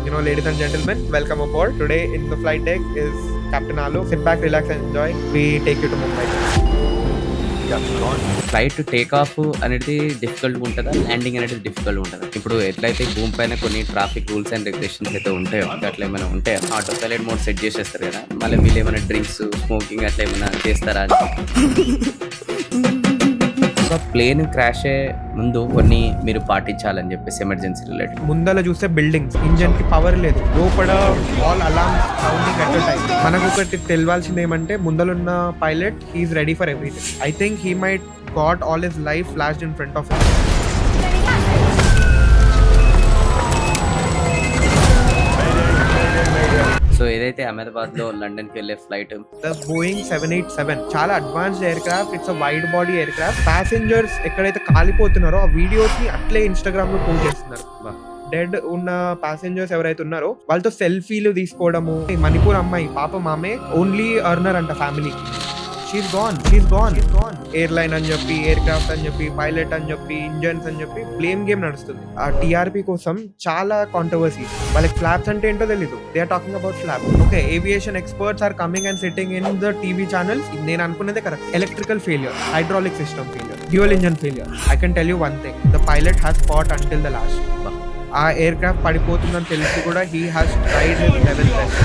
ladies and gentlemen, welcome aboard. Today in the flight deck is Captain Alu. Sit back, relax and enjoy. We take you to Mumbai. Flight take off అనేది డిఫికల్ట్గా ఉంటుందా, landing అనేది difficult ఉంటుందా? ఇప్పుడు ఎట్లయితే భూమి పైన కొన్ని traffic rules and regulations అయితే ఉంటాయో అట్లా ఏమైనా ఉంటాయో ఆటో పైలట్ మోడ్ సెట్ చేసేస్తారు కదా, మళ్ళీ వీళ్ళు ఏమైనా డ్రింక్స్ స్మోకింగ్ అట్లా ఏమైనా చేస్తారా అని. ప్లేన్ క్రాష్ అయ్యే ముందు కొన్ని మీరు పాటించాలని చెప్పేసి ఎమర్జెన్సీ రిలేటెడ్. ముందల చూస్తే బిల్డింగ్స్, ఇంజన్ కి పవర్ లేదు, లోపల all alarm sounding at time. మనకు ఒకటి తెలియాల్సింది ఏమంటే ముందలున్న pilot he is ready for everything. I think he might got all his life flashed in front of him. So ఏదైతే అహ్మదాబాద్ లో లండన్ కి వెళ్ళే ఫ్లైట్ ద బోయింగ్ 787 చాలా advanced air craft. It's a wide body air craft. Passengers ఎక్కడైతే కాలిపోతున్నారో ఆ videos ని అట్లే Instagram లో పోస్ట్ చేస్తున్నారు. డెడ్ ఉన్న ప్యాసింజర్స్ ఎవరైతే ఉన్నారో వాళ్ళతో సెల్ఫీలు తీసుకోవడము. మణిపూర్ అమ్మాయి పాప మామే ఓన్లీ అర్నర్ అంట ఫ్యామిలీ. She's gone. ఎయిర్లైన్ అని చెప్పి, ఎయిర్ క్రాఫ్ట్ అని చెప్పి, పైలట్ అని చెప్పి, ఇంజన్స్ అని చెప్పి బ్లేమ్ గేమ్ నడుస్తుంది. ఆ టీఆర్పీ కోసం చాలా కాంట్రవర్సీ. వాళ్ళకి ఫ్లాప్స్ అంటే ఏంటో తెలీదు. They are talking about flaps. Okay, aviation experts are coming and sitting in the TV channels. నేను అనుకున్నదే correct. Electrical failure, hydraulic system failure, dual engine failure. I can tell you one thing, the pilot has fought until the last. ఆ aircraft పడిపోతుందని తెలిసి కూడా he has tried his level best.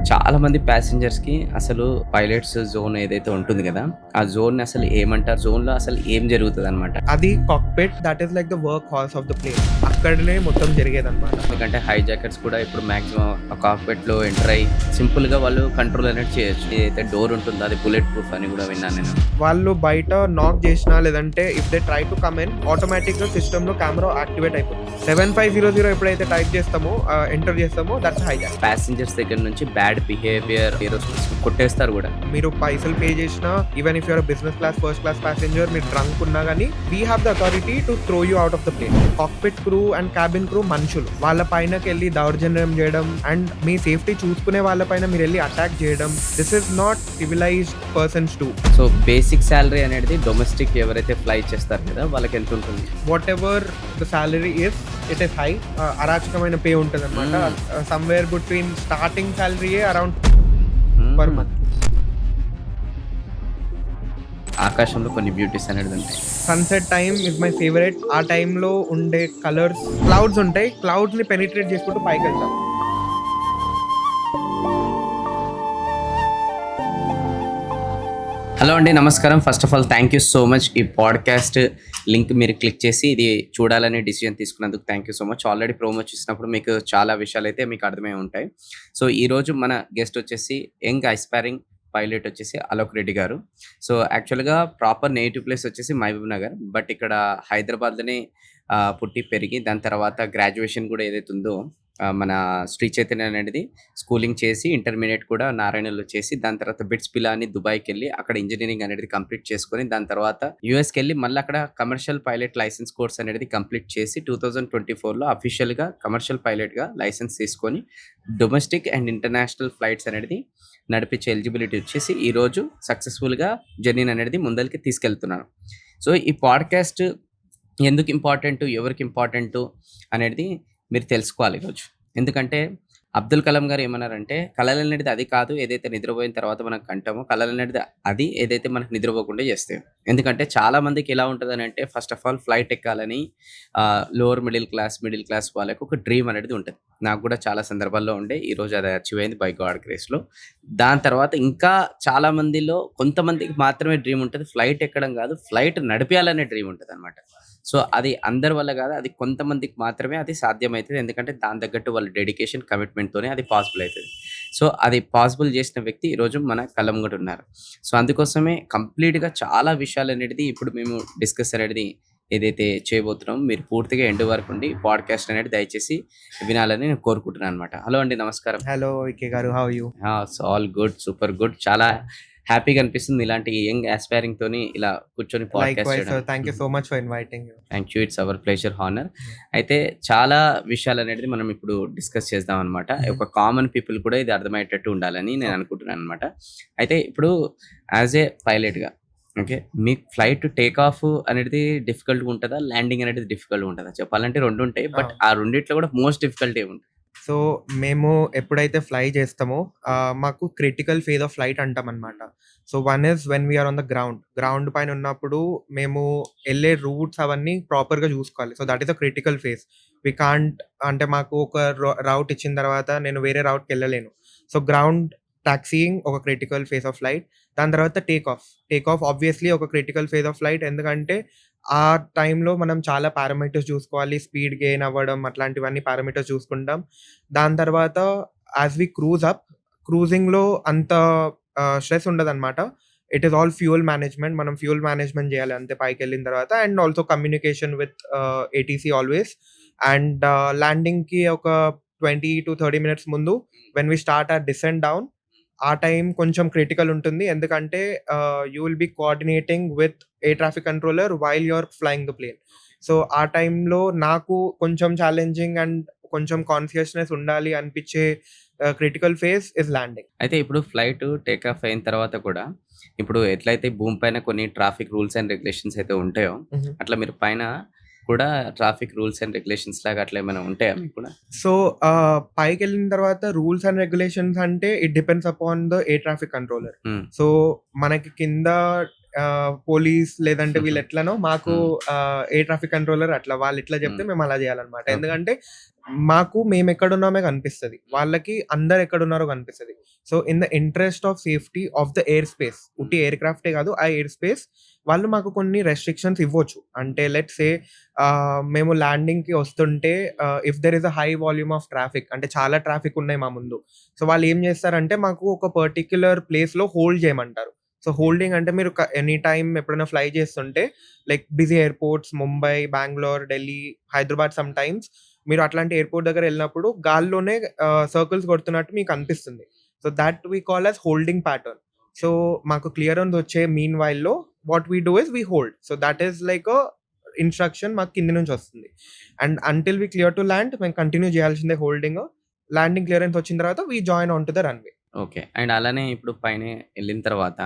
చాలా మంది passengers కి అసలు pilots zone ఏదైతే ఉంటుంది కదా, ఆ జోన్ అసలు ఏమంటారు, జోన్ లో అసలు ఏం జరుగుతుంది అనమాట. అది cockpit, that is like the work halls of the plane. అక్కడనే మొత్తం జరిగేది అనమాట. ఎందుకంటే హై జాకెట్స్ కూడా ఇప్పుడు మాక్సిమం కాక్పిట్ లో ఎంటర్ అయ్యి సింపుల్ గా వాళ్ళు కంట్రోల్ అనేది చేయొచ్చు. ఏదైతే డోర్ ఉంటుందో అది బుల్లెట్ ప్రూఫ్ అని కూడా విన్నాను నేను. వాళ్ళు బయట నాక్ చేసినా లేదంటే if they try to come in, automatic గా సిస్టమ్ లో కెమెరా యాక్టివేట్ అయిపోతుంది. 7500 ఎప్పుడైతే టైప్ చేస్తామో, ఎంటర్ చేస్తామో, దట్స్ హైజాక్. ప్యాసింజర్స్ దగ్గర నుంచి బ్యాడ్ బిహేవియర్ కొట్టేస్తారు కూడా. మీరు పైసలు పే చేసినా, even if you're business class, first class passenger, మీరు డ్రంక్ ఉన్నా గానీ we have the authority to throw you out of the plane. Cockpit crew and cabin crew మనుషులు. వాళ్ళ పైనకి వెళ్ళి దౌర్జన్యం చేయడం అండ్ మీ సేఫ్టీ చూసుకునే వాళ్ళ పైన మీరు వెళ్ళి అటాక్ చేయడం, this is not civilized persons to. So basic salary అనేది డొమెస్టిక్ ఎవరైతే ఫ్లై చేస్తారు కదా వాళ్ళకి ఎంత ఉంటుంది? Whatever the salary is, it is high. అరాచకమైన పే ఉంటుంది అనమాట. Somewhere between starting salary around per month. ఆకాశంలో కొన్ని బ్యూటీస్ అనేది ఉంటాయి. Sunset time is my favourite. ఆ టైంలో ఉండే కలర్స్, క్లౌడ్స్ ఉంటాయి, క్లౌడ్స్ ని పెనిట్రేట్ చేసుకుంటూ పైకి వెళ్తాం. హలో అండి, నమస్కారం. First of all thank you so much. ఈ పాడ్కాస్ట్ లింక్ మీరు క్లిక్ చేసి ఇది చూడాలని డిసిజన్ తీసుకున్నందుకు thank you so much. Already promo చూసినప్పుడు మీకు చాలా విషయాలు అయితే మీకు అర్థమై ఉంటాయి. సో ఈరోజు మన గెస్ట్ వచ్చేసి యంగ్ ఐస్పైరింగ్ పైలట్ వచ్చేసి అలోక్ రెడ్డి గారు. సో యాక్చువల్గా ప్రాపర్ నేటివ్ ప్లేస్ వచ్చేసి మహబూబ్ నగర్, బట్ ఇక్కడ హైదరాబాద్లోనే పుట్టి పెరిగి దాని తర్వాత గ్రాడ్యుయేషన్ కూడా ఏదైతే ఉందో మన శ్రీ చైతన్య అనేది స్కూలింగ్ చేసి ఇంటర్మీడియట్ కూడా నారాయణలో చేసి దాని తర్వాత బిట్స్ పిలా అని దుబాయ్కి వెళ్ళి అక్కడ ఇంజనీరింగ్ అనేది కంప్లీట్ చేసుకొని దాని తర్వాత యూఎస్కి వెళ్ళి మళ్ళీ అక్కడ కమర్షియల్ పైలట్ లైసెన్స్ కోర్స్ అనేది కంప్లీట్ చేసి 2024లో అఫీషియల్గా కమర్షియల్ పైలట్గా లైసెన్స్ తీసుకొని డొమెస్టిక్ అండ్ ఇంటర్నేషనల్ ఫ్లైట్స్ అనేది నడిపించే ఎలిజిబిలిటీ వచ్చేసి ఈరోజు సక్సెస్ఫుల్గా జర్నీ అనేది ముందరికి తీసుకెళ్తున్నాను. సో ఈ పాడ్కాస్ట్ ఎందుకు ఇంపార్టెంట్, ఎవరికి ఇంపార్టెంట్ అనేది మీరు తెలుసుకోవాలి ఈరోజు. ఎందుకంటే అబ్దుల్ కలాం గారు ఏమన్నారంటే కళలు అనేది అది కాదు ఏదైతే నిద్రపోయిన తర్వాత మనకు కంటామో, కళలు అనేది అది ఏదైతే మనకు నిద్రపోకుండా చేస్తాయి. ఎందుకంటే చాలా మందికి ఎలా ఉంటుంది అంటే ఫస్ట్ ఆఫ్ ఆల్ ఫ్లైట్ ఎక్కాలని లోవర్ మిడిల్ క్లాస్ వాళ్ళకి ఒక డ్రీమ్ అనేది ఉంటుంది. నాకు కూడా చాలా సందర్భాల్లో ఉండే, ఈరోజు అది అచీవ్ అయింది బై గాడ్ గ్రేస్లో. దాని తర్వాత ఇంకా చాలా మందిలో కొంతమందికి మాత్రమే డ్రీమ్ ఉంటుంది, ఫ్లైట్ ఎక్కడం కాదు ఫ్లైట్ నడిపేయాలనే డ్రీమ్ ఉంటుంది అనమాట. సో అది అందరి వల్ల కాదు, అది కొంతమందికి మాత్రమే అది సాధ్యమవుతుంది. ఎందుకంటే దాని తగ్గట్టు వాళ్ళ డెడికేషన్ కమిట్మెంట్తోనే అది పాసిబుల్ అవుతుంది. సో అది పాసిబుల్ చేసిన వ్యక్తి ఈరోజు మన కళ్ళ ముంగట ఉన్నారు. సో అందుకోసమే కంప్లీట్గా చాలా విషయాలు అనేది ఇప్పుడు మేము డిస్కస్ అనేది ఏదైతే చేయబోతున్నామో మీరు పూర్తిగా ఎండ్ వరకు ఉండి పాడ్కాస్ట్ అనేది దయచేసి వినాలని నేను కోరుకుంటున్నాను అనమాట. హలో అండి, నమస్కారం. హలో వికే గారు, how you? All good, super good. చాలా హ్యాపీగా అనిపిస్తుంది ఇలాంటి యంగ్ ఆస్పైరింగ్ తోని ఇలా కూర్చొని పాడ్కాస్ట్ చేయడం. Thank you so much for inviting. Thank you, it's our pleasure, honour. అయితే చాలా విషయాలు అనేది మనం ఇప్పుడు డిస్కస్ చేద్దాం అనమాట. ఒక కామన్ పీపుల్ కూడా ఇది అర్థమయ్యేటట్టు ఉండాలని నేను అనుకుంటున్నాను అనమాట. అయితే ఇప్పుడు యాజ్ ఏ పైలట్గా ఓకే. మీకు ఫ్లైట్ టేక్ ఆఫ్ అనేది డిఫికల్ట్‌గా ఉంటదా? ల్యాండింగ్ అనేది డిఫికల్ట్‌గా ఉంటదా? చెప్పాలంటే 2 ఉంటాయి. బట్ ఆ! ఆ రెండిట్లో కూడా మోస్ట్ డిఫికల్ట్ ఏముంటది? సో, మేము ఎప్పుడైతే ఫ్లై చేస్తామో మాకు క్రిటికల్ ఫేజ్ ఆఫ్ ఫ్లైట్ అంటామనమాట. So, one is when we are on the ground. Ground పైన ఉన్నప్పుడు మేము ఎళ్ళే రూట్స్ అవన్నీ ప్రాపర్‌గా చూసుకోవాలి. So, that is a critical phase. We can't అంటే మాకు ఒక రౌట్ ఇచ్చిన తర్వాత నేను వేరే రౌట్‌కెళ్ళలేను. సో, గ్రౌండ్ టాక్సీయింగ్ ఒక క్రిటికల్ ఫేజ్ ఆఫ్ ఫ్లైట్. దాని తర్వాత take off. Take off obviously ఒక క్రిటికల్ ఫేజ్ ఆఫ్ ఫ్లైట్. ఎందుకంటే ఆ టైంలో మనం చాలా పారామీటర్స్ చూసుకోవాలి. స్పీడ్ గెయిన్ అవ్వడం అట్లాంటివన్నీ పారామీటర్స్ చూసుకుంటాం. దాని తర్వాత యాస్ వి క్రూజ్ అప్, క్రూజింగ్‌లో అంత స్ట్రెస్ ఉండదనమాట. It is all fuel management. మనం ఫ్యూయల్ మేనేజ్‌మెంట్ జేయాలి అంతే పైకెళ్ళిన తర్వాత. And also communication with ATC always. And ల్యాండింగ్‌కి ఒక 20-30 మినిట్స్ ముందు when we start our descent down ఆ టైం కొంచెం క్రిటికల్ ఉంటుంది. ఎందుకంటే you will be coordinating with air traffic controller while you are flying the plane. So, ఆ టైంలో నాకు కొంచెం ఛాలెంజింగ్ అండ్ కొంచెం కాన్షియస్‌నెస్ ఉండాలి అనిపిచ్చే క్రిటికల్ ఫేజ్ ఇస్ ల్యాండింగ్. అయితే ఇప్పుడు ఫ్లైట్ టేక్ ఆఫ్ అయిన తర్వాత కూడా ఇప్పుడు ఎట్లయితే భూమి పైన కొన్ని ట్రాఫిక్ రూల్స్ అండ్ రెగ్యులేషన్స్ అయితే ఉంటాయో, హుహు. అట్లా మీరు పైన కూడా ట్రాఫిక్ రూల్స్ అండ్ రెగ్యులేషన్స్ లాగా అట్లా ఏమైనా ఉంటాయా మీకు కూడా? సో, పైకెళ్ళిన తర్వాత రూల్స్ అండ్ రెగ్యులేషన్స్ అంటే it depends upon the air traffic controller. హ్మ్. సో, మనకి కింద పోలీస్ లేదంటే వీళ్ళెట్లనో మాకు హ్మ్. ఎయిర్ ట్రాఫిక్ కంట్రోలర్ అట్లా వాళ్ళెట్లా చెప్తే హ్మ్. మేము అలా జేయాలనమాట. ఓకే. ఎందుకంటే మాకు మేమెక్కడున్నామో కనిపిస్తది. వాళ్ళకి అందరెక్కడున్నారో కనిపిస్తది. So, in the interest of safety of the air space ఉట్టి ఎయిర్ క్రాఫ్టే కాదు ఆ ఎయిర్ స్పేస్ వాళ్ళు మాకు కొన్ని రెస్ట్రిక్షన్స్ ఇవ్వచ్చు. అంటే లెట్స్ సే మేము ల్యాండింగ్‌కి వస్తుంటే if there is a high volume of traffic అంటే చాలా ట్రాఫిక్ ఉన్నాయి మా ముందు. సో, వాళ్ళేం జేస్తారంటే మాకు ఒక పర్టిక్యులర్ ప్లేస్‌లో హోల్డ్ జేయమంటారు. సో, హోల్డింగ్ అంటే మీరు ఎనీ టైమ్ ఎప్పుడైనా ఫ్లై చేస్తుంటే like busy airports Mumbai, Bengaluru, Delhi, Hyderabad some times మీరు అట్లాంటి ఎయిర్‌పోర్ట్ దగ్గర ఎళ్ళినప్పుడు గాల్లోనే సర్కిల్స్ కొడుతున్నట్టు మీకనిపిస్తుంది. So, that we call as holding pattern. So, మాకు క్లియరెన్స్ వచ్చే మీన్ వైల్‌లో what we do is we hold. So, that is like a instruction మాకు కింద నుంచి వస్తుంది. And until we clear to land మేము కంటిన్యూ చేయాల్సిందే హోల్డింగ్. ల్యాండింగ్ క్లియరెన్స్ వచ్చిన తర్వాత వి join on to the runway. Okay. And అలానే ఇప్పుడు పైన ఎళ్ళిన తర్వాత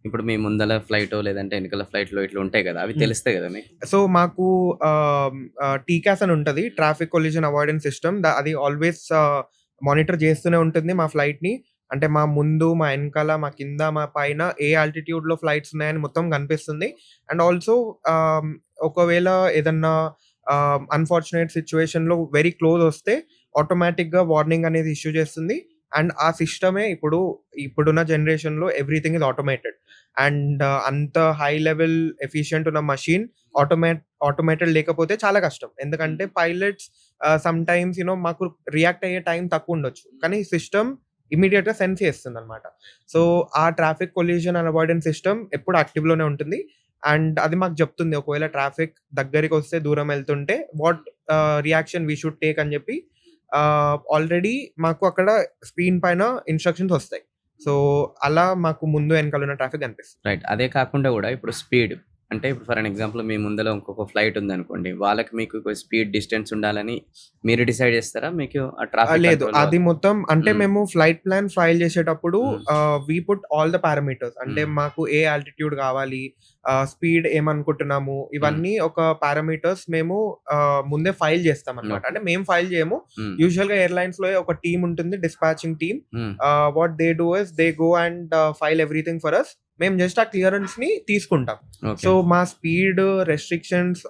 ఇప్పుడు మీ ముందల ఫ్లైటో లేదంటే ఎనకాల ఫ్లైట్‌లో ఇట్లా ఉంటాయి గదా! అవి హ్మ్. తెలుస్తాయి గదా మీకు? సో, మాకు టీకాస్ అని ఉంటది. Traffic collision avoidance system. అది ఆల్వేస్ మానిటర్ చేస్తూనే ఉంటుంది మా ఫ్లైట్‌ని. అంటే మా ముందు, మా ఎనకాల, మా కింద, మా పైన ఏ ఆల్టిట్యూడ్‌లో ఫ్లైట్స్ ఉన్నాయని మొత్తం కనిపిస్తుంది. అండ్ ఆల్సో ఆహ్, ఒకవేళ ఏదన్నా అన్‌ఫార్చునేట్ సిట్యుయేషన్‌లో వెరీ క్లోజ్ వస్తే ఆటోమేటిక్‌గా వార్నింగ్ అనేది ఇష్యూ చేస్తుంది. అండ్ ఆ సిస్టమే ఇప్పుడున్న జనరేషన్‌లో ఎవ్రీథింగ్ ఈస్ ఆటోమేటెడ్. అండ్ అంత హై లెవెల్ ఎఫిషియంట్ ఉన్న మషీన్ ఆటోమేటెడ్ లేకపోతే చాలా కష్టం. ఎందుకంటే పైలట్స్ సమ్‌టైమ్స్ మాకు రియాక్ట్ అయ్యే టైం తక్కువుండొచ్చు. కానీ సిస్టమ్ ఇమ్మీడియేట్‌గా సెన్స్ చేస్తుందనమాట. సో, ఆ traffic collision and avoidance system ఎప్పుడు యాక్టివ్‌లోనే ఉంటుంది. అండ్ అది మాకు చెప్తుంది ఒకవేళ ట్రాఫిక్ దగ్గరికొస్తే దూరం ఎళ్తుంటే what reaction we should take అని చెప్పి ఆల్రెడీ మాకు అక్కడ స్క్రీన్ పైన ఇన్‌స్ట్రక్షన్స్ వస్తాయి. సో, అలా మాకు ముందు వెనకాల ఉన్న ట్రాఫిక్ కనిపిస్తుంది. రైట్. అదే కాకుండా గూడా ఇప్పుడు స్పీడ్ అంటే ఇప్పుడు ఫర్ ఎగ్జాంపుల్ మీ ముందల ఇంకొక ఫ్లైట్ ఉందనుకోండి. వాళ్ళకి మీకు స్పీడ్ డిస్టెన్స్ ఉండాలని మీరు డిసైడ్ చేస్తారా? మీకు ఆ ట్రాఫిక్ లేదు. కంట్రోల్ అది వాళ్ళు? మొత్తం అంటే హ్మ్. మేము ఫ్లైట్ ప్లాన్ ఫైల్ చేసేటప్పుడు hmm. We put all the parameters. అంటే హ్మ్. మాకు ఏ ఆల్టిట్యూడ్ కావాలి, స్పీడ్ ఏమనుకుంటున్నాము, హ్మ్. ఇవన్నీ ఒక పారామీటర్స్ మేము ముందే ఫైల్ చేస్తామనమాట. ఓకే. అంటే మేము ఫైల్ చేయము. హ్మ్. యూజువల్‌గా ఎయిర్‌లైన్స్‌లో ఒక టీమ్ ఉంటుంది dispatching team. Hmm. What they do is they go and file everything for us. మేము జస్ట్ ఆ క్లియరెన్స్‌ని తీసుకుంటాం. ఓకే. సో, మా speed restrictions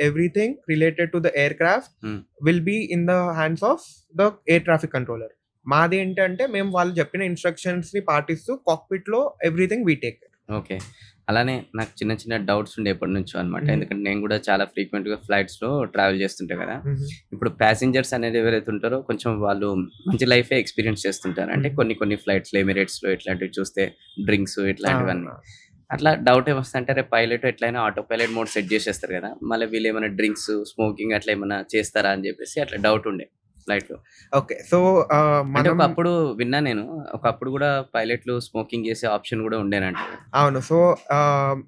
everything related to the aircraft hmm. Will be in the hands of the air traffic controller. మాదేంటంటే మేము వాళ్ళు చెప్పిన ఇన్‌స్ట్రక్షన్స్‌ని పాటిస్తూ కాక్‌పిట్‌లో everything we take care. Okay. అలానే నాకు చిన్న చిన్న డౌట్స్ ఉండే ఎప్పటినుంచో అన్నమాట. హుహు. ఎందుకంటే నేను గూడా చాలా ఫ్రీక్వెంట్‌గా ఫ్లైట్స్‌లో ట్రావెల్ చేస్తుంటా గదా! హుహు. ఇప్పుడు ప్యాసింజర్స్ అనేది ఎవరైతే ఉంటారో కొంచెం వాళ్ళు మంచి లైఫే ఎక్స్‌పీరియన్స్ చేస్తుంటారు. అంటే హుహు. కొన్ని కొన్ని ఫ్లైట్స్‌లో ఎమిరేట్స్‌లో ఇట్లాంటివి చూస్తే డ్రింక్స్ ఆ! ఇట్లాంటివన్నీ. ఆ! అట్లా డౌట్ ఏమొస్తదంటే రేపు పైలట్ ఎట్లైనా ఆటో పైలట్ మోడ్ సెట్ జేసేస్తారు గదా! మళ్ళీ వీళ్ళేమైనా డ్రింక్స్, స్మోకింగ్ అట్లా ఏమన్నా చేస్తారా అని జెప్పేసి అట్లా డౌట్ ఉండే ఫ్లైట్‌లో. ఓకే. సో, అంటే మనం ఒకప్పుడు విన్నా నేను. ఒకప్పుడు గూడా పైలట్‌లు స్మోకింగ్ జేసే ఆప్షన్ గూడా ఉండేనంట. అవును. సో,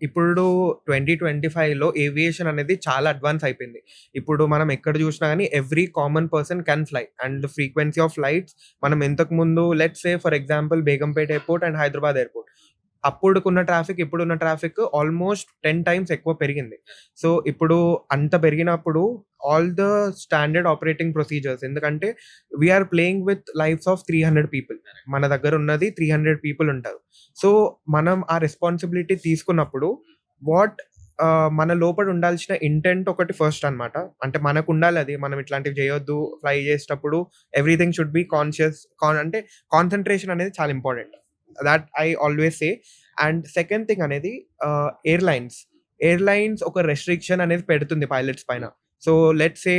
ఇప్పుడు 2025లో ఏవియేషన్ అనేది చాలా అడ్వాన్స్ అయిపోయింది. ఇప్పుడు మనం ఎక్కడ చూసినా గాని every common person can fly. And frequency of flights మనం ఇంతకుముందు let's say for example Begumpet airport and Hyderabad airport. అప్పుడుకున్న ట్రాఫిక్, ఇప్పుడున్న ట్రాఫిక్ ఆల్మోస్ట్ 10 టైమ్స్ ఎక్కువ పెరిగింది. సో, ఇప్పుడు అంత పెరిగినప్పుడు all the standard operating procedures, ఎందుకంటే we are playing with lifes of 300 people. మన దగ్గర ఉన్నది 300 పీపుల్ ఉంటారు. సో, మనం ఆ రెస్పాన్సిబిలిటీ తీసుకున్నప్పుడు వాట్ మన లోపల ఉండాల్సిన ఇంటెంట్ ఒకటి ఫస్ట్ అన్నమాట. అంటే మనకుండాలి అది. మనం ఇట్లాంటివి చేయొద్దు. ఫ్లై చేసేటప్పుడు ఎవ్రీథింగ్ షుడ్ బి కాన్షియస్. అంటే కాన్సంట్రేషన్ అనేది చాలా important. That I always say. And second thing అనేది ఎయిర్‌లైన్స్. ఎయిర్‌లైన్స్ ఒక రెస్ట్రిక్షన్ అనేది పెడుతుంది పైలట్స్ పైన. So, let's say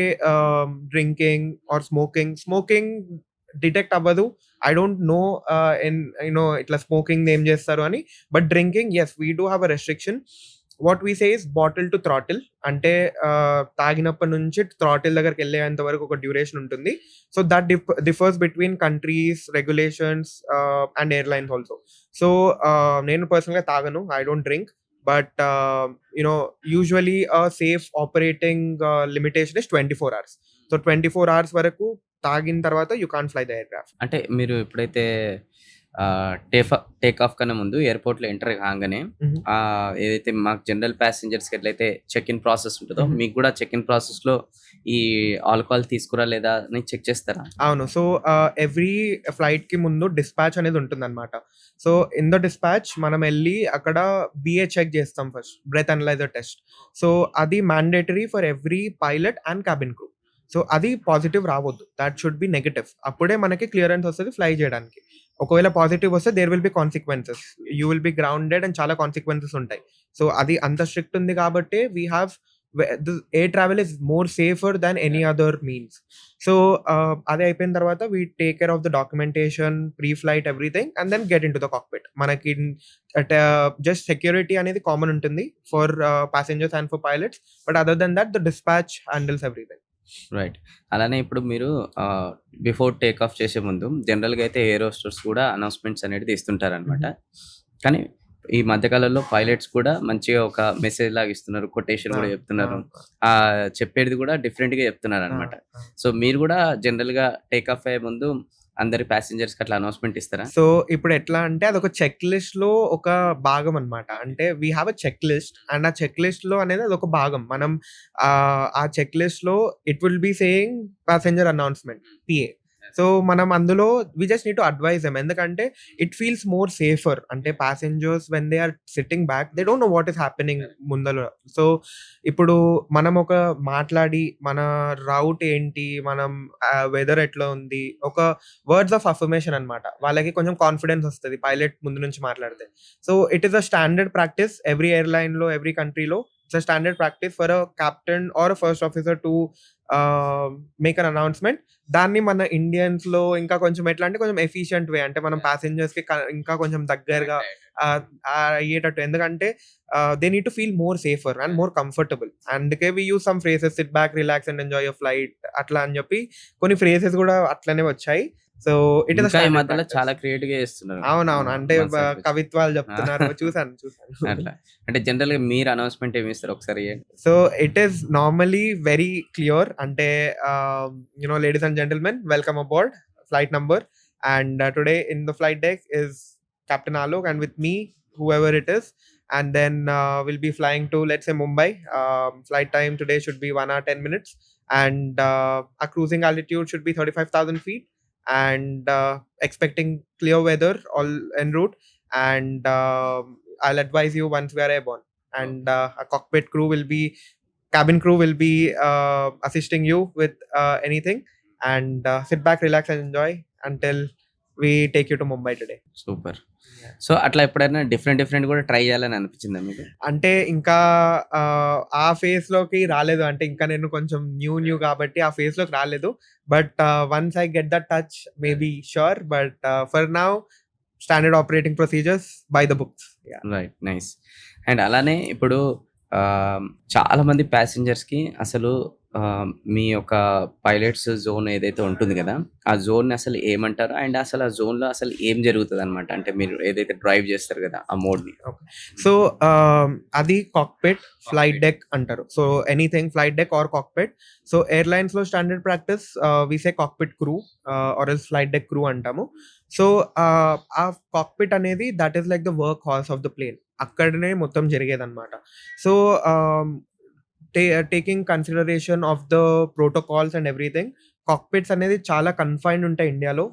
drinking or smoking detect అవ్వదు. ఐ డోంట్ నో ఇట్లా స్మోకింగ్ ఏం చేస్తారు అని. But drinking, yes, we do have a restriction. What we say is bottle to throttle. అంటే తాగినప్పటి నుంచి థ్రాటిల్ దగ్గరికెళ్ళేంత వరకు ఒక డ్యూరేషన్ ఉంటుంది. So, that differs between countries, regulations and airlines also. So, నేను పర్సనల్‌గా తాగను. I don't drink. But usually safe operating limitation is 24 hours. So, 24 hours వరకు తాగిన తర్వాత you can't fly the aircraft. అంటే మీరు ఎప్పుడైతే టేక్ ఆఫ్ కన్నా ముందు ఎయిర్‌పోర్ట్‌లో ఎంటర్ కాంగానే హుహు. ఏదైతే మాకు జనరల్ ప్యాసింజర్స్‌కి ఎట్లయితే చెక్ ఇన్ ప్రాసెస్ ఉంటదో, హుహు. మీకు కూడా చెక్ ఇన్ ప్రాసెస్‌లో ఈ ఆల్కహాల్ తీసుకురా లేదా అని చెక్ చేస్తారా? అవును. సో, ఎవ్రీ ఫ్లైట్‌కి ముందు డిస్పాచ్ అనేది ఉంటుందన్నమాట. సో, ఇన్ ద డిస్పాచ్ మనం ఎళ్లి అక్కడ BA చెక్ చేస్తాం first. Breath analyser test. So, అది mandatory for every pilot and cabin crew. So, అది పాజిటివ్ రావొద్దు. That should be negative. అప్పుడే మనకి క్లియరెన్స్ వస్తది ఫ్లై చేయడానికి. ఒకవేళ పాజిటివ్ వస్తే there will be consequences. You will be grounded and చాలా కాన్సిక్వెన్సెస్ ఉంటాయి. సో, అది అంత స్ట్రిక్ట్ ఉంది కాబట్టే we have the air travel is more safer than any other means. So, అది అయిపోయిన తర్వాత వి take care of the documentation, pre flight everything and then get into the cockpit. మనకి జస్ట్ సెక్యూరిటీ అనేది common ఉంటుంది for passengers and for pilots. But other than that the dispatch handles everything. Right. అలానే ఇప్పుడు మీరు before take off చేసే ముందు జనరల్‌గా అయితే ఎయిర్ హోస్టర్స్ కూడా అనౌన్స్‌మెంట్స్ అనేది తీస్తుంటారనమాట. కానీ ఈ మధ్య కాలంలో పైలట్స్ కూడా మంచిగా ఒక మెసేజ్ లాగా ఇస్తున్నారు. కొటేషన్ కూడా చెప్తున్నారు. చెప్పేది కూడా డిఫరెంట్‌గా చెప్తున్నారనమాట. సో, మీరు కూడా జనరల్‌గా టేక్ ఆఫ్ అయ్యే ముందు అందరి ప్యాసింజర్స్‌కి అట్లా అనౌన్స్‌మెంట్ ఇస్తారా? సో, ఇప్పుడు ఎట్లా అంటే అదొక చెక్ లిస్ట్‌లో ఒక భాగం అన్నమాట. అంటే we have a check list and ఆ చెక్ లిస్ట్‌లో అనేది అదొక భాగం. మనం ఆ చెక్ లిస్ట్‌లో it will be saying passenger announcement PA. So, మనం అందులో we just need to advise them. ఎందుకంటే ఇట్ ఫీల్స్ మోర్ సేఫర్. అంటే passengers when they are sitting back they don't know what is happening ముందల. So, ఇప్పుడు మనం ఒక మాట్లాడి మన రౌట్ ఏంటి, మనం వెదర్ ఎట్లా ఉంది, ఒక వర్డ్స్ ఆఫ్ అఫర్మేషన్ అన్నమాట. వాళ్ళకి కొంచెం కాన్ఫిడెన్స్ వస్తది పైలట్ ముందు నుంచి మాట్లాడితే. So, it is a standard practice every ఎయిర్‌లైన్‌లో, ఎవ్రీ కంట్రీలో. It's a standard practice for a captain or a first officer to make an announcement. దాన్ని మన ఇండియన్స్‌లో ఇంకా కొంచెం ఎట్లా అంటే కొంచెం ఎఫిషియంట్ వే, అంటే మనం పాసెంజర్స్‌కి ఇంకా కొంచెం దగ్గరగా అయ్యేటట్టు. ఎందుకంటే they need to feel more safer and more comfortable. అందుకే we use some phrases, sit back, relax and enjoy your flight అట్లా అని చెప్పి కొన్ని ఫ్రేజెస్ కూడా అట్లనే వచ్చాయి. సో, ఇట్ ఈస్ అ ఇంకా ఈ స్టాండర్డ్ మధ్యలో ప్రాక్టీస్. చాలా క్రియేటివ్‌గా చేస్తున్నారు. అవునవును. అంటే మన సైడ్ నుంచి. కవిత్వాలు చెప్తున్నారు. చూసాను. అట్లా. అంటే జనరల్‌గా మీరు అనౌన్స్‌మెంట్ ఏమి ఇస్తారు ఒకసారి? So, it is normally very clear. అంటే ladies and gentlemen, welcome aboard flight number. And today in the flight deck is captain Alok and with me, whoever it is. And then we'll be flying to, let's say, Mumbai. Flight time today should be 1 hour 10 minutes. And our cruising altitude should be 35,000 feet. And expecting clear weather all en route. And I'll advise you once we are airborne. And our cabin crew will be assisting you with anything. And sit back, relax and enjoy until we take you to Mumbai today. Super. So, అట్లా ఎప్పుడైనా different కూడా try చేయాలని అనిపించిందా మీకు? అంటే ఇంకా ఆ ఫేజ్‌లోకి రాలేదు. అంటే ఇంకా నేను కొంచెం న్యూ కాబట్టి ఆ ఫేజ్‌లోకి రాలేదు. But once I get that touch maybe sure. But for now standard operating procedures by the books. Yeah! Right. Nice. And అలానే ఇప్పుడు చాలా మంది ప్యాసింజర్స్‌కి అసలు మీ యొక్క పైలట్స్ జోన్ ఏదైతే ఉంటుంది గదా! ఆ జోన్‌ని అసలు ఏమంటారు? అండ్ అసలు ఆ జోన్‌లో అసలు ఏం జరుగుతదనమాట? అంటే మీరు ఏదైతే డ్రైవ్ చేస్తారు గదా! ఆ మోడ్‌ని. ఓకే. సో, అది కాక్‌పిట్, ఫ్లైట్ డెక్ అంటారు. So, anything flight deck or cockpit. So, ఎయిర్‌లైన్స్‌లో standard practice we say cockpit crew or else flight deck crew అంటాము. సో, ఆ కాక్‌పిట్ అనేది that is like the workhorse of the plane. అక్కడనే మొత్తం జరిగేదనమాట. So, ah, taking consideration of the protocols and everything, cockpits అనేది చాలా confined ఉంటాయి ఇండియాలో.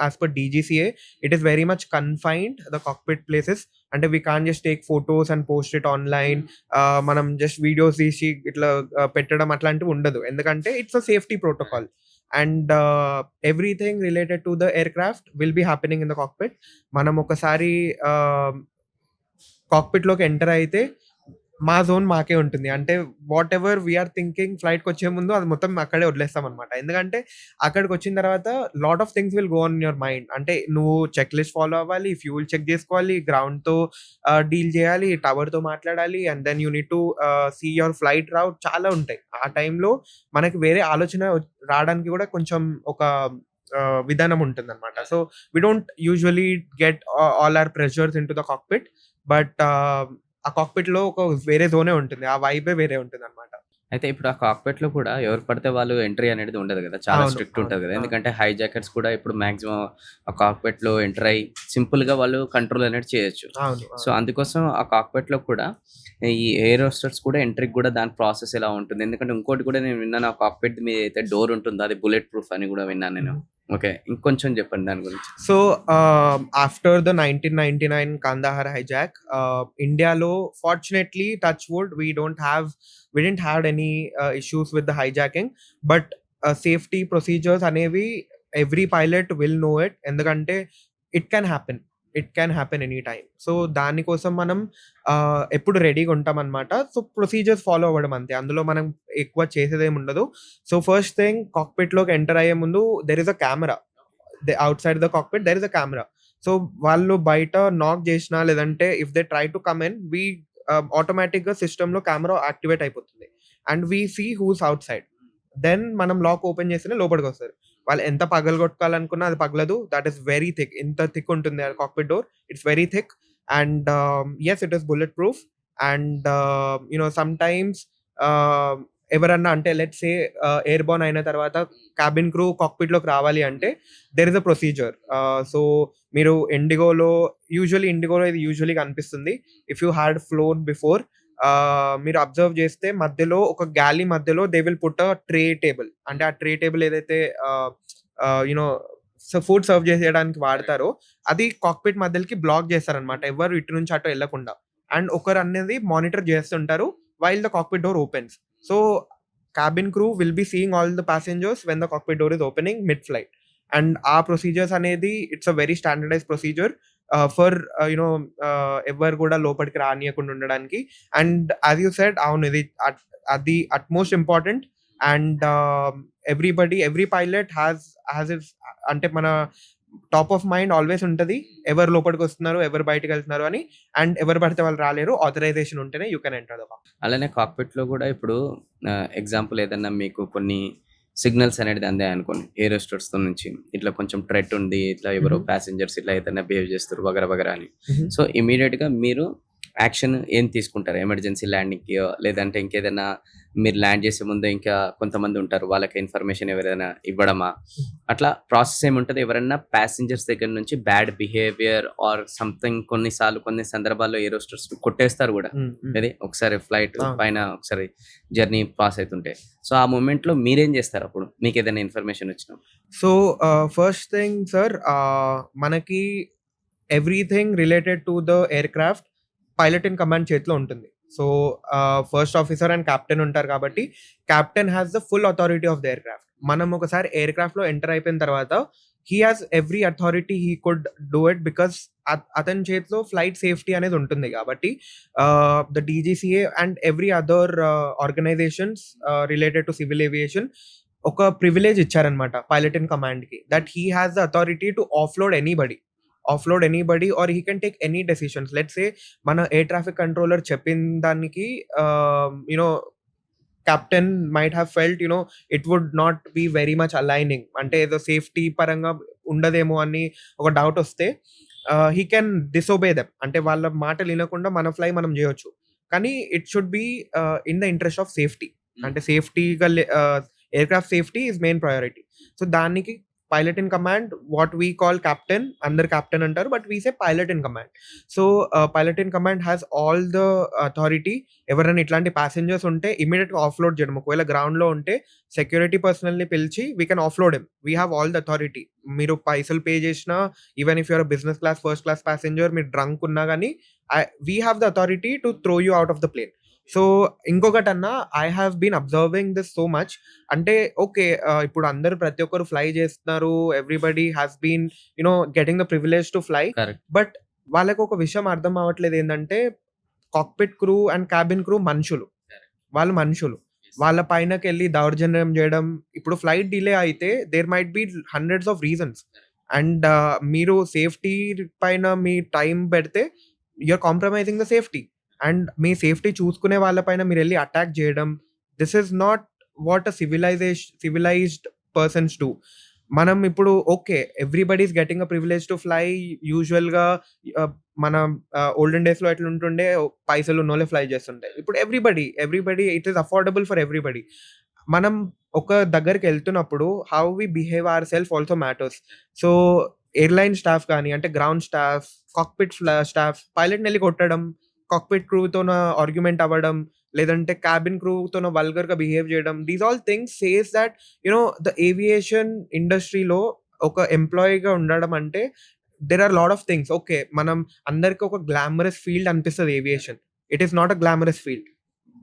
As per DGCA it is very much confined the cockpit places. అంటే we can't just take photos and post it online. మనం just videos తీసి ఇట్లా పెట్టడం అట్లాంటివి ఉండదు. ఎందుకంటే it's a safety protocol. And everything related to the aircraft will be happening in the cockpit. మనం ఒకసారి కాక్‌పిట్‌లోకి ఎంటర్ అయితే మా జోన్ మాకే ఉంటుంది. అంటే వాటెవర్ వి ఆర్ థింకింగ్ ఫ్లైట్‌కొచ్చే ముందు అది మొత్తం అక్కడే వదిలేస్తామనమాట. ఎందుకంటే అక్కడికొచ్చిన తర్వాత lot of things will go on in your mind. అంటే నువ్వు చెక్ లిస్ట్ ఫాలో అవ్వాలి, ఫ్యూయల్ చెక్ జేసుకోవాలి, గ్రౌండ్‌తో డీల్ జేయాలి, టవర్‌తో మాట్లాడాలి. And then you need to see your flight route, చాలా ఉంటాయి. ఆ టైంలో మనకి వేరే ఆలోచన రాడానికి గూడా కొంచెం ఒక విధానం ఉంటుందనమాట. So, we don't usually get all our pressures into the cockpit. But ఆ కాక్‌పిట్‌లో ఒక వేరే జోనే ఉంటుంది. ఆ వైబే వేరే ఉంటుందనమాట. అయితే ఇప్పుడు ఆ కాక్‌పిట్‌లో కూడా ఎవరు పడితే వాళ్ళు ఎంట్రీ అనేది ఉండదు గదా! చాలా అవును. స్ట్రిక్ట్ అవును. ఉంటది గదా! అవును. ఎందుకంటే హైజాకర్స్ కూడా ఇప్పుడు మాక్సిమం ఆ కాక్‌పిట్‌లో ఎంటర్ అయ్యి సింపుల్‌గా వాళ్ళు కంట్రోల్ అనేది చేయొచ్చు. అవును. సో, అవును. అందుకోసం ఆ కాక్‌పిట్‌లో కూడా ఈ ఎయిర్ హోస్టెస్ కూడా ఎంట్రీకి గూడా దాని ప్రాసెస్ ఎలా ఉంటుంది? ఎందుకంటే ఇంకోటి కూడా నేను విన్నాను, ఆ కాక్‌పిట్ మీద అయితే డోర్ ఉంటుందో అది బుల్లెట్ ప్రూఫ్ అని గూడా విన్నాను నేను. హుహు. ఓకే. ఇంకొంచెం చెప్పండి దాని గురించి. So, after the 1999 Kandahar hijack, ఇండియాలో fortunately touch wood we didn't have any issues with the hijacking. But safety procedures అనేవి every pilot will know it. ఎందుకంటే it can happen. It can happen any time. So, దానికోసం మనం ఎప్పుడు రెడీగా ఉంటామనమాట. So, procedures follow అవ్వడం అంతే. అందులో మనం ఎక్కువ చేసేదేమి ఉండదు. సో, ఫస్ట్ థింగ్ కాక్‌పిట్‌లోకి ఎంటర్ అయ్యే ముందు there is a camera. Outside the cockpit there is a camera. So, వాళ్ళు బయట నాక్ జేసినా లేదంటే if they try to come in, ఆటోమేటిక్‌గా సిస్టమ్‌లో కెమెరా యాక్టివేట్ అయిపోతుంది. And we see who's outside. Then మనం లాక్ ఓపెన్ చేస్తేనే లోపలికొస్తారు. వాళ్ళు ఎంత పగలగొట్టాలనుకున్నా అది పగలదు. That is very thick. ఇంత థిక్ ఉంటుంది ఆ cockpit door. It's very thick. And yes, it is bullet proof. And sometimes ఆహ్, ఎవరన్నా అంటే లెట్స్ సే ఎయిర్‌బోర్న్ అయిన తర్వాత క్యాబిన్ క్రూ కాక్‌పిట్‌లోకి రావాలి అంటే there is a procedure. So, మీరు ఇండిగోలో ఇది యూజువల్లీ కనిపిస్తుంది. If you had flown before, మీరు అబ్జర్వ్ చేస్తే మధ్యలో ఒక గ్యాలీ మధ్యలో they will put a tray table. అంటే ఆ ట్రే టేబుల్ ఏదైతే ah, ah, you know food serve చేసేయడానికి వాడతారో అది కాక్‌పిట్ మధ్యలకి బ్లాక్ చేస్తారనమాట. ఎవ్వరు ఇటు నుంచి అటు ఎళ్ళకుండా. అండ్ ఒకరనేది మానిటర్ చేస్తుంటారు while the cockpit door opens. So, cabin crew will be seeing all the passengers when the cockpit door is opening mid-flight. And ఆ ప్రొసీజర్స్ అనేది it's a very standardised procedure for ఎవ్వరు కూడా లోపలికి రానీయకుండా ఉండడానికి. And as you said, అవును, ఇది అది utmost important. And every pilot has it's, అంటే మన టాప్ ఆఫ్ మైండ్ ఆల్వేస్ ఉంటది. ఎవరు లోపలికొస్తున్నారు, ఎవరు బయటికెళ్తున్నారు అని. అండ్ ఎవరు పడితే వాళ్ళు రాలేరు. ఆథరైజేషన్ ఉంటేనే you can enter the cockpit. అలానే కాక్‌పిట్‌లో గూడా ఇప్పుడు ఎగ్జాంపుల్ ఏదన్నా మీకు కొన్ని సిగ్నల్స్ అనేది అందాయనుకోండి ఎయిర్ హోస్టెస్‌తో నుంచి. ఇట్లా కొంచెం థ్రెట్ ఉంది. ఇట్లా ఎవరో హుహు. ప్యాసింజర్స్ ఇట్లా ఏదైనా బిహేవ్ చేస్తుర్రు వగరా వగరా అని. హుహు. సో, ఇమ్మీడియేట్‌గా మీరు యాక్షన్ ఏం తీసుకుంటారు? ఎమర్జెన్సీ ల్యాండింగ్‌కియో లేదంటే ఇంకేదన్నా మీరు ల్యాండ్ చేసే ముందు ఇంకా కొంతమంది ఉంటారు. వాళ్ళకి ఇన్ఫర్మేషన్ ఎవరైనా ఇవ్వడమా? అట్లా ప్రాసెస్ ఏముంటది? ఎవరన్నా ప్యాసింజర్స్ దగ్గర నుంచి బ్యాడ్ బిహేవియర్ ఆర్ సంథింగ్ కొన్ని సందర్భాల్లో ఎయిర్ హోస్టెస్ కొట్టేస్తారు గూడా. హ్మ్. హ్మ్. ఏది ఒకసారి ఫ్లైట్ అవును. పైన ఒకసారి జర్నీ పాస్ అయితుంటే. సో, ఆ మొమెంట్‌లో మీరేం జేస్తారప్పుడు? మీకేదైనా ఇన్ఫర్మేషన్ వచ్చినప్పుడు? సో, ఫస్ట్ థింగ్ సార్, మనకి everything related to the aircraft pilot in command చేతిలో ఉంటుంది. So, first officer and captain ఉంటారు కాబట్టి, captain has the full authority of the aircraft. మనం ఒకసారి ఎయిర్‌క్రాఫ్ట్‌లో ఎంటర్ అయిపోయిన తర్వాత he has every authority he could do it. Because అతని చేతిలో ఫ్లైట్ సేఫ్టీ అనేది ఉంటుంది కాబట్టి, the DGCA and every other organisations related to civil aviation ఒక ప్రివిలేజ్ ఇచ్చారనమాట పైలట్ ఇన్ కమాండ్‌కి. That he has the authority to offload anybody or he can take any decisions. Let's say మన air traffic controller చెప్పిన దానికి you know captain might have felt it would not be very much aligning, అంటే ఏదో safety పరంగా ఉండదేమో అని ఒక doubt వస్తే హీ కెన్ డిసోబే దెమ్, అంటే వాళ్ళ మాటలు వినకుండా మన ఫ్లై మనం చేయొచ్చు. కానీ it should be in the interest of safety, అంటే సేఫ్టీగా aircraft safety is main priority. So దానికి pilot in command, what we call captain, అందరు కెప్టెన్ అంటారు but we say pilot in command. So pilot in command has all the authority. ఎవరైనా ఇట్లాంటి passengers ఉంటే ఇమీడియట్గా off-load చేయడం, ఒకవేళ గ్రౌండ్లో ఉంటే సెక్యూరిటీ పర్సనల్ని పిలిచి we can offload him. We have all the authority. మీరు పైసలు పే చేసినా, even if you're business class first class passenger, మీరు డ్రంక్ ఉన్నా కానీ we have the authority to throw you out of the plane. So ఇంకొకటన్నా, I have been observing this so much. అంటే okay, ఇప్పుడు అందరూ ప్రతి ఒక్కరు ఫ్లై చేస్తున్నారు, everybody has been getting the privilege to fly. Correct. But వాళ్ళకి ఒక విషయం అర్థం అవ్వట్లేదు, ఏంటంటే cockpit crew and cabin crew మనుషులు, వాళ్ళు మనుషులు. వాళ్ళ పైనకెళ్ళి దౌర్జన్యం చేయడం, ఇప్పుడు ఫ్లైట్ డిలే అయితే there might be hundreds of reasons, and మీరు సేఫ్టీ పైన మీ టైం పెడితే you're compromising the safety, and మీ సేఫ్టీ చూసుకునే వాళ్ళపైన మీరు వెళ్ళి అటాక్ చేయడం, this is not what a civilised persons do. మనం ఇప్పుడు okay, everybody is getting a privilege to fly. యూజువల్గా మన ఓల్డెన్ డేస్లో ఎట్లా ఉంటుండే, పైసలు ఉన్నోళ్ళే ఫ్లై చేస్తుండే. ఇప్పుడు everybody it is affordable for everybody. మనం ఒక దగ్గరికి వెళ్తున్నప్పుడు how we behave our self also matters. So airline staff కానీ, అంటే గ్రౌండ్ స్టాఫ్, కాక్పిట్ స్టాఫ్, పైలట్ని వెళ్ళి కొట్టడం, కాక్పిట్ క్రూతోన ఆర్గ్యుమెంట్ అవ్వడం, లేదంటే క్యాబిన్ క్రూతోన వల్గర్గా బిహేవ్ చేయడం, these all things says that the aviation ఇండస్ట్రీలో ఒక ఎంప్లాయీగా ఉండడం అంటే there are lot of things. Okay, మనం అందరికి ఒక గ్లామరస్ ఫీల్డ్ అనిపిస్తుంది aviation. It is not a glamorous field.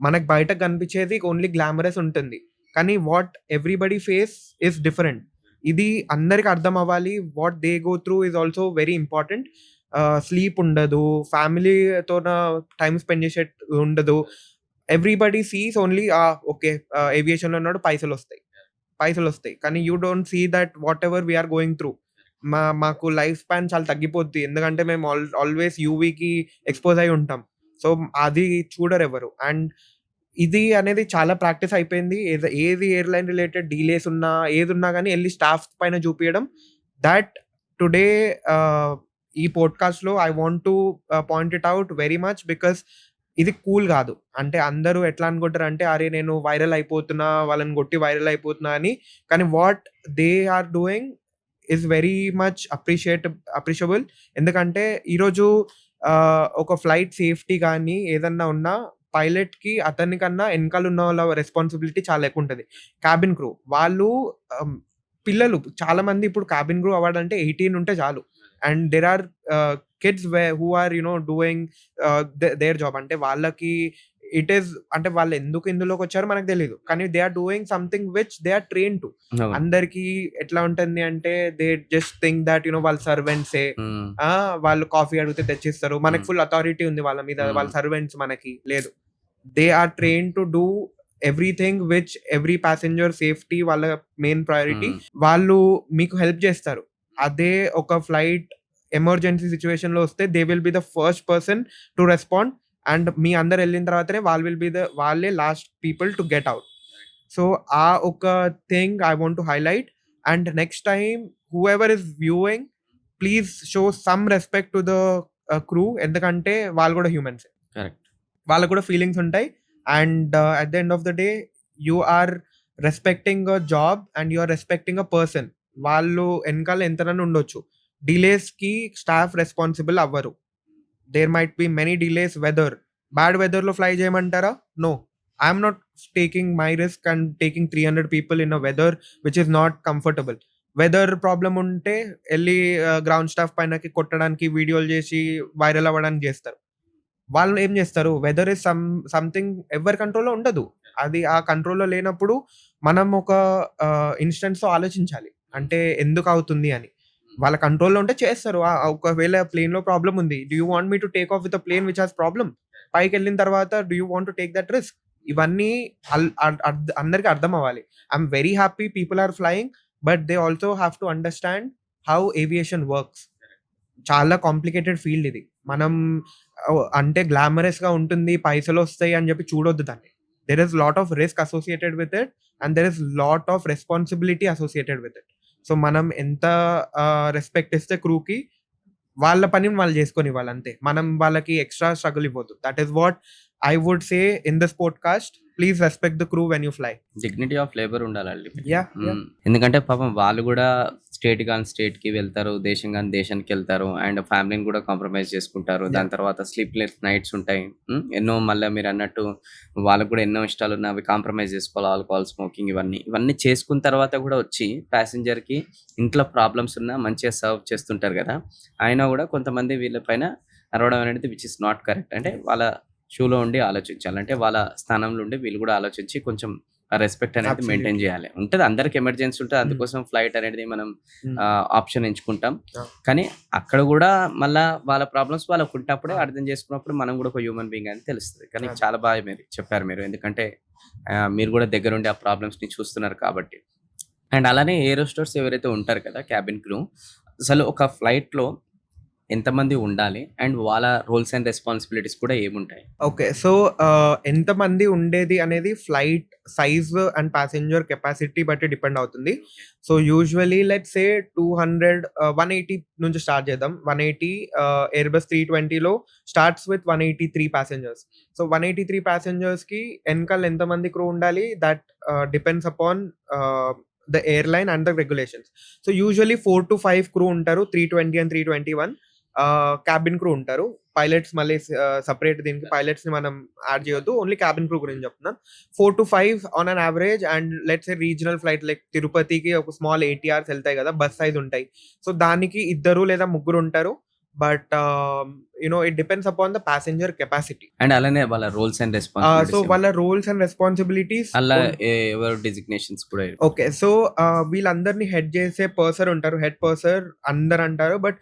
మనకు బయట కనిపించేది ఓన్లీ గ్లామరస్ ఉంటుంది, కానీ what everybody face is different. ఇది అందరికి అర్థం అవ్వాలి. What they go through is also very important. Sleep ఉండదు, ఫ్యామిలీతో టైం స్పెండ్ చేసే ఉండదు. ఎవ్రీబడి సీస్ ఓన్లీ ఓకే, ఏవియేషన్లో ఉన్నాడు, పైసలు వస్తాయి, కానీ you don't see that whatever we're going through. మాకు లైఫ్ స్పాన్ చాలా తగ్గిపోద్ది, ఎందుకంటే మేము ఆల్వేస్ యూవీకి ఎక్స్పోజ్ అయి ఉంటాం. సో అది చూడరు ఎవరు. అండ్ ఇది అనేది చాలా ప్రాక్టీస్ అయిపోయింది. ఏది ఎయిర్లైన్ రిలేటెడ్ డీలేస్ ఉన్నా, ఏది ఉన్నా కానీ వెళ్ళి స్టాఫ్ పైన చూపించడం. దట్ టుడే ఈ పోడ్కాస్ట్లో I want to point it out very much, because ఇది కూల్ కాదు. అంటే అందరూ ఎట్లా అనుకుంటారు అంటే, అరే నేను వైరల్ అయిపోతున్నా, వాళ్ళని కొట్టి వైరల్ అయిపోతున్నా అని. కానీ what they are doing is very much appreciable. ఎందుకంటే ఈరోజు ఒక ఫ్లైట్ సేఫ్టీ కానీ ఏదన్నా ఉన్నా, పైలట్కి అతని కన్నా వెనకాల ఉన్న వాళ్ళ రెస్పాన్సిబిలిటీ చాలా ఎక్కువ ఉంటుంది. క్యాబిన్ క్రూ వాళ్ళు పిల్లలు చాలా మంది ఇప్పుడు క్యాబిన్ క్రూ అవ్వాలంటే 18 ఉంటే చాలు. And there are kids who are doing their job. అంటే వాళ్ళకి ఇట్ ఈస్, అంటే వాళ్ళు ఎందుకు ఇందులోకి వచ్చారో మనకు తెలియదు, కానీ they are doing something which they are train to. అందరికి ఎట్లా ఉంటుంది అంటే, దే జస్ట్ థింక్ దట్ వాళ్ళ సర్వెంట్సే, వాళ్ళు కాఫీ అడిగితే తెచ్చిస్తారు, మనకి ఫుల్ అథారిటీ ఉంది వాళ్ళ మీద, వాళ్ళ సర్వెంట్స్, మనకి లేదు. They are train to do everything which every passenger safety వాళ్ళ మెయిన్ ప్రయారిటీ. వాళ్ళు మీకు హెల్ప్ చేస్తారు. అదే ఒక ఫ్లైట్ ఎమర్జెన్సీ సిచ్యువేషన్ లో వస్తే they will be the first person to respond, and మీ అందరు వెళ్ళిన తర్వాతనే వాళ్ళే last people to get out. So ఆ ఒక thing I want to highlight. And next time whoever is viewing, please show some respect to the crew, ఎందుకంటే వాళ్ళు కూడా హ్యూమన్స్, వాళ్ళకు కూడా ఫీలింగ్స్ ఉంటాయి. And at the end of the day you are respecting a job and you are respecting a person. వాళ్ళు వెనకాల ఎంతనన్నా ఉండొచ్చు, డిలేస్కి స్టాఫ్ రెస్పాన్సిబుల్ అవ్వరు. There might be many delays. Bad వెదర్లో ఫ్లై చేయమంటారా? No, I'm not taking my risk and taking 300 people in a weather which is not comfortable. Weather problem ఉంటే వెళ్ళి గ్రౌండ్ స్టాఫ్ పైనకి కొట్టడానికి, వీడియోలు చేసి వైరల్ అవ్వడానికి చేస్తారు. వాళ్ళు ఏం చేస్తారు, వెదర్ ఇస్ సంథింగ్ ఎవరి కంట్రోల్లో ఉండదు. అది ఆ కంట్రోల్లో లేనప్పుడు మనం ఒక ఇన్స్టెంట్స్లో ఆలోచించాలి, అంటే ఎందుకు అవుతుంది అని. వాళ్ళ కంట్రోల్లో ఉంటే చేస్తారు. ఒకవేళ ప్లేన్లో ప్రాబ్లం ఉంది, do you want me to take off with a plane which has problem? పైకి వెళ్ళిన తర్వాత do you want to take that risk? ఇవన్నీ అందరికీ అర్థం అవ్వాలి. I'm very happy people are flying, but they also have to understand how aviation works. చాలా complicated field ఇది. మనం అంటే గ్లామరస్గా ఉంటుంది, పైసలు వస్తాయి అని చెప్పి చూడొద్దు దాన్ని. there is lot of risk associated with it and there is lot of responsibility associated with it. So మనం ఎంత రెస్పెక్ట్ ఇస్తే క్రూకి వాళ్ళ పని వాళ్ళు చేసుకొని ఇవ్వాలంతే. మనం వాళ్ళకి ఎక్స్ట్రా స్ట్రగుల్ ఇవ్వద్దు. That is what I would say in this podcast. Please respect the crew when you fly. Dignity of labour ఉండాలి. Yeah. ఎందుకంటే పాపం వాళ్ళు కూడా స్టేట్ కానీ స్టేట్‌కి వెళ్తారు, దేశం కానీ దేశానికి వెళ్తారు. అండ్ ఫ్యామిలీని కూడా కాంప్రమైజ్ చేసుకుంటారు. దాని తర్వాత స్లీప్‌లెస్ నైట్స్ ఉంటాయి. ఎన్నో మళ్ళీ మీరు అన్నట్టు వాళ్ళకు కూడా ఎన్నో ఇష్టాలు ఉన్నాయి. అవి కాంప్రమైజ్ చేసుకోవాలి. ఆల్కహాల్, స్మోకింగ్ ఇవన్నీ చేసుకున్న తర్వాత కూడా వచ్చి ప్యాసింజర్‌కి ఇంట్లో ప్రాబ్లమ్స్ ఉన్నా మంచిగా సర్వ్ చేస్తుంటారు కదా! అయినా కూడా కొంతమంది వీళ్ళ పైన అరవడం అనేది విచ్ ఇస్ నాట్ కరెక్ట్. అంటే వాళ్ళ షూలో ఉండి ఆలోచించాలి. అంటే వాళ్ళ స్థానంలో ఉండి వీళ్ళు కూడా ఆలోచించి కొంచెం ఆ రెస్పెక్ట్ అనేది Absolutely. మెయింటైన్ చేయాలి. ఉంటది, అందరికి ఎమర్జెన్సీ ఉంటది. అందుకోసం ఫ్లైట్ అనేది మనం ఆప్షన్ ఎంచుకుంటాం. Yeah. కానీ అక్కడ కూడా మళ్ళా వాళ్ళ ప్రాబ్లమ్స్ వాళ్ళకు ఉన్నప్పుడే అర్థం చేసుకున్నప్పుడు మనం కూడా ఒక హ్యూమన్ బీయింగ్ అని తెలుస్తుంది. కానీ Yeah. చాలా బాగా మీరు చెప్పారు మీరు. ఎందుకంటే మీరు కూడా దగ్గరుండి ఆ ప్రాబ్లమ్స్‌ని చూస్తున్నారు కాబట్టి. అండ్ అలానే ఎయిర్ హోస్టెస్ ఎవరైతే ఉంటారు కదా, క్యాబిన్ క్రూ, అసలు ఒక ఫ్లైట్‌లో ఎంతమంది ఉండాలి? అండ్ వాళ్ళ రోల్స్ అండ్ రెస్పాన్సిబిలిటీస్ కూడా ఏముంటాయి? ఓకే. సో, ఎంతమంది ఉండేది అనేది flight size and passenger capacity బట్టి డిపెండ్ అవుతుంది. సో, యూజువల్లీ లెట్స్ సే 200 180 నుంచి స్టార్ట్ చేద్దాం. 180 ఎయిర్‌బస్ 320లో స్టార్ట్స్ విత్ 183 ప్యాసింజర్స్. సో, 183 ప్యాసింజర్స్‌కి ఎనకాల ఎంతమంది క్రూ ఉండాలి? That depends upon the airline and the regulations. So, usually 4 to 5 crew ఉంటారు. 320 అండ్ 321 క్యాబిన్ క్రూ ఉంటారు. పైలట్స్ మళ్ళీ సెపరేట్, దీనికి పైలట్స్‌ని మనం యాడ్ చేయొద్దు. ఓన్లీ క్యాబిన్ క్రూ గురించి చెప్తున్నాను. 4 to 5 on an average. And let's say regional flight like తిరుపతికి ఒక స్మాల్ ATRs వెళ్తాయి కదా, బస్ సైజ్ ఉంటాయి. సో, దానికి 2 లేదా 3 ఉంటారు. But it depends upon the passenger capacity. And అలానే వాళ్ళ రోల్స్ అండ్ సో, రెస్పాన్సిబిలిటీస్ వాళ్ళ రోల్స్ అండ్ రెస్పాన్సిబిలిటీస్ అలా ఎవరు డిజిగ్నేషన్స్ కూడా ఓకే. సో, వీళ్ళందరిని హెడ్ చేసే పర్సన్ ఉంటారు. హెడ్ పర్సన్ అందరు అంటారు. బట్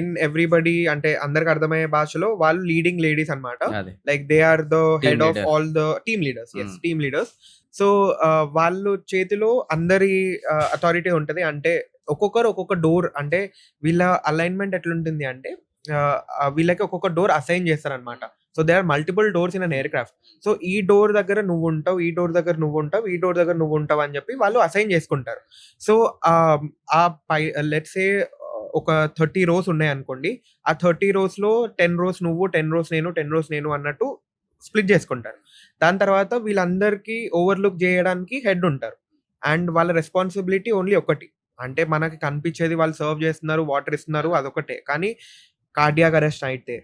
ఇన్ ఎవ్రీబడి, అంటే అందరికి అర్థమయ్యే భాషలో వాళ్ళు లీడింగ్ లేడీస్ అన్నమాట. అదే like they are the head of leader. All the team leaders. Hmm. Team leaders. So, వాళ్ళు చేతిలో అందరి అథారిటీ ఉంటది. అంటే ఒక్కొక్కరు ఒక్కొక్క డోర్, అంటే వీళ్ళ అలైన్మెంట్ ఎట్లుంటుంది అంటే వీళ్ళకి ఒక్కొక్క డోర్ అసైన్ చేస్తారనమాట. So, they are multiple doors in an aircraft. So, ఈ డోర్ దగ్గర నువ్వు ఉంటావు, ఈ డోర్ దగ్గర నువ్వు ఉంటావు, ఈ డోర్ దగ్గర నువ్వు ఉంటావు అని చెప్పి వాళ్ళు అసైన్ చేసుకుంటారు. సో, ఆ పై లెట్స్ సే ఒక 30 రోస్ ఉన్నాయనుకోండి. ఆ 30 రోస్‌లో 10 రోస్ నువ్వు, 10 రోస్ నేను, 10 రోస్ నేను అన్నట్టు స్ప్లిట్ చేసుకుంటారు. దాని తర్వాత వీళ్ళందరికీ ఓవర్‌లుక్ చేయడానికి హెడ్ ఉంటారు. అండ్ వాళ్ళ రెస్పాన్సిబిలిటీ ఓన్లీ ఒకటి. అంటే మనకి కనిపించేది వాళ్ళు సర్వ్ చేస్తున్నారు, వాటర్ ఇస్తున్నారు, అదొకటే. కానీ కార్డియాక్ అరెస్ట్ అయితే,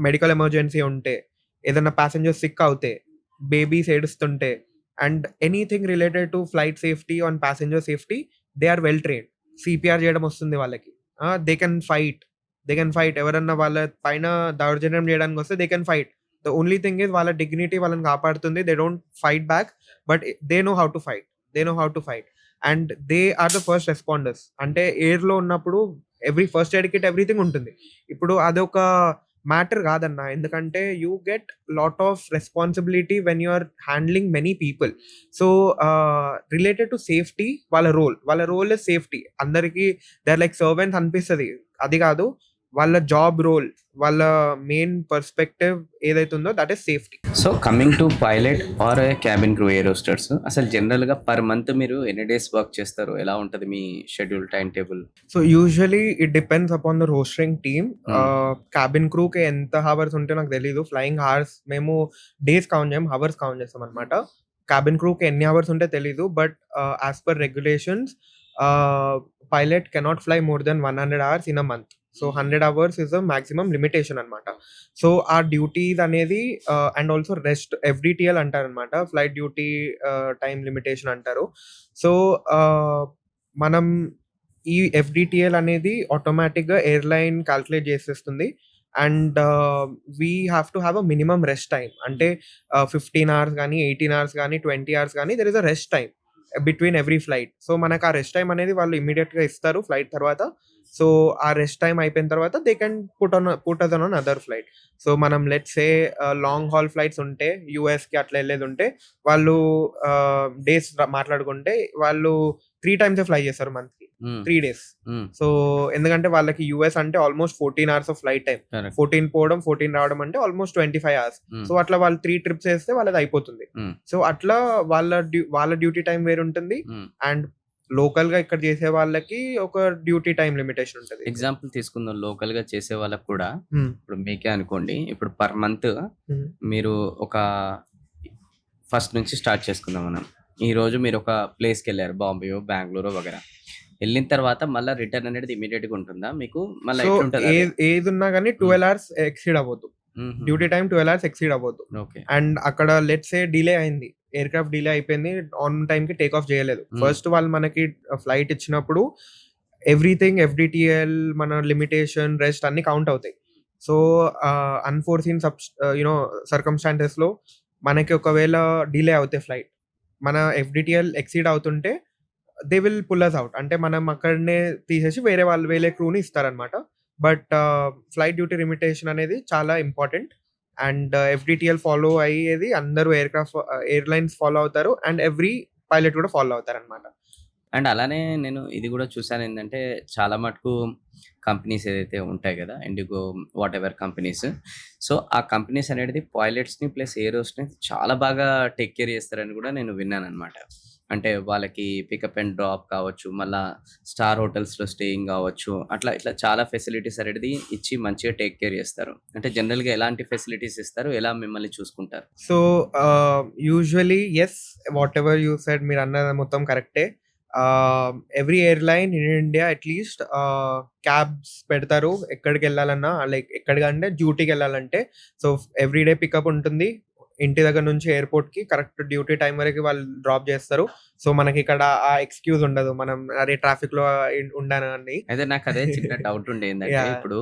మెడికల్ ఎమర్జెన్సీ ఉంటే, ఏదైనా ప్యాసింజర్ సిక్ అవుతే, బేబీస్ ఏడుస్తుంటే, and anything related to flight safety on passenger safety, they are well trained. CPR చేయడం వస్తుంది వాళ్ళకి. They can fight. ఎవరన్నా వాళ్ళ పైన దౌర్జన్యం చేయడానికి వస్తే they can fight. The only thing is వాళ్ళ డిగ్నిటీ వాళ్ళని కాపాడుతుంది. They don't fight back. But they know how to fight. And they are the first responders. అంటే ఎయిర్‌లో ఉన్నప్పుడు ఫస్ట్ ఎయిడ్ కిట్ ఎవ్రీథింగ్ ఉంటుంది. ఇప్పుడు అదొక మ్యాటర్ కాదన్న. ఎందుకంటే you get lot of responsibility when you are handling many people. So, related to safety వాళ్ళ role is safety. అందరికీ they are like servants అనిపిస్తది. అది కాదు, వాళ్ళ జాబ్ రోల్, వాళ్ళ మెయిన్ పర్స్పెక్టివ్ ఏదైతే ఉందో that is safety. So, coming to pilot or cabin crew air hostesses, అసలు జనరల్‌గా పర్ మంత్ మీరు ఎన్ని డేస్ వర్క్ చేస్తారు? ఎలా ఉంటది మీ schedule, timetable? So, usually it depends upon the rostering team. Cabin క్రూకి ఎంత హవర్స్ ఉంటే నాకు తెలీదు. ఫ్లయింగ్ హవర్స్ మేము డేస్ కౌంట్ చేయం, హవర్స్ కౌంట్ చేస్తాం అనమాట. క్యాబిన్ క్రూకి ఎన్ని హవర్స్ ఉంటే తెలీదు. But as per regulations, pilot cannot fly more than 100 hours ఇన్ a month. So, 100 hours is the maximum limitation అనమాట. సో, ఆ డ్యూటీస్ అనేది అండ్ ఆల్సో రెస్ట్ FDTL అంటారనమాట. ఫ్లైట్ డ్యూటీ టైమ్ లిమిటేషన్ అంటారు. సో, మనం ఈ FDTL అనేది ఆటోమేటిక్‌గా ఎయిర్‌లైన్ కాలిక్యులేట్ చేసేస్తుంది. And we have to have a minimum rest time. అంటే 15 hours కానీ, 18 hours కానీ, 20 hours కానీ there is a rest time between every flight. So, మనకు ఆ రెస్ట్ టైమ్ అనేది వాళ్ళు ఇమ్మీడియేట్‌గా ఇస్తారు ఫ్లైట్ తర్వాత. సో, ఆ రెస్ట్ టైమ్ అయిపోయిన తర్వాత they can put us on other flight. So, మనం let's say long haul flights ఉంటే, యూఎస్‌కి అట్లా వెళ్ళేది ఉంటే, వాళ్ళు డేస్ మాట్లాడుకుంటే వాళ్ళు 3 times ఫ్లై చేస్తారు మంత్‌కి. హ్మ్. 3 days. హ్మ్. సో ఎందుకంటే వాళ్ళకి యూఎస్ అంటే almost 14 hours of flight time. Correct. 14 పోవడం, 14 రావడం అంటే ఆల్మోస్ట్ 25 hours. హ్మ్. సో అట్లా వాళ్ళు 3 ట్రిప్స్ ఏస్తే వాళ్ళది అయిపోతుంది. హ్మ్. సో అట్లా వాళ్ళ డ్యూటీ టైం వేరుంటుంది. హ్మ్. అండ్ లోకల్‌గా ఇక్కడ చేసే వాళ్ళకి ఒక డ్యూటీ టైం లిమిటేషన్ ఉంటది. ఎగ్జాంపుల్ తీసుకుందాం లోకల్‌గా చేసే వాళ్ళకి కూడా హ్మ్. ఇప్పుడు మీకే అనుకోండి. ఇప్పుడు పర్ మంత్ హ్మ్. మీరు ఒక ఫస్ట్ నుంచి స్టార్ట్ చేసుకుందాం మనం. ఈరోజు మీరు ఒక ప్లేస్‌కెళ్లారు. బాంబేయో, బెంగుళూరో వగైరా. ఎళ్ళిన తర్వాత మళ్ళా రిటర్న్ అనేది ఇమ్మీడియేట్‌గా ఉంటుందా మీకు? మళ్ళా సో ఎట్లుంటది అది? ఏదున్నా గాని హ్మ్. 12 hours ఎక్సీడ్ అవ్వద్దు. హుహు. డ్యూటీ టైమ్ 12 hours ఎక్సీడ్ అవ్వద్దు. ఓకే. అండ్ అక్కడ లెట్స్ సే డిలే అయింది. ఎయిర్‌క్రాఫ్ట్ డిలే అయిపోయింది. ఆన్ టైమ్‌కి టేక్ ఆఫ్ చేయలేదు. హ్మ్. ఫస్ట్ వాళ్ళు మనకి ఫ్లైట్ ఇచ్చినప్పుడు ఎవ్రీథింగ్ ఎఫ్‌డిటిఎల్ మన లిమిటేషన్, రెస్ట్ అన్నీ కౌంట్ అవుతాయి. సో, అన్‌ఫోర్సీన్ సర్కమ్‌స్టాన్సెస్‌లో మనకి ఒకవేళ డిలే అవుతే ఫ్లైట్, మన ఎఫ్‌డిటిఎల్ ఎక్సీడ్ అవుతుంటే they will pull us out. అంటే మనం అక్కడనే తీసేసి వేరే క్రూని ఇస్తారనమాట. బట్ ఫ్లైట్ డ్యూటీ లిమిటేషన్ అనేది చాలా ఇంపార్టెంట్. అండ్ ఎఫ్‌డిటిఎల్ ఫాలో అయ్యేది అందరూ ఎయిర్‌లైన్స్ ఫాలో అవుతారు. అండ్ ఎవ్రీ పైలట్ కూడా ఫాలో అవుతారనమాట. అండ్ అలానే నేను ఇది గూడా చూసానేందంటే, చాలా మటుకు కంపెనీస్ ఏదైతే ఉంటాయి గదా! IndiGo whatever companies. సో, ఆ కంపెనీస్ అనేది పైలట్స్‌ని ప్లస్ ఏరోస్‌ని చాలా బాగా టేక్ కేర్ చేస్తారని గూడా నేను విన్నాననమాట. అంటే వాళ్ళకి పికప్ అండ్ డ్రాప్ కావచ్చు, మళ్ళా స్టార్ హోటల్స్‌లో స్టేయింగ్ గావచ్చు, అట్లా ఇట్లా చాలా ఫెసిలిటీస్ అనేది ఇచ్చి మంచిగా టేక్ కేర్ చేస్తారు. అంటే జనరల్‌గా ఎలాంటి ఫెసిలిటీస్ ఇస్తారు? ఎలా మిమ్మల్ని చూసుకుంటారు? So, usually yes. Whatever you said మీరన్నది మొత్తం కరెక్టే. Every airline in India at least cabs పెడతారు. ఎక్కడికెళ్ళాలన్నా లైక్ ఎక్కడికంటే డ్యూటీకెళ్ళాలంటే. సో, ఎవ్రీ డే పికప్ ఉంటుంది. ఇంటి దగ్గర నుంచి ఎయిర్‌పోర్ట్‌కి కరెక్ట్ డ్యూటీ టైమ్ వరకి వాళ్ళు డ్రాప్ చేస్తారు. సో, మనకిక్కడ ఆ ఎక్స్‌క్యూజ్ ఉండదు. మనం అరే ట్రాఫిక్‌లో ఉండాను అని. అయితే నాకదే చిన్న డౌటుండే ఏందంటే, యాహ్! ఇప్పుడు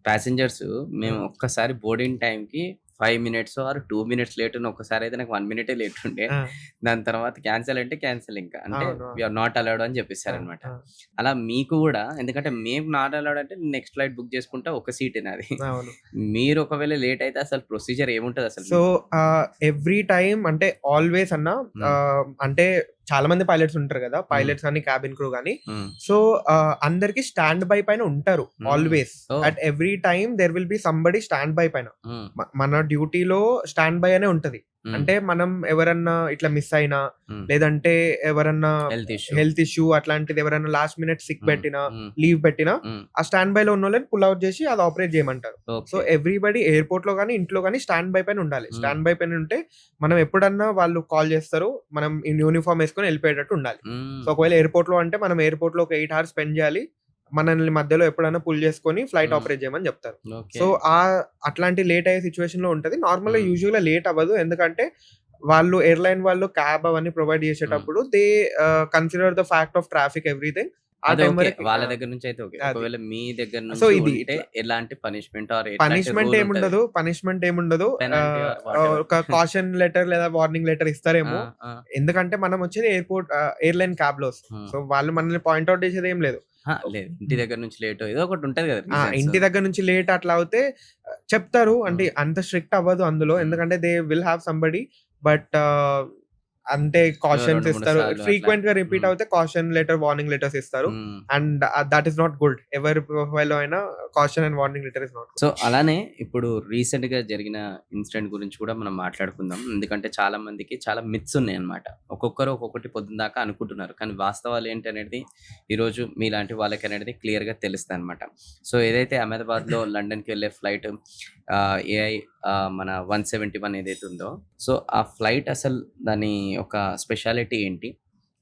ప్యాసింజర్స్ మేము హ్మ్. ఒక్కసారి బోర్డింగ్ టైమ్‌కి 5 మినిట్సో ఆర్ 2 మినిట్స్ లేట్ ఉన్న ఒక్కసారైతే నాకు 1 మినిటే లేట్ ఉండే. ఆ! దాని తర్వాత క్యాన్సెల్ అంటే క్యాన్సెల్ ఇంకా. అంటే అవును. వి అవును. ఆర్ నాట్ అలౌడ్ అని ఆ! చెప్పేసారనమాట. ఆ! అలా మీకు గూడా ఎందుకంటే మేము నాట్ అలౌడ్ అంటే నెక్స్ట్ ఫ్లైట్ బుక్ చేసుకుంటా ఒక సీటే నాది. అవును. మీరు ఒకవేళ లేట్ అయితే అసలు ప్రొసీజర్ ఏముంటదసలు సో, మీకు? ఎవ్రీ టైమ్ అంటే ఆల్‌వేస్ హ్మ్. అంటే చాలా మంది పైలట్స్ ఉంటారు గదా! హ్మ్. పైలట్స్ గాని, క్యాబిన్ క్రూ గాని. హ్మ్. సో, అందరికి స్టాండ్ బై పైన ఉంటారు hmm. Always. Oh! At every time there will be somebody stand by పైన. హ్మ్. మన డ్యూటీలో స్టాండ్ బై అనే ఉంటది. హ్మ్. అంటే మనం ఎవరన్నా ఇట్లా మిస్ అయినా, హ్మ్. లేదంటే ఎవరన్నా హెల్త్ ఇష్యూ. హెల్త్ ఇష్యూ అట్లాంటిది ఎవరైనా లాస్ట్ మినిట్ సిక్ హ్మ్. పెట్టినా, హ్మ్. లీవ్ పెట్టినా, హ్మ్. ఆ స్టాండ్ బైలో ఉన్నోళ్ళని పుల్ ఔట్ జేసి అది ఆపరేట్ జేయమంటారు. So, okay. ఎవ్రీబడీ ఎయిర్‌పోర్ట్‌లో గాని, ఇంట్లో గాని స్టాండ్ బై పైన ఉండాలి. హ్మ్. స్టాండ్ బై పైన ఉంటే మనం ఎప్పుడన్నా వాళ్ళు కాల్ జేస్తారు. మనం యూనిఫార్మ్ యేసుకొని ఎళ్ళిపోయేటట్టు ఉండాలి. సో, హ్మ్. ఒకవేళ ఎయిర్‌పోర్ట్‌లో అంటే మనం ఎయిర్‌పోర్ట్‌లో ఒక 8 అవర్స్ స్పెండ్ జేయాలి. మనల్ని మధ్యలో ఎప్పుడైనా పుల్ జేసుకొని ఫ్లైట్ హ్మ్. ఆపరేట్ జేయమని జెప్తారు. ఓకే. సో, అట్లాంటి లేట్ అయ్యే సిట్యుయేషన్‌లో ఉంటది. నార్మల్‌గా హ్మ్. యూజువల్‌గా లేట్ అవ్వదు. ఎందుకంటే ఎయిర్‌లైన్ వాళ్ళు క్యాబ్ అవన్నీ ప్రొవైడ్ హ్మ్. జేసేటప్పుడు they consider the fact of traffic everything. ఆ అది టైం ఓకే. వరకి వాళ్ళ దగ్గర నుంచయితే ఓకే. అది. ఒకవేళ మీ దగ్గర సో, నుంచి ఇది ఉంటే ఇట్లా. ఎలాంటి పనిష్మెంట్ ఆర్ ఎట్లాంటి రూల్ ఉంటది? పనిష్మెంట్ ఏముండదు. Penalty or whatever. ఒక కాషన్ లెటర్ లేదా వార్నింగ్ లెటర్ ఆ! ఇస్తారేమో. ఆ! ఎందుకంటే మనం వచ్చేది ఎయిర్‌లైన్ క్యాబ్‌లో వస్తాం. హ్మ్. సో, వాళ్ళు మనల్ని పాయింట్ ఔట్ చేసేదేం లేదు. అహా! లేదు. ఇంటి హ్మ్. దగ్గర నుంచి లేటో ఏదో ఒకటి ఉంటది గదా! రీజన్స్. ఇంటి దగ్గర నుంచి లేట్ అట్లా అవుతే చెప్తారు. అంటే హ్మ్. అంత స్ట్రిక్ట్ అవ్వదు అందులో. హ్మ్. ఎందుకంటే they will have somebody. But అంటే ఏదో కాషన్స్ 2, 3 ఇస్తారు. సార్లు అట్లా. ఫ్రీక్వెంట్‌గా రిపీట్ హ్మ్. అవుతే కాషన్ లెటర్, వార్నింగ్ లెటర్స్ ఇస్తారు. హ్మ్. And that is not good. ఎవరి ప్రొఫైల్‌లో అయినా caution and warning letter is not good. So, అలానే ఇప్పుడు రీసెంట్‌గా జరిగిన ఇన్సిడెంట్ గురించి కూడా మనం మాట్లాడుకుందాం. ఎందుకంటే చాలా మందికి చాలా మిత్స్ ఉన్నాయన్నమాట. ఒక్కొక్కరు ఒక్కొక్కటి పొద్దుందాకా అనుకుంటున్నారు. కానీ వాస్తవాలు ఏంటనేది ఈరోజు మీలాంటి వాళ్ళకనేది క్లియర్‌గా తెలుస్తదన్నమాట. సో, ఏదైతే అహ్మదాబాద్‌లో లండన్‌కి వెళ్ళే ఫ్లైట్ ఏఐ మన 171 ఏదైతే ఉందో, సో, ఆ ఫ్లైట్ అసలు దాని ఒక స్పెషాలిటీ ఏంటి?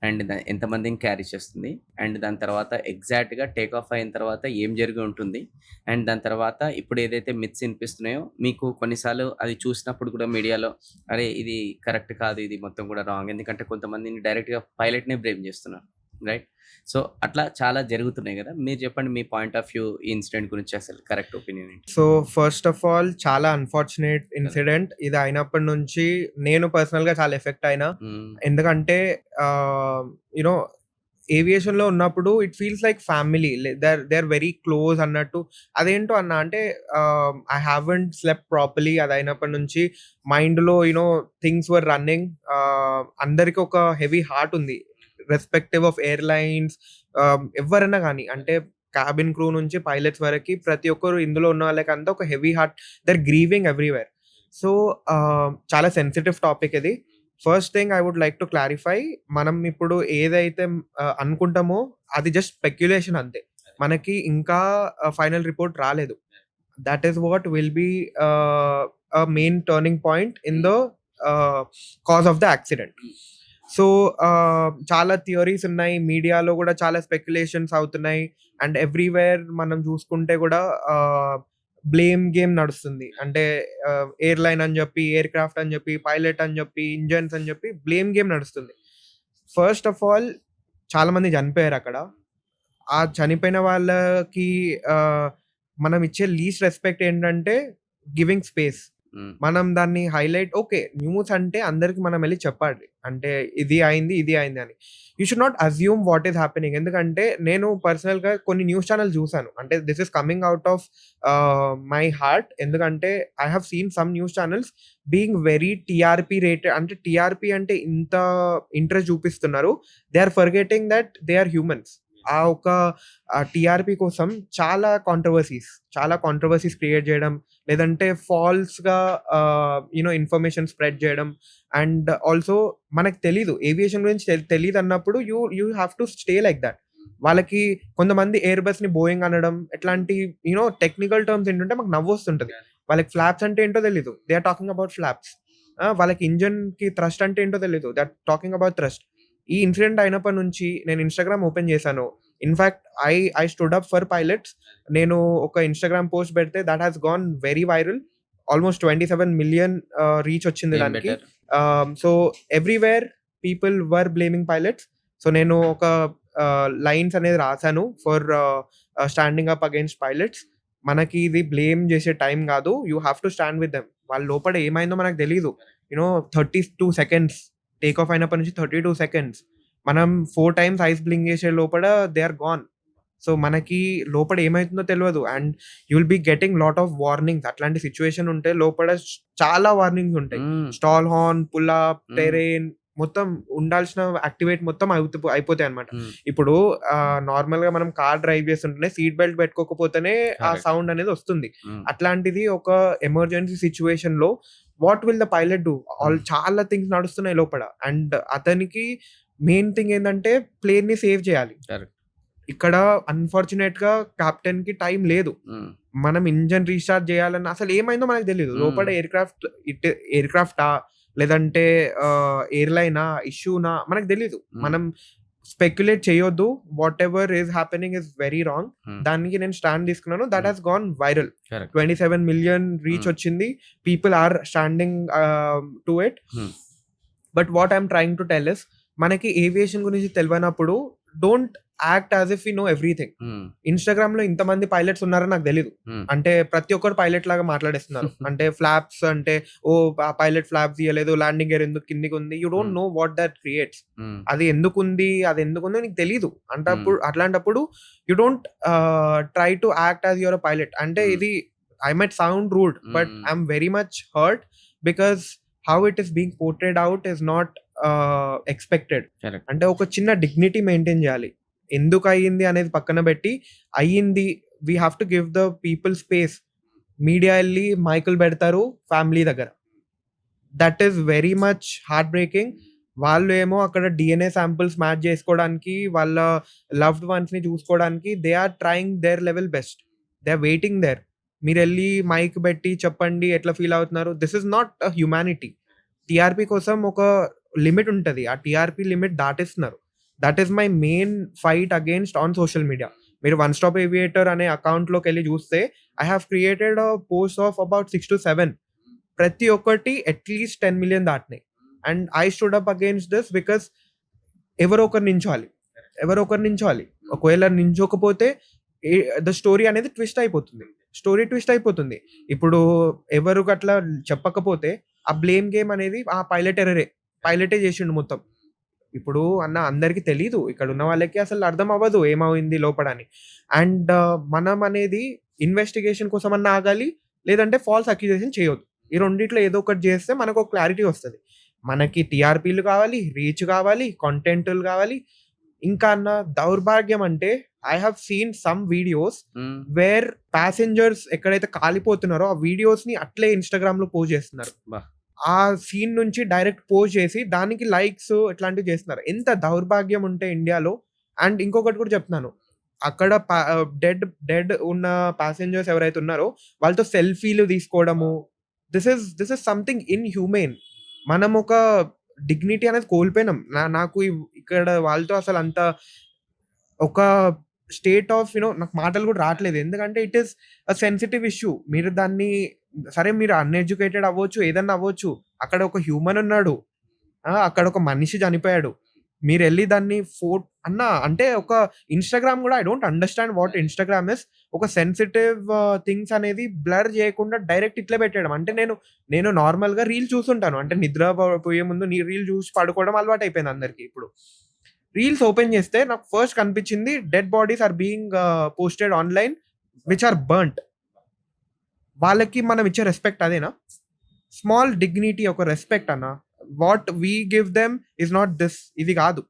అండ్ ఎంతమందిని క్యారీ చేస్తుంది? అండ్ దాని తర్వాత ఎగ్జాక్ట్‌గా టేక్ ఆఫ్ అయిన తర్వాత ఏం జరిగి ఉంటుంది? అండ్ దాని తర్వాత ఇప్పుడు ఏదైతే మిత్స్ వినిపిస్తున్నాయో మీకు కొన్నిసార్లు అది చూసినప్పుడు కూడా మీడియాలో అరే! ఇది కరెక్ట్ కాదు. ఇది మొత్తం కూడా రాంగ్. ఎందుకంటే కొంతమందిని డైరెక్ట్‌గా పైలట్‌నే బ్లేమ్ చేస్తున్నారు. రైట్? సో, అట్లా చాలా జరుగుతున్నాయి గదా! మీరు చెప్పండి మీ పాయింట్ ఆఫ్ వ్యూ ఈ ఇన్సిడెంట్ గురించి అసలు కరెక్ట్ ఒపీనియన్ ఏంటి? సో, ఫస్ట్ ఆఫ్ ఆల్ చాలా అన్‌ఫార్చునేట్ కరెక్ట్. ఇన్సిడెంట్. ఇది అయినప్పటి నుంచి నేను పర్సనల్‌గా చాలా ఎఫెక్ట్ అయినా. హ్మ్. ఎందుకంటే యూ నో ఏవియేషన్‌లో ఉన్నప్పుడు it feels like family. They are very close అన్నట్టు. అదేంటో అన్న అంటే ఐ హావెంట్ స్లెప్ట్ ప్రాపర్‌లీ అది అయినప్పటి నుంచి మైండ్‌లో థింగ్స్ వర్ రన్నింగ్. అందరికి ఒక హెవీ హార్ట్ ఉంది. రెస్పెక్టివ్ ఆఫ్ ఎయిర్‌లైన్స్ ఎవ్వరైనా గానీ అంటే క్యాబిన్ క్రూ నుంచి పైలట్స్ వరకి ప్రతి ఒక్కరు ఇందులో ఉన్న వాళ్ళకంతా ఒక heavy heart. They are grieving everywhere. So, చాలా సెన్సిటివ్ టాపిక్ ఇది. First thing I would like to clarify, మనం ఇప్పుడు ఏదైతే అనుకుంటామో అది జస్ట్ స్పెక్యులేషన్ అంతే. మనకి ఇంకా ఫైనల్ రిపోర్ట్ రాలేదు. That is what will be main turning point in the cause of the accident. So, చాలా థియరీస్ ఉన్నాయి. మీడియాలో గూడా చాలా స్పెక్యులేషన్స్ అవుతున్నాయి. అండ్ ఎవ్రీవేర్ మనం చూసుకుంటే గూడా బ్లేమ్ గేమ్ నడుస్తుంది. అంటే ఎయిర్‌లైన్ అని జెప్పి, ఎయిర్‌క్రాఫ్ట్ అని జెప్పి, పైలట్ అని జెప్పి, ఇంజిన్స్ అని జెప్పి బ్లేమ్ గేమ్ నడుస్తుంది. ఫస్ట్ ఆఫ్ ఆల్ చాలా మంది చనిపోయారక్కడ. ఆ చనిపోయిన వాళ్ళకి మనం ఇచ్చే లీస్ట్ రెస్పెక్ట్ ఏంటంటే గివింగ్ స్పేస్. హ్మ్. మనం దాన్ని హైలైట్ ఓకే. న్యూస్ అంటే అందరికి మనం వెళ్లి చెప్పాలి. అంటే ఇది అయింది, ఇది అయింది అని. You should not assume what is happening. ఎందుకంటే నేను పర్సనల్‌గా కొన్ని న్యూస్ ఛానెల్స్ చూసాను. అంటే this is coming out of my heart. ఎందుకంటే I have seen some news channels being very TRP rated. అంటే టీఆర్‌పీ అంటే ఇంత ఇంట్రెస్ట్ చూపిస్తున్నారు. They are forgetting that they are humans. ఆ ఒక టీఆర్‌పీ కోసం చాలా కాంట్రోవర్సీస్ క్రియేట్ చేయడం, లేదంటే ఫాల్స్‌గా ఇన్ఫర్మేషన్ స్ప్రెడ్ చేయడం. అండ్ ఆల్సో మనకు తెలీదు. ఏవియేషన్ గురించి తెలీదన్నప్పుడు you have to stay like that. వాళ్ళకి కొంతమంది ఎయిర్ బస్‌ని బోయింగ్ అనడం, ఇట్లాంటి టెక్నికల్ టర్మ్స్ ఏంటంటే మాకు నవ్వొస్తుంటది. వాళ్ళకి ఫ్లాప్స్ అంటే ఏంటో తెలీదు. They are talking about flaps. వాళ్ళకి ఇంజిన్‌కి థ్రస్ట్ అంటే ఏంటో తెలీదు. They are talking about thrust. ఈ ఇన్సిడెంట్ అయినప్పటి నుంచి నేను ఇన్‌స్టాగ్రామ్ ఓపెన్ చేశాను. In fact I stood up for pilots. నేను ఒక ఇన్‌స్టాగ్రామ్ పోస్ట్ పెడితే that has gone very viral. Almost 27 million reach వచ్చింది ఏం దానికి. Better? So, everywhere people were blaming pilots. So, నేను ఒక లైన్స్ అనేది రాసాను for standing up against pilots. మనకి ఇది బ్లేమ్ చేసే టైం గాదు. You have to stand with them. వాళ్ళ లోపల ఏమైందో మనకు తెలీదు. 32 సెకండ్స్ టేక్ ఆఫ్ అయినప్పటి నుంచి 32 సెకండ్స్. మనం 4 టైమ్స్ ఐస్ బ్లింక్ చేసే లోపల దే ఆర్ గాన్. సో, మనకి లోపల ఏమైతుందో తెలవదు. And you will be getting lot of warnings. అట్లాంటి సిట్యుయేషన్ ఉంటే లోపల చాలా వార్నింగ్స్ ఉంటాయి. హ్మ్. స్టాల్ హార్న్, పుల్ అప్, హ్మ్. టెర్రెయిన్ మొత్తం ఉండాల్సిన యాక్టివేట్ మొత్తం అయిపోతాయన్నమాట. హ్మ్. ఇప్పుడు నార్మల్‌గా మనం కార్ డ్రైవ్ చేస్తుంటేనే సీట్ బెల్ట్ పెట్టుకోకపోతేనే ఆ కరెక్ట్. సౌండ్ అనేది వస్తుంది. హ్మ్. అట్లాంటిది ఒక ఎమర్జెన్సీ సిట్యుయేషన్‌లో what will the pilot do? చాలా థింగ్స్ నడుస్తున్నాయి లోపల. అండ్ అతనికి మెయిన్ థింగ్ ఏందంటే ప్లేన్‌ని సేవ్ చేయాలి. కరెక్ట్. ఇక్కడ అన్‌ఫార్చునేట్‌గా కెప్టెన్‌కి టైం లేదు. హ్మ్. మనం ఇంజిన్ రీస్టార్ట్ చేయాలన్నా అసలు ఏమైందో మనకు తెలీదు. హ్మ్. లోపల ఎయిర్‌క్రాఫ్టా? లేదంటే ఎయిర్‌లైనా? ఇష్యూనా? మనకు తెలీదు. హ్మ్. మనం స్పెక్యులేట్ చేయొద్దు. Whatever is happening is very wrong. Hmm. దానికి నేను స్టాండ్ తీసుకున్నాను. That has gone viral. Correct. 27 million reach hmm. వచ్చింది. People are standing to it. Hmm. But what I'm trying to tell is, మనకి ఏవియేషన్ గురించి తెలవనప్పుడు don't act as if you know everything. Hmm. ఇన్‌స్టాగ్రామ్‌లో ఇంతమంది pilots ఉన్నారని నాకు తెలీదు. హ్మ్. అంటే ప్రతి ఒక్కరు పైలట్ లాగా మాట్లాడేస్తున్నారు. అంటే ఫ్లాప్స్ అంటే ఓహ్! ఆ పైలట్ ఫ్లాప్స్ తీయలేదు. ల్యాండింగ్ గేర్ ఎందుకు కిందకుంది? You don't hmm. Know what that creates. Hmm. అది ఎందుకుందో నీకు తెలీదు. హ్మ్. అట్లాంటప్పుడు you don't try to act as your a pilot. అంటే హ్మ్. ఇది I might sound rude, but hmm. I am very much hurt because how it is being portrayed out is not expected. Correct. అంటే ఒక చిన్న dignity maintain చేయాలి. ఎందుకయింది అనేది పక్కన పెట్టి, అయ్యింది, we have to give the people space. Media ఎళ్లి మైకులు పెడతారు ఫ్యామిలీ దగ్గర. That is very much heart breaking. వాళ్ళు ఏమో అక్కడ డీఎన్ఏ శాంపిల్స్ మ్యాచ్ జేసుకోవడానికి, వాళ్ళ లవ్డ్ వన్స్‌ని చూసుకోవడానికి they are trying their level best. They are waiting there. మీరెళ్లి మైక్ పెట్టి చెప్పండి ఎట్లా ఫీల్ అవుతున్నారు. This is not a humanity. TRP కోసం ఒక లిమిట్ ఉంటది. ఆ టీఆర్‌పీ లిమిట్ దాటేస్తున్నారు. That is my main fight against on social media. మీరు వన్ స్టాప్ ఏవియేటర్ అనే అకౌంట్‌లోకెళ్లి చూస్తే I have created a post of about 6-7. ప్రతి ఒక్కటి అట్‌లీస్ట్ 10 మిలియన్ దాటినాయి. And I stood up against this because ఎవరో ఒకరు నించోవాలి. ఒకవేళ నించోకపోతే ద స్టోరీ అనేది ట్విస్ట్ అయిపోతుంది. ఇప్పుడు ఎవరు గట్లా చెప్పకపోతే ఆ బ్లేమ్ గేమ్ అనేది ఆ పైలట్ ఎర్రరే. పైలటే చేసిండు మొత్తం. ఇప్పుడు అందరికి తెలీదు. ఇక్కడున్న వాళ్ళకి అసలు అర్థం అవ్వదు ఏమైంది లోపల అని. అండ్ మనం అనేది ఇన్వెస్టిగేషన్ కోసమన్నా ఆగాలి. లేదంటే ఫాల్స్ అక్యూజేషన్ చేయొద్దు. ఈ రెండిట్లో ఏదో ఒకటి చేస్తే మనకు ఒక క్లారిటీ వస్తది. మనకి టీఆర్పీలు కావాలి, రీచ్ కావాలి, కంటెంట్లు కావాలి. ఇంకా అన్న దౌర్భాగ్యం అంటే I have seen some videos హ్మ్. వేర్ ప్యాసింజర్స్ ఎక్కడైతే కాలిపోతున్నారో ఆ వీడియోస్‌ని అట్లే ఇన్‌స్టాగ్రామ్‌లో పోస్ట్ చేస్తున్నారు. అబ్బా! ఆ ఆ సీన్ నుంచి డైరెక్ట్ పోస్ట్ చేసి దానికి లైక్స్ ఇట్లాంటివి చేస్తున్నారు. ఎంత దౌర్భాగ్యం ఉంటే ఇండియాలో. అండ్ ఇంకొకటి కూడా చెప్తున్నాను. అక్కడ డెడ్ ఉన్న ప్యాసింజర్స్ ఎవరైతే ఉన్నారో వాళ్ళతో సెల్ఫీలు తీసుకోవడము. This is something inhuman. మనం ఒక డిగ్నిటీ అనేది కోల్పోయినాం. నాకు ఇక్కడ వాళ్ళతో అసలు అంత ఒక స్టేట్ ఆఫ్ నాకు మాటలు కూడా రాట్లేదు. ఎందుకంటే it is a sensitive issue. మీరు దాన్ని సరే మీరు అన్‌ఎడ్యుకేటెడ్ అవ్వచ్చు, ఏదన్నా అవ్వచ్చు. అక్కడ ఒక హ్యూమన్ ఉన్నాడు. అక్కడ ఒక మనిషి చనిపోయాడు. మీరెళ్లి దాన్ని అంటే ఒక ఇన్‌స్టాగ్రామ్ గూడా I don't understand what Instagram is. ఒక సెన్సిటివ్ థింగ్స్ అనేది బ్లర్ చేయకుండా డైరెక్ట్ ఇట్లే పెట్టేయడం. అంటే నేను నార్మల్‌గా రీల్ చూసుంటాను. అంటే పోయే ముందు రీల్ చూసి పడుకోవడం అలవాటయిపోయింది అందరికి ఇప్పుడు. రీల్స్ ఓపెన్ చేస్తే నాకు ఫస్ట్ కనిపించింది dead bodies are being posted online which are burnt. వాళ్ళకి మనం ఇచ్చే రెస్పెక్ట్ అదేనా? స్మాల్ డిగ్నిటీ ఒక రెస్పెక్ట్ అన్న. What we give them is not this. ఇది కాదు.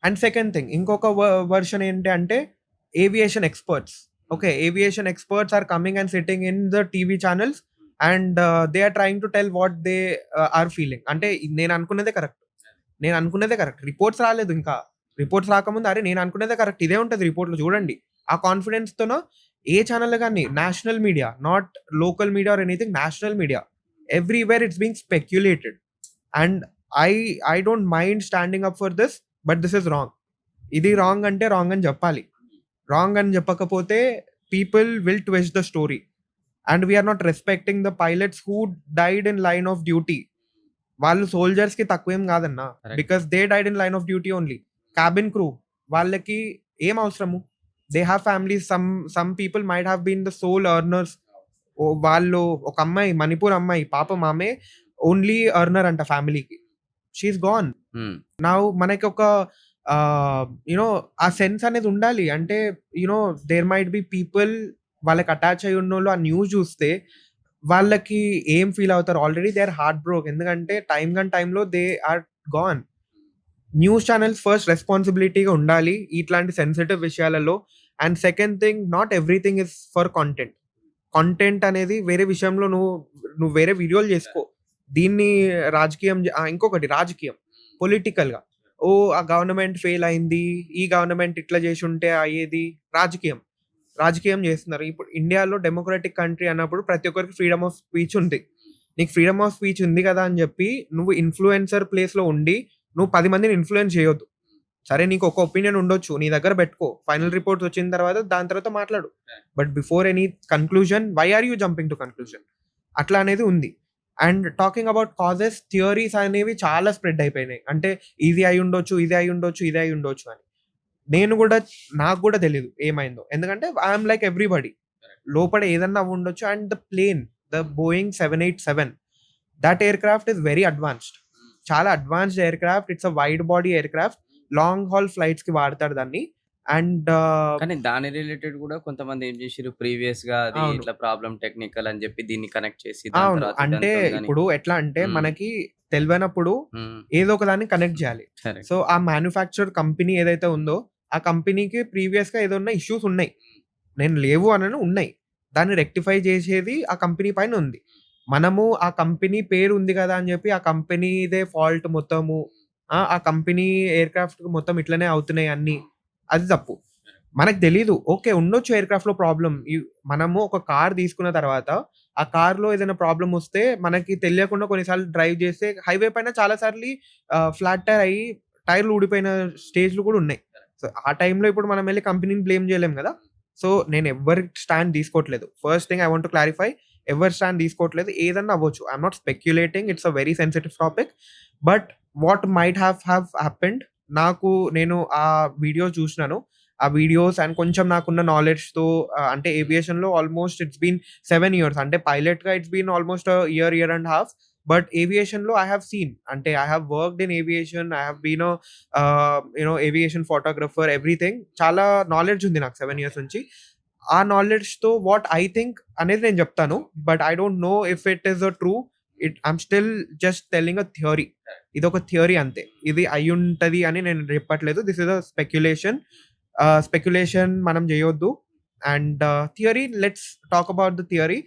అండ్ సెకండ్ థింగ్ ఇంకొక వెర్షన్ ఏంటి అంటే aviation experts. Okay. Aviation experts are coming and sitting in the TV channels and they are trying to tell what they are feeling. అంటే నేను అనుకున్నదే correct. నేను అనుకున్నదే కరెక్ట్. రిపోర్ట్స్ రాలేదు ఇంకా. రిపోర్ట్స్ రాకముందు అరే నేను అనుకున్నదే కరెక్ట్. ఇదే ఉంటది రిపోర్ట్‌లో చూడండి. ఆ కాన్ఫిడెన్స్‌తోన ఏ ఛానెల్‌లో గాని national media, not local media or anything national media. Everywhere it's being speculated. And I I don't mind standing up for this. But this is wrong. ఇది రాంగ్ అంటే రాంగ్ అని చెప్పాలి. రాంగ్ అని చెప్పకపోతే people will twist the story. And we are not respecting the pilots who died in line of duty. వాళ్ళు సోల్జర్స్‌కి తక్కువేం కాదన్న. Correct. Because they died in line of duty only. Cabin crew వాళ్ళకి ఏం అవసరము? They have families. Some people might have been the sole earners. వాళ్ళు ఒక అమ్మాయి మణిపూర్ అమ్మాయి పాపం ఆమె ఓన్లీ ఎర్నర్ అంట ఫ్యామిలీకి. She is gone. Hmm. Now మనకొక ఆ సెన్స్ అనేది ఉండాలి. అంటే దేర్ మైట్ బి పీపుల్ వాళ్ళకి అటాచ్ అయ్యి ఉన్నోళ్ళు ఆ న్యూస్ చూస్తే వాళ్ళకి ఏం ఫీల్ అవుతారు? Already they are heart broke. ఎందుకంటే టైమ్‌లో they are gone. News channels first రెస్పాన్సిబిలిటీగా ఉండాలి ఇట్లాంటి సెన్సిటివ్ విషయాలలో. And second thing not everything is for content. Content అనేది వేరే విషయంలో నువ్వు వేరే వీడియోలు చేసుకో. దీన్ని ఇంకొకటి రాజకీయం. పొలిటికల్‌గా ఆ గవర్నమెంట్ ఫెయిల్ అయింది. ఈ గవర్నమెంట్ ఇట్లా చేసుంటే అయ్యేది. రాజకీయం. రాజకీయం చేస్తున్నారు. ఇప్పుడు ఇండియాలో డెమోక్రటిక్ కంట్రీ అన్నప్పుడు ప్రతి ఒక్కరికి ఫ్రీడమ్ ఆఫ్ స్పీచ్ ఉంది. నీకు ఫ్రీడమ్ ఆఫ్ స్పీచ్ ఉంది కదా అని చెప్పి నువ్వు ఇన్‌ఫ్లుయెన్సర్ ప్లేస్‌లో ఉండి నువ్వు 10 మందిని ఇన్‌ఫ్లుయెన్స్ చేయొద్దు. సరే నీకు ఒక ఒపీనియన్ ఉండొచ్చు. నీ దగ్గర పెట్టుకో. ఫైనల్ రిపోర్ట్స్ వచ్చిన తర్వాత దాని తర్వాత మాట్లాడు. But before any conclusion why are you jumping to conclusion? అట్లా అనేది ఉంది. And talking about causes theories అనేవి చాలా స్ప్రెడ్ అయిపోయినాయి. అంటే ఇది అయ్యుండొచ్చు, ఇది అయ్యుండొచ్చు, ఇది అయ్యుండొచ్చు అని. నాకు గూడా తెలీదు ఏమైందో. ఎందుకంటే ఐ యామ్ లైక్ ఎవ్రీబడీ. లోపల ఏదన్నా అవ్వుండొచ్చు. And the Boeing 787 that aircraft is very advanced. చాలా advanced aircraft. It's a wide body aircraft. Long haul ఫ్లైట్స్‌కి వాడతారు దాన్ని. అండ్ కానీ దాని రిలేటెడ్ గూడా కొంతమంది ఏం జేషిర్రు ప్రీవియస్‌గా అది అవును. ఇట్లా ప్రాబ్లమ్ టెక్నికల్ అని జెప్పి దీన్ని కనెక్ట్ చేసి దాని అవును. తర్వాత అంటే దానితోని గాని ఇప్పుడు ఎట్లా అంటే హ్మ్. మనకి తెలవనప్పుడు హ్మ్. ఏదో ఒక దాన్ని కనెక్ట్ జేయాలి. కరెక్ట్. సో, ఆ మ్యానుఫ్యాక్చర్ కంపెనీ ఏదైతే ఉందో, ఆ కంపెనీకి ప్రీవియస్‌గా ఏదన్నా ఇష్యూస్ ఉన్నాయి. నేను లేవు అనను, ఉన్నాయి. దాన్ని రెక్టిఫై చేసేది ఆ కంపెనీ పైన ఉంది. మనము ఆ కంపెనీ పేరు ఉంది గదా అని జెప్పి ఆ కంపెనీదే ఫాల్ట్ మొత్తము ఆ కంపెనీ ఎయిర్‌క్రాఫ్ట్‌కి మొత్తం ఇట్లనే అవుతున్నాయి అన్నీ. అది తప్పు. మనకు తెలీదు. ఓకే. ఉండొచ్చు ఎయిర్‌క్రాఫ్ట్‌లో ప్రాబ్లమ్. మనము ఒక కార్ తీసుకున్న తర్వాత, ఆ కార్‌లో ఏదైనా ప్రాబ్లమ్ వస్తే మనకి తెలియకుండా కొన్నిసార్లు డ్రైవ్ చేస్తే హైవే పైన చాలా సార్లు ఫ్లాట్ టైర్ అయ్యి టైర్‌లు ఊడిపోయిన స్టేజ్‌లు కూడా ఉన్నాయి. సో, ఆ టైంలో ఇప్పుడు మనం వెళ్లి కంపెనీని బ్లేమ్ చేయలేం గదా! సో, నేను ఎవ్వరి స్టాండ్ తీసుకోవట్లేదు. First thing I want to clarify. ఎవరి స్టాండ్ తీసుకోవట్లేదు. ఏదన్నా అవ్వచ్చు. I am not speculating. It's a very sensitive topic. But what might have happened నేను ఆ వీడియో చూసినాను. ఆ వీడియోస్ అండ్ కొంచెం నాకున్న నాలెడ్జ్‌తో అంటే ఏవియేషన్‌లో ఆల్‌మోస్ట్ ఇట్స్ బీన్ 7 ఇయర్స్. అంటే పైలట్‌గా it's been almost year and half. But ఏవియేషన్‌లో ఐ హావ్ సీన్. అంటే I have worked in aviation. I have been aviation photographer everything. చాలా నాలెడ్జ్ ఉంది నాకు 7 ఇయర్స్ నుంచి. ఆ నాలెడ్జ్‌తో వాట్ ఐ థింక్ అనేది నేను చెప్తాను. But I don't no if it is true. I'm still just telling a theory. ఇది ఒక థియరీ అంతే. ఇది అయి ఉంటది అని నేను చెప్పట్లేదు. దిస్ ఇస్ అ స్పెక్యులేషన్ మనం చేయొద్దు. And theory, let's talk about the theory.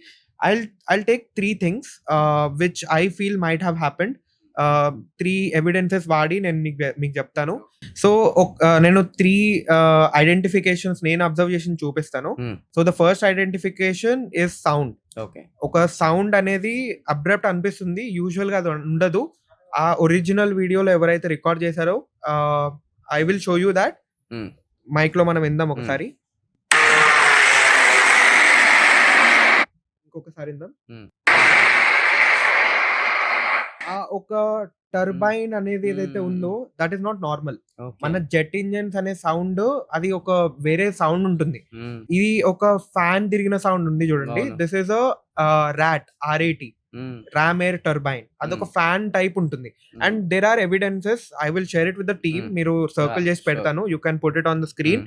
I'll take 3 things which I feel might have happened. 3 evidences వాడి నేను మీకు చెప్తాను. సో నేను 3 ఐడెంటిఫికేషన్స్ నేను అబ్జర్వ్ చేసి చూపిస్తాను. So the first identification is sound. Okay. ఒక సౌండ్ అనేది అబ్రప్ట్ అనిపిస్తుంది, యూజువల్ గా అది ఉండదు. ఆ ఒరిజినల్ వీడియోలో ఎవరైతే రికార్డ్ చేశారో I will show you that. Mic లో మనం విందాం ఒకసారి. ఇంకొకసారి విందాం. ఆ ఒక టర్బైన్ అనేది ఏదైతే ఉందో దట్ ఈస్ నాట్ నార్మల్. మన జెట్ ఇంజన్స్ అనే సౌండ్ అది ఒక వేరే సౌండ్ ఉంటుంది. ఇది ఒక ఫ్యాన్ తిరిగిన సౌండ్ ఉంది చూడండి. This is RAT ram air turbine. అదొక ఫ్యాన్ టైప్ ఉంటుంది. And there are evidences, I will share it with the team. మీరు సర్కిల్ చేసి పెడతాను, you can put it on the screen.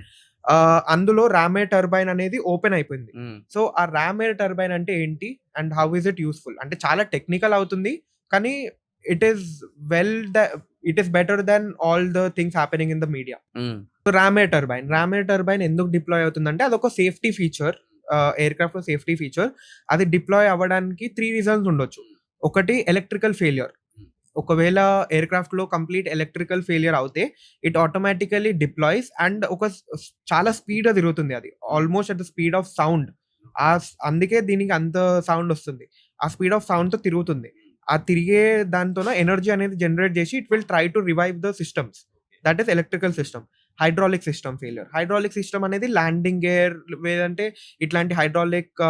అందులో రామ్ ఎయిర్ టర్బైన్ అనేది open అయిపోయింది. సో ఆ రామ్ ఎయిర్ టర్బైన్ అంటే ఏంటి and how is it useful అంటే చాలా టెక్నికల్ అవుతుంది, కానీ it is better than all the things happening in the media. So Ram air turbine ఎందుకు డిప్లాయ్ అవుతుందంటే అదొక సేఫ్టీ ఫీచర్, ఎయిర్ క్రాఫ్ట్ లో సేఫ్టీ ఫీచర్. అది డిప్లాయ్ అవ్వడానికి 3 రీజన్స్ ఉండొచ్చు. ఒకటి ఎలక్ట్రికల్ ఫెయిల్యూర్. ఒకవేళ ఎయిర్ క్రాఫ్ట్ లో కంప్లీట్ ఎలక్ట్రికల్ ఫెయిలియర్ అవుతే ఇట్ ఆటోమేటికలీ డిప్లాయ్స్ అండ్ ఒక చాలా స్పీడ్ తిరుగుతుంది. అది almost at the speed of sound. అందుకే దీనికి అంత సౌండ్ వస్తుంది. ఆ స్పీడ్ ఆఫ్ సౌండ్ తో తిరుగుతుంది. ఆ తిరిగే దాంతో ఎనర్జీ అనేది జనరేట్ చేసి it will try to revive the systems. That is electrical system. Hydraulic system failure. Hydraulic system అనేది ల్యాండింగ్ గేర్ లేదంటే ఇట్లాంటి హైడ్రాలిక్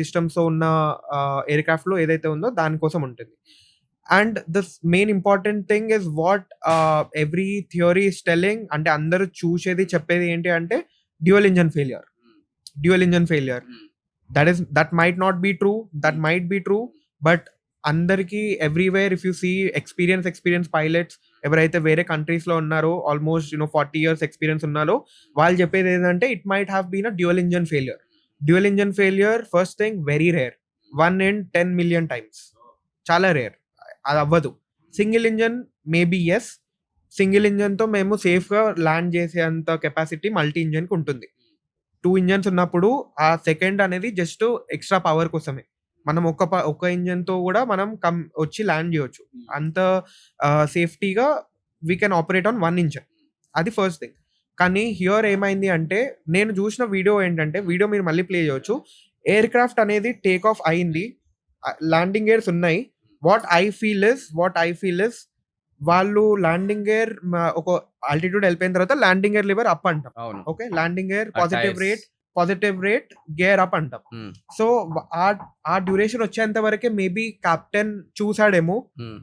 సిస్టమ్స్ ఉన్న ఎయిర్ క్రాఫ్ట్ లో ఏదైతే ఉందో దానికోసం ఉంటుంది. And the main important thing is what every theory is telling. అంటే అందరూ చూసేది చెప్పేది ఏంటి అంటే dual engine failure. That might not be true, that might be true, but అందరికి everywhere if you see experience pilots ఎవరైతే వేరే కంట్రీస్ లో ఉన్నారో ఆల్మోస్ట్ 40 years ఎక్స్పీరియన్స్ ఉన్నారో వాళ్ళు చెప్పేది ఏంటంటే it might have been a dual engine failure. First thing very rare, 1 in 10 million times, చాలా రేర్. అది అవ్వదు. Single engine maybe yes, single engine తో మేము సేఫ్ గా ల్యాండ్ చేసేంత కెపాసిటీ మల్టీ ఇంజన్ కి ఉంటుంది. 2 ఇంజన్స్ ఉన్నప్పుడు ఆ సెకండ్ అనేది జస్ట్ ఎక్స్ట్రా పవర్ కోసమే. మనం ఒక ఇంజన్ తో కూడా మనం వచ్చి ల్యాండ్ చేయొచ్చు. అంత సేఫ్టీగా we can operate on 1 engine. అది ఫస్ట్ థింగ్. కానీ హియర్ ఏమైంది అంటే నేను చూసిన వీడియో ఏంటంటే, వీడియో మీరు మళ్ళీ ప్లే చేయొచ్చు. ఎయిర్ క్రాఫ్ట్ అనేది టేక్ ఆఫ్ అయింది, ల్యాండింగ్ గేర్స్ ఉన్నాయి. వాట్ ఐ ఫీల్ ఇస్ వాళ్ళు ల్యాండింగ్ గేర్ ఒక ఆల్టిట్యూడ్ వెళ్ళిపోయిన తర్వాత ల్యాండింగ్ గేర్ లివర్ అప్ అంటాం. Okay, landing gear positive rate gear up అంటాం. సో ఆ డ్యూరేషన్ వచ్చేంత వరకే మేబీ కెప్టెన్ చూసాడేమో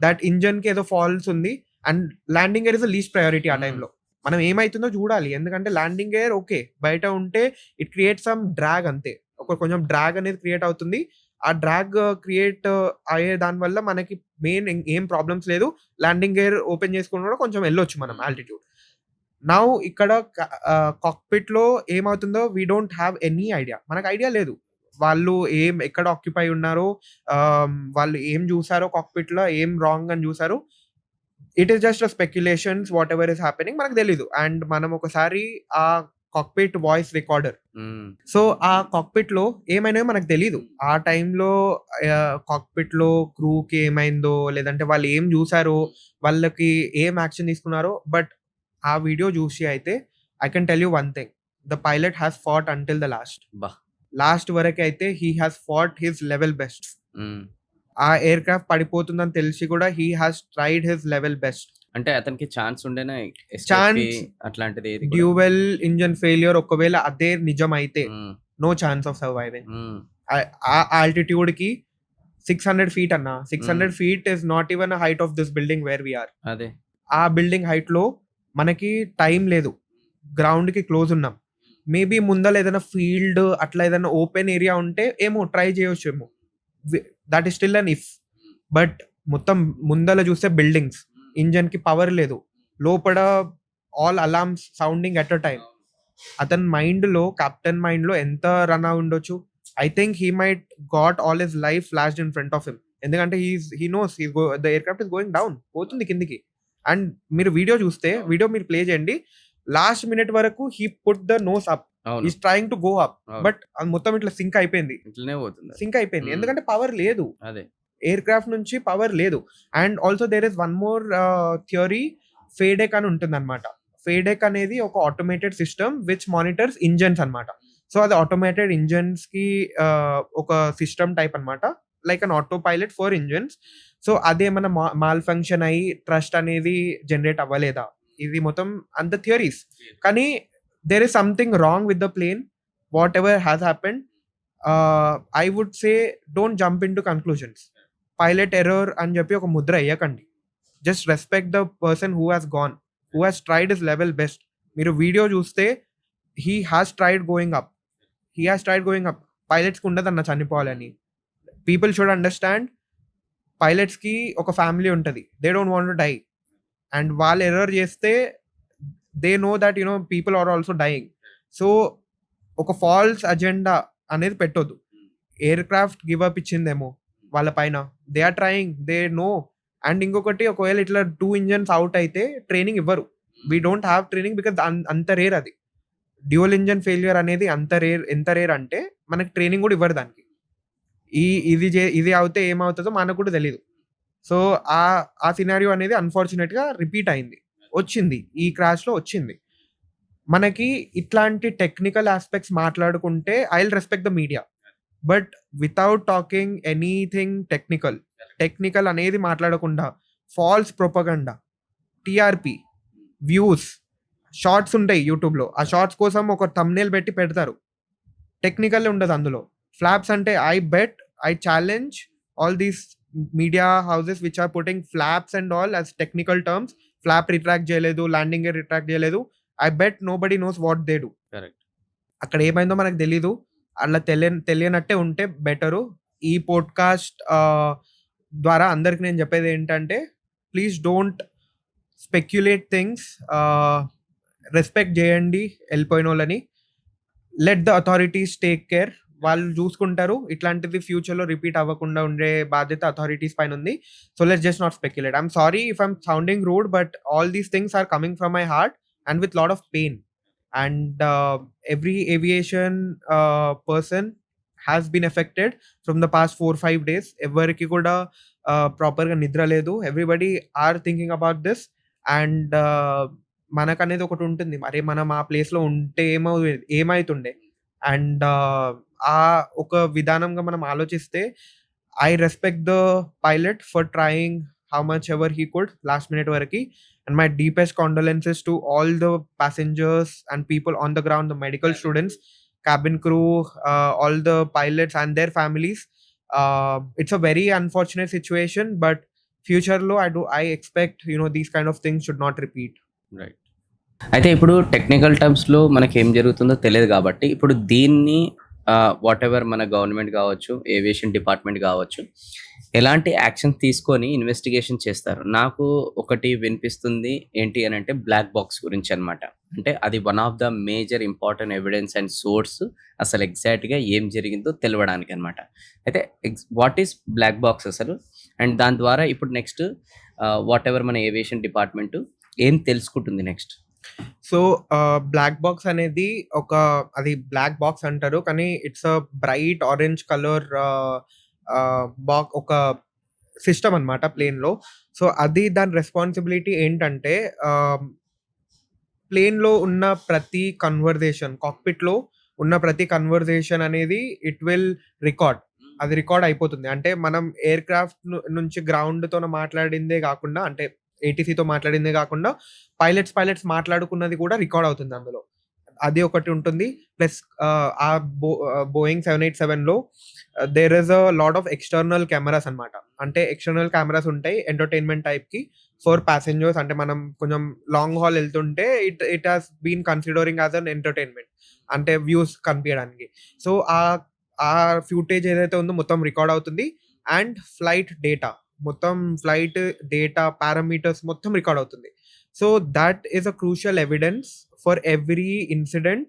దట్ ఇంజన్ కి ఏదో ఫాల్స్ ఉంది and landing gear is the least priority. ఆ టైంలో మనం ఏమైతుందో చూడాలి. ఎందుకంటే ల్యాండింగ్ గేర్ ఓకే బయట ఉంటే ఇట్ క్రియేట్ సమ్ డ్రాగ్, అంతే. కొంచెం డ్రాగ్ అనేది క్రియేట్ అవుతుంది. ఆ డ్రాగ్ క్రియేట్ అయ్యే దాని వల్ల మనకి మెయిన్ ఏం ప్రాబ్లమ్స్ లేదు. ల్యాండింగ్ గేర్ ఓపెన్ చేసుకుని కూడా కొంచెం వెళ్ళొచ్చు మనం ఆల్టిట్యూడ్. నౌ ఇక్కడ కాక్పిట్ లో ఏమవుతుందో we don't have any idea. మనకు ఐడియా లేదు వాళ్ళు ఎక్కడ ఆక్యుపై ఉన్నారో, వాళ్ళు ఏం చూసారో కాక్పిట్ లో, ఏం రాంగ్ అని చూసారో. It is just speculations, what ever is happening మనకు తెలీదు. అండ్ మనం ఒకసారి ఆ కాక్పిట్ వాయిస్ రికార్డర్, సో ఆ కాక్పిట్ లో ఏమైనా మనకు తెలీదు. ఆ టైంలో కాక్పిట్ లో క్రూకి ఏమైందో లేదంటే వాళ్ళు ఏం చూసారో, వాళ్ళకి ఏం యాక్షన్ తీసుకున్నారో. బట్ ఆ వీడియో చూసి అయితే I can tell you one thing, the pilot has fought until the last వరకు అయితే he has fought his level best. ఆ ఎయిర్ క్రాఫ్ట్ పడిపోతుందని తెలిసి కూడా he has tried his level best. అంటే అతనికి ఛాన్స్ ఉండేనా అట్లాంటిది? డ్యూయల్ ఇంజన్ ఫెయిల్యూర్ ఒకవేళ అదే నిజం అయితే నో ఛాన్స్ ఆఫ్ సర్వైవింగ్. ఆ ఆల్టిట్యూడ్ కి 600 feet అన్న, 600 feet is not even height of this building where we are. అదే ఆ బిల్డింగ్ హైట్ లో మనకి టైం లేదు, గ్రౌండ్ కి క్లోజ్ ఉన్నాం. మేబీ ముందర ఏదైనా ఫీల్డ్ అట్లా ఏదైనా ఓపెన్ ఏరియా ఉంటే ఏమో ట్రై చేయొచ్చు ఏమో, that is still an if. But మొత్తం ముందర చూస్తే బిల్డింగ్స్, ఇంజన్ కి పవర్ లేదు, లోపల all alarms sounding at a time. అతని మైండ్ లో, కెప్టెన్ మైండ్ లో ఎంత రన్ అయి ఉండొచ్చు. I think he might got all his life flashed in front of him. ఎందుకంటే he knows the aircraft is going down, పోతుంది కిందికి. అండ్ మీరు వీడియో చూస్తే, వీడియో మీరు ప్లే చేయండి. లాస్ట్ మినిట్ వరకు he put the nose up. అవును. He is trying to go up. అవును. బట్ అది మొత్తం ఇట్లా సింక్ అయిపోయింది. ఇట్లనే పోతుంది అది. సింక్ అయిపోయింది. హ్మ్. ఎందుకంటే పవర్ లేదు. అదే. ఎయిర్‌క్రాఫ్ట్ నుంచి పవర్ లేదు. And also there is one more theory, FADEC అని ఉంటుందన్నమాట. ఫేడెక్ అనేది ఒక automated system which monitors engines అన్నమాట. సో అది ఆటోమేటెడ్ ఇంజిన్స్‌కి ఒక సిస్టమ్ టైప్ అన్నమాట. Like an auto pilot for engines. So అదేమన్నా మాల్ ఫంక్షన్ అయ్యి థ్రస్ట్ అనేది జనరేట్ అవ్వలేదా? ఇది మొత్తం అంత థియరీస్. కానీ there is something wrong with the plane. Whatever has happened, I would say don't jump into conclusions. Pilot error అని చెప్పి ఒక ముద్ర ఎయ్యకండి. Just respect the person who has gone, who has tried his level best. మీరు video చూస్తే he has tried going up. He has tried going up. పైలట్స్‌కి ఉండదన్న చనిపోవాలని. పీపుల్ షుడ్ అండర్‌స్టాండ్, పైలట్స్‌కి ఒక ఫ్యామిలీ ఉంటది. They don't want to die. And వాళ్ళు error చేస్తే they know that people are also dying. So ఒక ఫాల్స్ అజెండా అనేది పెట్టొద్దు. ఎయిర్‌క్రాఫ్ట్ గివ్ అప్ ఇచ్చిందేమో వాళ్ళ పైన. They are trying, they know. And ఇంకొకటి, ఒకవేళ ఇట్లా 2 ఇంజిన్స్ అవుట్ అయితే ట్రైనింగ్ ఇవ్వరు. We don't have training because అంత రేర్ అది. డ్యూయల్ ఇంజిన్ ఫెయిల్యూర్ అనేది అంత రేర్. ఎంత రేర్ అంటే మనకి ట్రైనింగ్ కూడా ఇవ్వరు దానికి. ఇది అవుతే ఏమవుతదో మనకు కూడా తెలీదు. సో ఆ సినారియో అనేది అన్‌ఫార్చునేట్‌గా రిపీట్ అయింది. వచ్చింది. ఈ క్రాష్‌లో వచ్చింది. మనకి ఇట్లాంటి టెక్నికల్ యాస్పెక్ట్స్ మాట్లాడుకుంటే I will respect the media. But without talking anything technical అనేది మాట్లాడకుండా false propaganda, TRP, views, shorts ఉంటాయి యూట్యూబ్‌లో. ఆ షార్ట్స్ కోసం ఒక థంబ్‌నెయిల్ పెట్టి పెడతారు. టెక్నికల్ ఉండదు అందులో. ఫ్లాప్స్ అంటే I challenge all these media houses which are putting flaps and all as technical terms. Flap retract చేయలేదు, ల్యాండింగ్ గేర్ రిట్రాక్ట్ చేయలేదు. I bet nobody knows what they do. Correct. అక్కడ ఏమైందో మనకు తెలీదు. అలా తెలియనట్టే ఉంటే బెటరు. ఈ పోడ్‌కాస్ట్ ద్వారా అందరికి నేను చెప్పేది ఏంటంటే, please don't speculate things. Respect చేయండి ఎళ్ళిపోయినోళ్ళని. Let the authorities take care. వాళ్ళు చూసుకుంటారు. ఇట్లాంటిది ఫ్యూచర్‌లో రిపీట్ అవ్వకుండా ఉండే బాధ్యత అథారిటీస్ పైన ఉంది. So let's just not speculate. I'm sorry if I'm sounding rude, but all these things are coming from my heart and with lot of pain. And every aviation person has been affected from the past 4-5 days. Everiki kuda proper ga nidra ledu. Everybody are thinking about this. And మనకనేది ఒకటి ఉంటుంది. అరే మనం ఆ ప్లేస్‌లో ఉంటే ఏమైతుండే. And ఆ ఒక విధానంగా మనం ఆలోచిస్తే I respect the pilot for trying how much ever he could last minute వరకి. And my deepest condolences to all the passengers and people on the ground, the medical students, cabin crew, all the pilots and their families. It's a very unfortunate situation, but future lo I expect these kind of things should not repeat. Right. అయితే ఇప్పుడు technical టర్మ్స్‌లో మనకేం జరుగుతుందో తెలియదు కాబట్టి, ఇప్పుడు దీన్ని whatever మన government కావచ్చు, ఏవియేషన్ డిపార్ట్మెంట్ కావచ్చు, ఎలాంటి యాక్షన్ తీసుకొని ఇన్వెస్టిగేషన్ చేస్తారు? నాకు ఒకటి వినిపిస్తుంది ఏంటి అనంటే, బ్లాక్ బాక్స్ గురించి అనమాట. అంటే అది one of the major important evidence and source అసలు ఎగ్జాక్ట్‌గా ఏం జరిగిందో తెలవడానికి అనమాట. అయితే వాట్ ఈస్ బ్లాక్ బాక్స్ అసలు? అండ్ దాని ద్వారా ఇప్పుడు నెక్స్ట్ వాటెవర్ మన ఏవియేషన్ డిపార్ట్మెంట్ ఏం తెలుసుకుంటుంది నెక్స్ట్? సో బ్లాక్ బాక్స్ అనేది అది బ్లాక్ బాక్స్ అంటారు. కానీ it's a bright orange colour ఒక సిస్టమ్ అన్నమాట ప్లేన్‌లో. సో అది దాని రెస్పాన్సిబిలిటీ ఏంటంటే, ప్లేన్‌లో ఉన్న ప్రతి కన్వర్జేషన్, కాక్‌పిట్‌లో ఉన్న ప్రతి కన్వర్జేషన్ అనేది ఇట్ విల్ రికార్డ్. అది రికార్డ్ అయిపోతుంది. అంటే మనం ఎయిర్‌క్రాఫ్ట్ నుంచి గ్రౌండ్‌తోన మాట్లాడిందే గాకుండా, అంటే ఏటీసీతో మాట్లాడిందే గాకుండా పైలట్స్ మాట్లాడుకున్నది కూడా రికార్డ్ అవుతుంది అందులో. అది ఒకటి ఉంటుంది. ప్లస్ ఆ బోయింగ్ 787లో there is a lot of external cameras అన్నమాట. అంటే ఎక్స్‌టర్నల్ కెమెరాస్ ఉంటాయి ఎంటర్‌టైన్‌మెంట్ టైప్‌కి ఫర్ పాసెంజర్స్. అంటే మనం కొంచెం లాంగ్ హాల్ ఎళ్తుంటే it has been considering as an entertainment. అంటే వ్యూస్ కనిపియడానికి. సో ఆ ఫుటేజ్ ఏదైతే ఉందో మొత్తం రికార్డ్ అవుతుంది. అండ్ ఫ్లైట్ డేటా, మొత్తం ఫ్లైట్ డేటా పారామీటర్స్ మొత్తం రికార్డ్ అవుతుంది. So that is a crucial evidence for every incident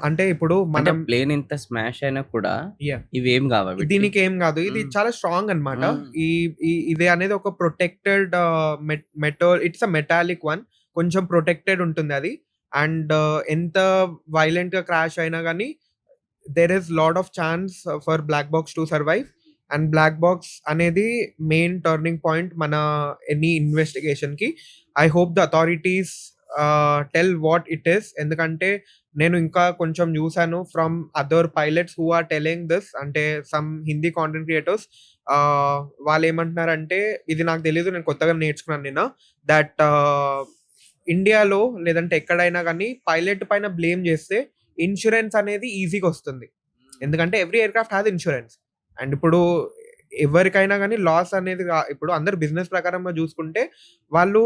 అంటే ఇప్పుడు అంటే మనం ప్లేన్ ఇంత స్మాష్ అయినా కూడా యాహ్! ఇవేం కావా వీటికి? దీనికేం గాదు. ఇది హ్మ్. చాలా స్ట్రాంగ్ అన్నమాట. హ్మ్. ఈ ఈ ఇది అనేది ఒక protected it's a metallic one. కొంచెం ప్రొటెక్టెడ్ ఉంటుందది. అండ్ ఎంత వైలెంట్‌గా క్రాష్ అయినా గాని there is lot of chance for black box to survive. And black box అనేది మెయిన్ టర్నింగ్ పాయింట్ మన ఎనీ ఇన్వెస్టిగేషన్‌కి. I hope the authorities tell what it is. ఎందుకంటే నేను ఇంకా కొంచెం జూసాను from other pilots who are telling this. అంటే some Hindi content creators వాళ్ళేమంటున్నారంటే, ఇది నాకు తెలీదు. నేను కొత్తగా నేర్చుకున్నాను నిన్న. దట్ ఇండియాలో లేదంటే ఎక్కడైనా గాని పైలట్ పైన బ్లేమ్ జేస్తే ఇన్స్యూరెన్స్ అనేది ఈజీగొస్తుంది. ఎందుకంటే every aircraft has insurance. And ఇప్పుడు ఎవరికైనా గాని లాస్ అనేది ఇప్పుడు అందరూ బిజినెస్ ప్రకారంగా జూసుకుంటే వాళ్ళు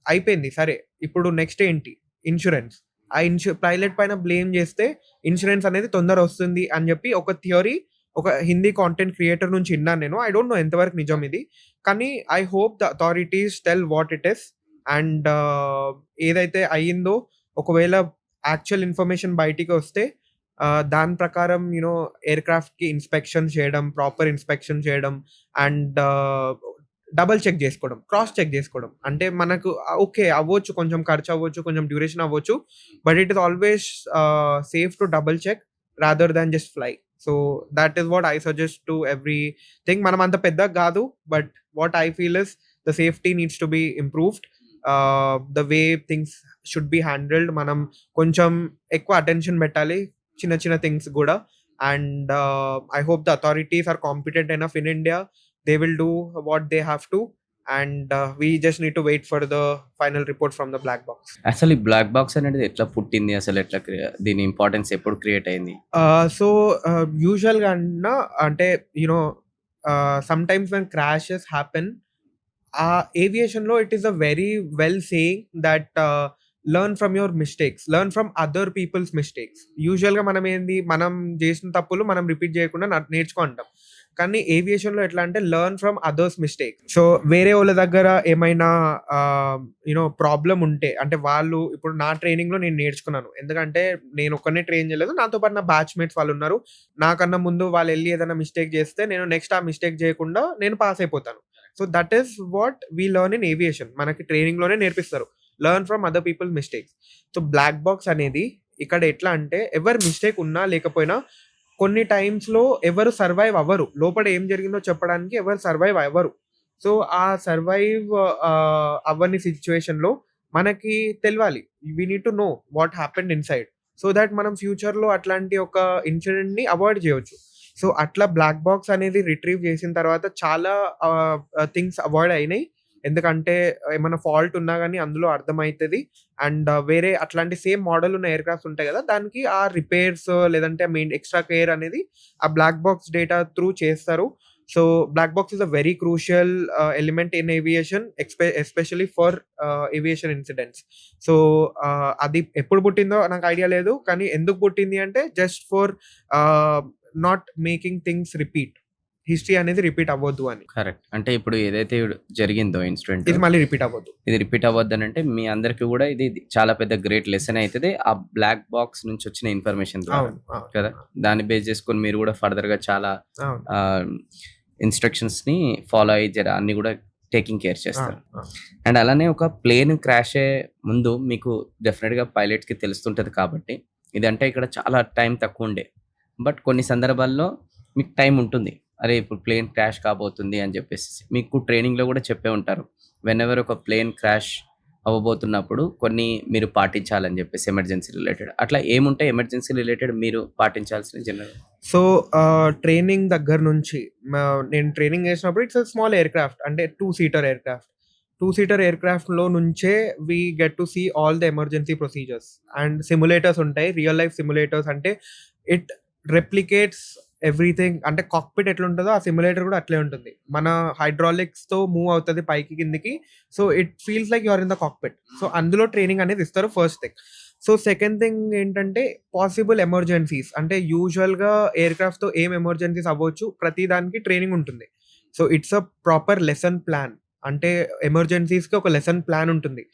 అయిపోయింది. సరే ఇప్పుడు నెక్స్ట్ ఏంటి? ఇన్స్యూరెన్స్. ఆ పైలట్ పైన బ్లేమ్ జేస్తే ఇన్స్యూరెన్స్ అనేది తొందర వస్తుంది అని జెప్పి ఒక థియరీ ఒక హిందీ కాంటెంట్ క్రియేటర్ నుంచి ఇన్నాను నేను. ఐ డోంట్ నో ఎంతవరకు నిజం ఇది. కానీ I hope the authorities tell what it is. And ఏదైతే అయిందో ఒకవేళ యాక్చువల్ ఇన్ఫర్మేషన్ బయటికొస్తే దాని ప్రకారం ఎయిర్‌క్రాఫ్ట్‌కి ఇన్స్‌పెక్షన్ చేయడం, ప్రాపర్ ఇన్స్‌పెక్షన్ చేయడం అండ్ డబుల్ చెక్ జేసుకోవడం, క్రాస్ చెక్ జేసుకోవడం. అంటే మనకు ఓకే. అవ్వచ్చు, కొంచెం ఖర్చవ్వచ్చు, కొంచెం డ్యూరేషన్ అవ్వచ్చు. But it is always safe to double check rather than just fly. So, that is what I suggest to everything. మనం అంత పెద్దగా గాదు. But what I feel is the safety needs to be improved. The way things should be handled. మనం కొంచెం ఎక్కువ attention బెట్టాలి చిన్న చిన్న థింగ్స్ గూడా. And I hope the authorities are competent enough in India. They will do what they have to. And we just need to wait for the final report from the black box. అసలు ఈ black box అనేది ఎట్లా పుట్టింది? అసలు ఎట్లా దీని importance ఎప్పుడు create అయింది? So usualగా అంటే sometimes when crashes happen, aviationలో it is a very well saying that learn from your mistakes, learn from other people's mistakes. యూజువల్‌గా మనం చేసిన తప్పులు మనం రిపీట్ చేయకుండా నేర్చుకో అంటాం. కానీ ఏవియేషన్‌లో ఎట్లా అంటే learn from others mistakes. So వేరే వాళ్ళ దగ్గర ఏమైనా ప్రాబ్లమ్ ఉంటే అంటే వాళ్ళు ఇప్పుడు నా ట్రైనింగ్‌లో నేను నేర్చుకున్నాను. ఎందుకంటే నేను ఒక్కడినే ట్రైన్ చేయలేదు. నాతో పాటు నా బ్యాచ్‌మేట్స్ వాళ్ళున్నారు. నాకన్నా ముందు వాళ్ళెళ్లి ఏదైనా మిస్టేక్ చేస్తే నేను నెక్స్ట్ ఆ మిస్టేక్ చేయకుండా నేను పాస్ అయిపోతాను. So that is what we learn in aviation. మనకి ట్రైనింగ్‌లోనే నేర్పిస్తారు. Learn from other people mistakes. So black box అనేది ఇక్కడ ఎట్లా అంటే ఎవరి మిస్టేక్ ఉన్నా లేకపోయినా కొన్ని టైమ్స్‌లో ఎవరు సర్వైవ్ అవ్వరు. లోపల ఏం జరిగిందో చెప్పడానికి ఎవరు సర్వైవ్ అవ్వరు. సో ఆ సర్వైవ్ అవ్వని సిట్యుయేషన్‌లో మనకి తెలవాలి. We need to know what happened inside. So that మనం ఫ్యూచర్‌లో అట్లాంటి ఒక ఇన్సిడెంట్‌ని అవాయిడ్ చేయొచ్చు. సో అట్లా బ్లాక్ బాక్స్ అనేది రిట్రీవ్ చేసిన తర్వాత చాలా థింగ్స్ అవాయిడ్ అయినాయి. ఎందుకంటే ఏమన్నా ఫాల్ట్ ఉన్నా గాని అందులో అర్థమైతది. అండ్ వేరే అట్లాంటి సేమ్ మోడల్ ఉన్న ఎయిర్‌క్రాఫ్ట్స్ ఉంటాయి గదా! దానికి ఆ రిపేర్స్ లేదంటే ఎక్స్‌ట్రా కేర్ అనేది ఆ బ్లాక్ బాక్స్ డేటా త్రూ చేస్తారు. So black box is a very crucial element in aviation especially for aviation incidents. So అది ఎప్పుడు పుట్టిందో నాకు ఐడియా లేదు. కానీ ఎందుకు పుట్టింది అంటే just for not making things repeat. History అనేది రిపీట్ అవ్వద్దు అని. కరెక్ట్. అంటే ఇప్పుడు ఏదైతే జరిగిందో ఇన్సిడెంట్ ఇది మళ్ళీ రిపీట్ అవ్వద్దు. ఇది రిపీట్ అవ్వద్దనంటే మీ అందరికి కూడా ఇది చాలా పెద్ద గ్రేట్ లెసన్ అయితది. ఆ బ్లాక్ బాక్స్ నుంచి వచ్చిన ఇన్ఫర్మేషన్ ద్వారా. అవును. అవును. కదా! దాన్ని బేస్ చేసుకొని మీరు కూడా ఫర్దర్‌గా చాలా అవును. ఇన్‌స్ట్రక్షన్స్‌ని ఫాలో అయ్యి అన్నీ కూడా టేకింగ్ కేర్ చేస్తారు. అవును. అండ్ అలానే ఒక ప్లేన్ క్రాష్ అయ్యే ముందు మీకు డెఫినిట్‌గా పైలట్స్‌కి తెలుస్తుంటది కాబట్టి ఇదంటే ఇక్కడ చాలా టైం తక్కువుండే. బట్ కొన్ని సందర్భాల్లో మీకు టైం ఉంటుంది. అరే! ఇప్పుడు ప్లేన్ క్రాష్ కాబోతుంది అని చెప్పేసేసి. మీకు ట్రైనింగ్‌లో కూడా చెప్పే ఉంటారు. వెనెవర్ ఒక ప్లేన్ క్రాష్ అవ్వబోతున్నప్పుడు కొన్ని మీరు పాటించాలని చెప్పేసి ఎమర్జెన్సీ రిలేటెడ్. అట్లా ఏముంటాయి ఎమర్జెన్సీ రిలేటెడ్ మీరు పాటించాల్సినవి జనరల్‌గా? సో ట్రైనింగ్ దగ్గర నుంచి నేను ట్రైనింగ్ చేసినప్పుడు ఇట్స్ ఎ స్మాల్ ఎయిర్‌క్రాఫ్ట్. అంటే 2 సీటర్ ఎయిర్‌క్రాఫ్ట్. 2 సీటర్ ఎయిర్‌క్రాఫ్ట్‌లో నుంచే we get to see all the emergency procedures. And simulators ఉంటాయి. రియల్ లైఫ్ సిమ్యులేటర్స్ అంటే ఇట్ రెప్లికేట్స్ ఎవ్రీథింగ్. అంటే కాక్‌పిట్ ఎట్లుంటదో ఆ సిమ్యులేటర్ కూడా అట్లే ఉంటుంది. మన హైడ్రాలిక్స్‌తో మూవ్ అవుతది పైకి కిందకి. So it feels like you are in the cockpit. So అందులో ట్రైనింగ్ అనేది ఇస్తారు first thing. So second thing ఏంటంటే పాసిబుల్ ఎమర్జెన్సీస్. అంటే యూజువల్‌గా ఎయిర్‌క్రాఫ్ట్‌తో ఏం ఎమర్జెన్సీస్ అవ్వచ్చు ప్రతి దానికి ట్రైనింగ్ ఉంటుంది. So it's a proper lesson plan. అంటే ఎమర్జెన్సీస్‌కి ఒక లెసన్ ప్లాన్ ఉంటుంది.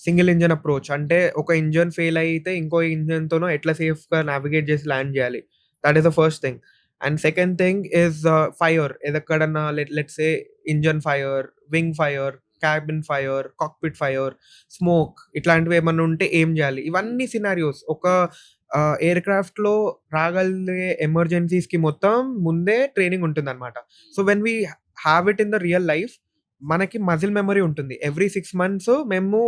Single engine approach. అంటే ఒక ఇంజిన్ ఫెయిల్ అయితే ఇంకో ఇంజిన్‌తోనో ఎట్లా సేఫ్‌గా నావిగేట్ చేసి ల్యాండ్ చేయాలి. That is the first thing. And second thing is fire. ఏదెక్కడన్నా let's say engine fire, wing fire, cabin fire, cockpit fire, smoke ఇట్లాంటివి ఏమన్నా ఉంటే ఏం చేయాలి? ఇవన్నీ సినారియోస్ ఒక ఎయిర్‌క్రాఫ్ట్‌లో రాగలిగే ఎమర్జెన్సీస్‌కి మొత్తం ముందే ట్రైనింగ్ ఉంటుందన్నమాట. So, when we have it in the real life మనకి మజిల్ మెమరీ ఉంటుంది. ఎవ్రీ 6 మంత్స్ మేము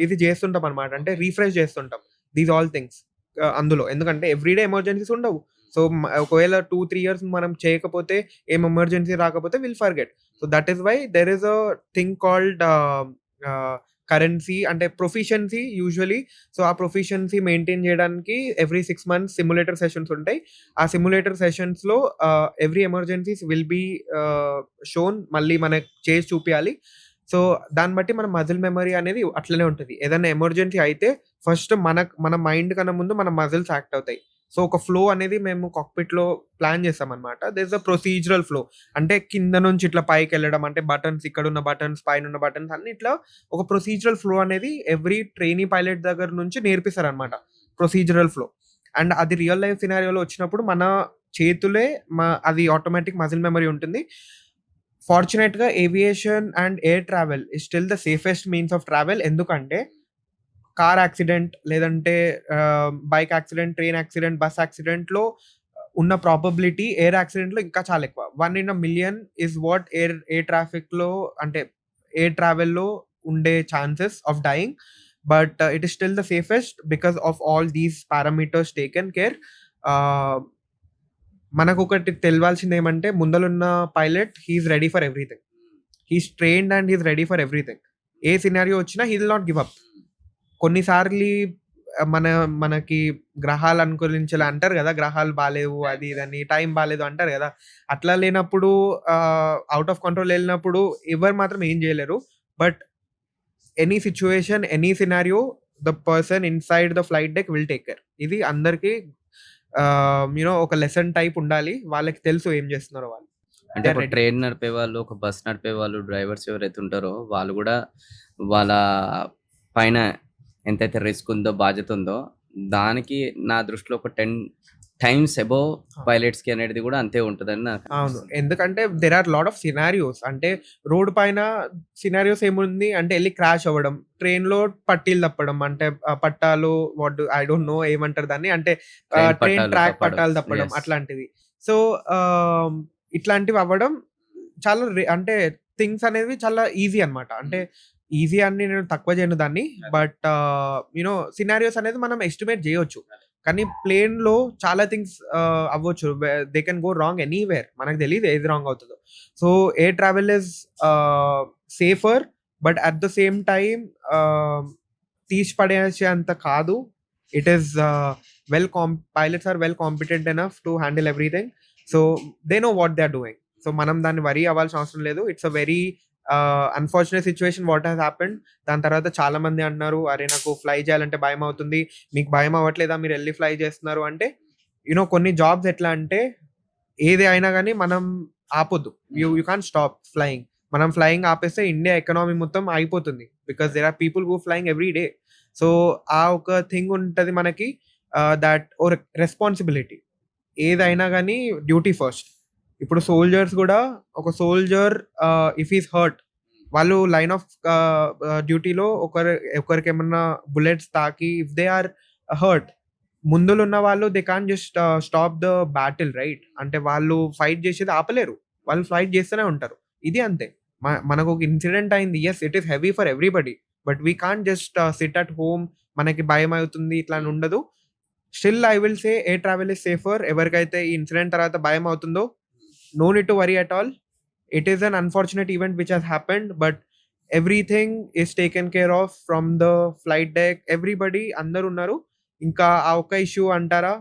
ఇది చేస్తుంటామనమాట. అంటే రిఫ్రెష్ చేస్తుంటాం. దీస్ ఆల్ థింగ్స్ అందులో. ఎందుకంటే ఎవ్రీడే ఎమర్జెన్సీస్ ఉండవు. సో, ఒకవేళ 2, 3 ఇయర్స్ మనం చేయకపోతే ఏం ఎమర్జెన్సీ రాకపోతే will forget. So, that is why there is a thing called currency అంటే ప్రొఫిషియన్సీ యూజువల్లీ. సో, ఆ ప్రొఫిషియన్సీ మెయింటైన్ చేయడానికి ఎవ్రీ 6 మంత్స్ సిమ్యులేటర్ సెషన్స్ ఉంటాయి. ఆ సిమ్యులేటర్ సెషన్స్‌లో every emergencies will be shown. మళ్ళీ మనకు చేసి చూపియాలి. సో, దాన్ని బట్టి మన మజిల్ మెమరీ అనేది అట్లనే ఉంటది. ఏదైనా ఎమర్జెన్సీ అయితే ఫస్ట్ మన మైండ్ కన్నా ముందు మన మజిల్స్ యాక్ట్ అవుతాయి. సో, ఒక ఫ్లో అనేది మేము కాక్‌పిట్‌లో ప్లాన్ చేసామనమాట. There is a procedural flow. అంటే కింద నుంచి ఇట్లా పైకెళ్ళడం అంటే బటన్స్ ఇక్కడున్న బటన్స్, పైనున్న బటన్స్ అన్ని ఇట్లా ఒక ప్రొసీజరల్ ఫ్లో అనేది ఎవ్రీ ట్రైనీ పైలట్ దగ్గర నుంచి నేర్పిస్తారనమాట. Procedural flow. అండ్ అది రియల్ లైఫ్ సినారియోలో వచ్చినప్పుడు మన చేతులే అది ఆటోమేటిక్ మజిల్ మెమరీ ఉంటుంది. ఫార్చునేట్‌గా aviation and air travel is still the safest means of travel. ఎందుకంటే కార్ యాక్సిడెంట్ లేదంటే bike accident, train accident, bus యాక్సిడెంట్‌లో ఉన్న ప్రాబబిలిటీ ఎయిర్ యాక్సిడెంట్‌లో ఇంకా చాలా ఎక్కువ. 1 in a million is what air ట్రాఫిక్‌లో అంటే ఎయిర్ ట్రావెల్‌లో ఉండే chances of dying. But it is still the safest because of all these parameters taken care. Ah, మనకొకటి తెలవాల్సిందేమంటే ముందలున్న pilot he is ready for everything. He is trained and he is ready for everything. ఏ scenario వచ్చినా he will not give up. కొన్నిసార్లు మనకి గ్రహాలు అనుకూలించలే అంటారు గదా! గ్రహాలు బాలేవు అది ఇదని, టైం బాలేదు అంటారు గదా! అట్లా లేనప్పుడు ఔట్ ఆఫ్ కంట్రోల్ ఎళ్ళినప్పుడు ఎవరు మాత్రం ఏం జేయలేరు. But any situation, any scenario the person inside the flight deck will take care. ఇది అందరికి ఒక లెసన్ టైప్ ఉండాలి. వాళ్ళకి తెలుసు ఏం జేస్తున్నారో వాళ్ళు. అంటే దే ఆర్ ఒక రెడీ. ట్రైన్ నడిపేవాళ్ళు, ఒక బస్ నడిపేవాళ్ళు, డ్రైవర్స్ ఎవరైతే ఉంటారో వాళ్ళు గూడా వాళ్ళ పైన ఎంతైతే రిస్క్ ఉందో, బాధ్యత ఉందో దానికి నా దృష్టిలో ఒక 10 టైమ్స్ అబోవ్ పైలట్స్‌కి అనేది గూడా అంతే ఉంటదని నాకు అవును. అనిపిస్తుంది. ఎందుకంటే there are lot of scenarios. అంటే రోడ్ పైన సినారియోస్ ఏముంది అంటే ఎళ్లి క్రాష్ అవ్వడం. ట్రైన్‌లో పట్టీలు తప్పడం. అంటే పట్టాలు ఐ డోంట్ నో ఏమంటారు దాన్ని. అంటే ట్రైన్ ట్రైన్ పట్టాలు ట్రాక్ తప్పడం. పట్టాలు తప్పడం యెస్. అట్లాంటివి. సో, ఇట్లాంటివి అవ్వడం చాలా అంటే థింగ్స్ అనేవి చాలా ఈజీ అన్నమాట. అంటే ఈజీ అని నేను తక్కువ చేయను దాన్ని. బట్ సినారియోస్ అనేది మనం ఎస్టిమేట్ జేయొచ్చు. కానీ ప్లేన్‌లో చాలా థింగ్స్ అవ్వచ్చు. They can go wrong anywhere. మనకు తెలీదు ఏది రాంగ్ అవుతదో. So, air travel is safer. But at the same time ah, తీసి పడేసేంత కాదు. It is pilots are well competent enough to handle everything. So, they know what they are doing. So, మనం దాన్ని worry అవ్వాల్సిన అవసరం లేదు. It's a very unfortunate situation what has happened. దాని తర్వాత చాలా మంది అన్నారు, "అరే! నాకు ఫ్లై చేయాలంటే భయమవుతుంది." మీకు భయం అవ్వట్లేదా మీరెళ్లి ఫ్లై చేస్తున్నారు అంటే, కొన్ని జాబ్స్ ఎట్లా అంటే, ఏది అయినా గాని మనం ఆపొద్దు. You can't stop flying. మనం ఫ్లయింగ్ ఆపేస్తే ఇండియా ఎకానమీ మొత్తం ఆగిపోతుంది. Because there are people who flying every day. So, ఆ ఒక థింగ్ ఉంటది మనకి. That responsibility. ఏదైనా గాని డ్యూటీ ఫస్ట్. ఇప్పుడు సోల్జర్స్ గూడా ఒక soldier if he is hurt వాళ్ళు లైన్ ఆఫ్ డ్యూటీలో ఒకరికేమన్నా బుల్లెట్స్ తాకి ఇఫ్ దే ఆర్ హర్ట్ ముందులున్న వాళ్ళు they can't just stop the battle right. అంటే వాళ్ళు ఫైట్ చేసేది ఆపలేరు. వాళ్ళు ఫైట్ చేస్తూనే ఉంటారు. ఇది అంతే. మనకు ఒక ఇన్సిడెంట్ అయింది. Yes it is heavy for everybody. But we can't just sit at home మనకి భయమవుతుంది ఇట్లా అని ఉండదు. Still I will say air travel is safer. ఎవరికైతే ఈ ఇన్సిడెంట్ తర్వాత భయం అవుతుందో no need to worry at all. It is an unfortunate event which has happened, but everything is taken care of from the flight deck. Everybody అందరున్నారు. ఇంకా ఆ ఒక్క issue అంటారా?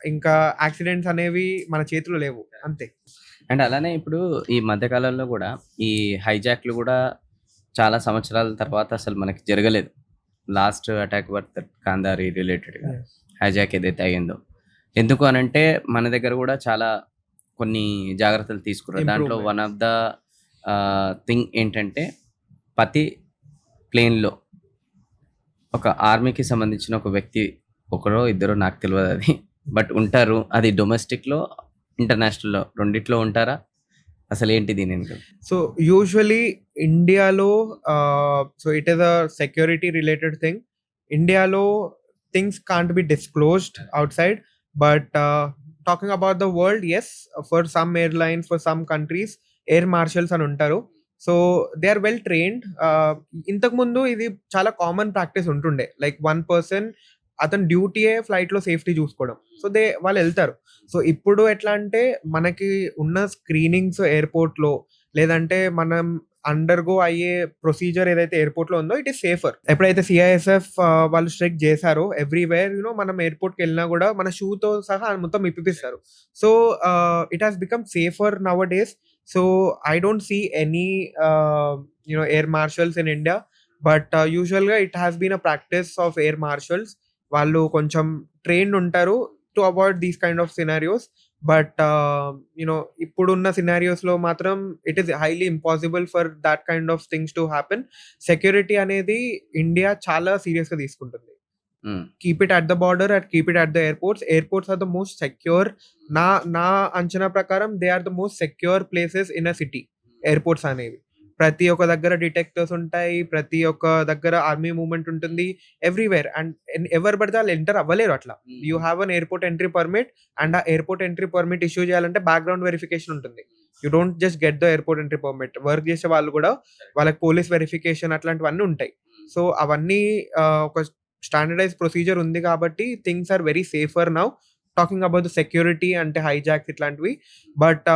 ఇంకా యాక్సిడెంట్స్ అనేవి మన చేతిలో లేవు. అంతే. అండ్ అలానే ఇప్పుడు ఈ మధ్య కాలంలో గూడా ఈ హైజాక్‌లు గూడా చాలా సంవత్సరాల తర్వాత అసలు మనకి జరగలేదు. లాస్ట్ అటాక్ వర్త్ కాందారి రిలేటెడ్‌గా Yes. హైజాక్ ఏదైతే అయిందో. ఎందుకు అనంటే మన దగ్గర గూడా చాలా కొన్ని జాగ్రత్తలు తీసుకున్నారు. దాంట్లో one improvements. Of the thing ఏంటంటే ప్రతి ప్లేన్‌లో ఒక ఆర్మీకి సంబంధించిన ఒక వ్యక్తి ఒకరో ఇద్దరో నాకు తెలియదు అది. బట్ ఉంటారు. అది డొమెస్టిక్‌లో, ఇంటర్నేషనల్‌లో రెండిట్లో ఉంటారా? అసలేంటి దీని వెనుక? సో యూజువలీ ఇండియాలో so it is a security related thing. ఇండియాలో things can't be disclosed outside. But talking about the world, yes, for some airlines, for some countries air marshals అని ఉంటారు. So they are well trained. ఇంతకుముందు ఇది చాలా common practice ఉంటుండే. Like one person అతని డ్యూటీయే ఫ్లైట్‌లో సేఫ్టీ చూసుకోవడం. సో వాళ్ళెళ్తారు. సో ఇప్పుడు ఎట్లా అంటే మనకి ఉన్న స్క్రీనింగ్స్ ఎయిర్‌పోర్ట్‌లో, లేదంటే మనం అండర్‌గో అయ్యే ప్రొసీజర్ ఏదైతే ఎయిర్‌పోర్ట్‌లో ఉందో ఇట్ ఈస్ సేఫర్. ఎప్పుడైతే సీఐఎస్ఎఫ్ వాళ్ళు స్ట్రిక్ట్ చేశారో ఎవ్రీవేర్ మనం ఎయిర్‌పోర్ట్‌కెళ్ళినా గూడా మన షూతో సహా మొత్తం ఇప్పిపిస్తారు. So it has become safer nowadays. So I don't see any air marshals in India. But యూజువల్‌గా it has been a practice of air marshals. వాళ్ళు కొంచెం ట్రైన్డ్ ఉంటారు to avoid these kind of scenarios. But ఇప్పుడున్న సినారియోస్‌లో మాత్రం it is highly impossible for that kind of things to happen. Security అనేది India చాలా సీరియస్‌గా తీసుకుంటుంది. Hmm. Keep it at the border and keep it at the airports. Airports are the most secure. నా నా అంచనా ప్రకారం they are the most secure places in a city. Airports అనేవి. ప్రతి ఒక్క దగ్గర డిటెక్టర్స్ ఉంటాయి. ప్రతి ఒక్క దగ్గర ఆర్మీ మూవ్‌మెంట్ ఉంటుంది. ఎవ్రీవేర్. అండ్ ఎవరు పడితే వాళ్ళు ఎంటర్ అవ్వలేరు అట్లా. You have an airport entry permit. And ఆ ఎయిర్‌పోర్ట్ ఎంట్రీ పర్మిట్ ఇష్యూ చేయాలంటే బ్యాక్‌గ్రౌండ్ వెరిఫికేషన్ ఉంటుంది. You don't just get the airport entry permit. Work చేసే వాళ్ళు కూడా వాళ్ళకి పోలీస్ వెరిఫికేషన్ అట్లాంటివన్నీ ఉంటాయి. సో అవన్నీ ఒక స్టాండర్డైజ్ ప్రొసీజర్ ఉంది కాబట్టి things are very safer now. Talking about the security అంటే హైజాక్స్ ఇట్లాంటివి. బట్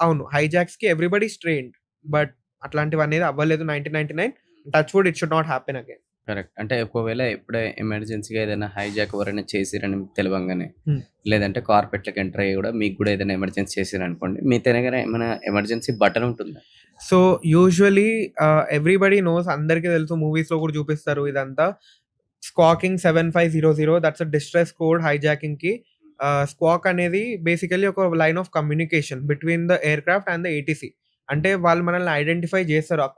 అవును, హైజాక్స్‌కి ఎవ్రీబడీ ఈస్ ట్రైన్డ్. బట్ అట్లాంటివనేది అవ్వలేదు 1999. Touch wood it should not happen again. Correct. అంటే ఒకవేళ ఎప్పుడే ఎమర్జెన్సీగా ఏదైనా హైజాక్ ఎవరైనా చేసిరని తెలవంగానే, హ్మ్. లేదంటే కార్పెట్‌లకి ఎంటర్ అయ్యి గూడా మీకు గూడా ఏదైనా ఎమర్జెన్సీ చేసిరనుకోండి, మీ దగ్గర ఏమైనా ఎమర్జెన్సీ బటన్ ఉంటుందా? సో యూజువల్లీ ఎవ్రీబడీ నోస్, అందరికీ తెలుసు, మూవీస్‌లో కూడా చూపిస్తారు ఇదంతా. Squawking 7500 that's a distress code హైజాకింగ్‌కి. స్క్వాక్ అనేది బేసికల్లీ ఒక line of communication between the aircraft and the ATC. అంటే వాళ్ళు మనల్ని ఐడెంటిఫై చేస్తారు ఆ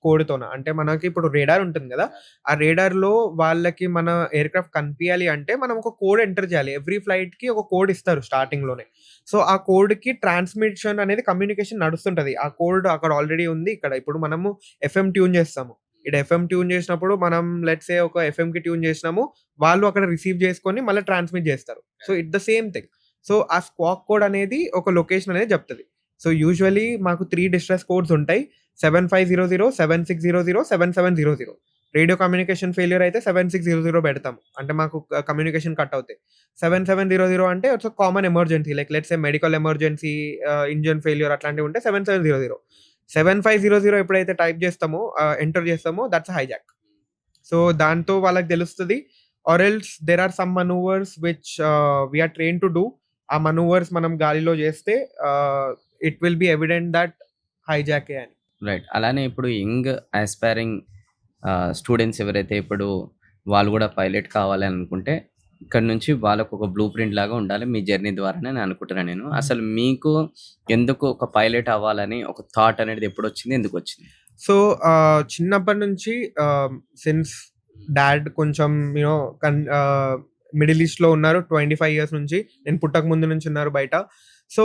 కోడ్‌తోన. అంటే మనకి ఇప్పుడు రేడార్ ఉంటుంది గదా! ఆ రేడార్‌లో వాళ్ళకి మన ఎయిర్‌క్రాఫ్ట్ కనిపియాలి అంటే మనం ఒక కోడ్ ఎంటర్ చేయాలి. ఎవ్రీ ఫ్లైట్‌కి ఒక కోడ్ ఇస్తారు స్టార్టింగ్‌లోనే. సో ఆ కోడ్‌కి ట్రాన్స్మిషన్ అనేది కమ్యూనికేషన్ నడుస్తుంటది. ఆ కోడ్ అక్కడ ఆల్రెడీ ఉంది ఇక్కడ. ఇప్పుడు మనము ఎఫ్ఎం ట్యూన్ చేస్తాము. ఈడ ఎఫ్ఎం ట్యూన్ చేసినప్పుడు మనం లెట్స్ సే ఒక ఎఫ్ఎంకి ట్యూన్ చేసినాము. వాళ్ళు అక్కడ రిసీవ్ చేసుకొని మళ్ళీ ట్రాన్స్మిట్ చేస్తారు. So it the same thing. So ఆ స్క్వాక్ కోడ్ అనేది ఒక లొకేషన్ అనేది చెప్తది. సో యూజువల్లీ మాకు 3 డిస్ట్రెస్ కోడ్స్ ఉంటాయి. 7500, 7600, 7700. రేడియో కమ్యూనికేషన్ ఫెయిల్యూర్ అయితే 7600 పెడతాము. అంటే మాకు కమ్యూనికేషన్ కట్ అవుతాయి. 7700 అంటే it's a common emergency. Like let's say medical emergency, engine failure అట్లాంటివి ఉంటే 7700. 7500 ఎప్పుడైతే టైప్ చేస్తామో, ఎంటర్ చేస్తామో దట్స్ హైజాక్. సో దాంతో వాళ్ళకి తెలుస్తది. Or else there are some manoeuvres which we are trained to do. ఆ మనూవర్స్ మనం గాలిలో చేస్తే it will be evident that హైజాకే అని. రైట్. అలానే ఇప్పుడు యంగ్ యాస్పైరింగ్ స్టూడెంట్స్ ఎవరైతే ఇప్పుడు వాళ్ళు గూడా పైలట్ కావాలి అని అనుకుంటే, ఇక్కడి నుంచి వాళ్ళకొక బ్లూ ప్రింట్ లాగా ఉండాలి మీ జర్నీ ద్వారానే అని అనుకుంటున్నాను నేను. హ్మ్. అసలు మీకు ఎందుకు ఒక పైలట్ అవ్వాలని ఒక థాట్ అనేది ఎప్పుడొచ్చింది? ఎందుకొచ్చింది? సో చిన్నప్పటి నుంచి సిన్స్ డాడ్ కొంచెం మిడిల్ ఈస్ట్‌లో ఉన్నారు. 25 ఇయర్స్ నుంచి. నేను పుట్టక ముందు నుంచి ఉన్నారు బయట. సో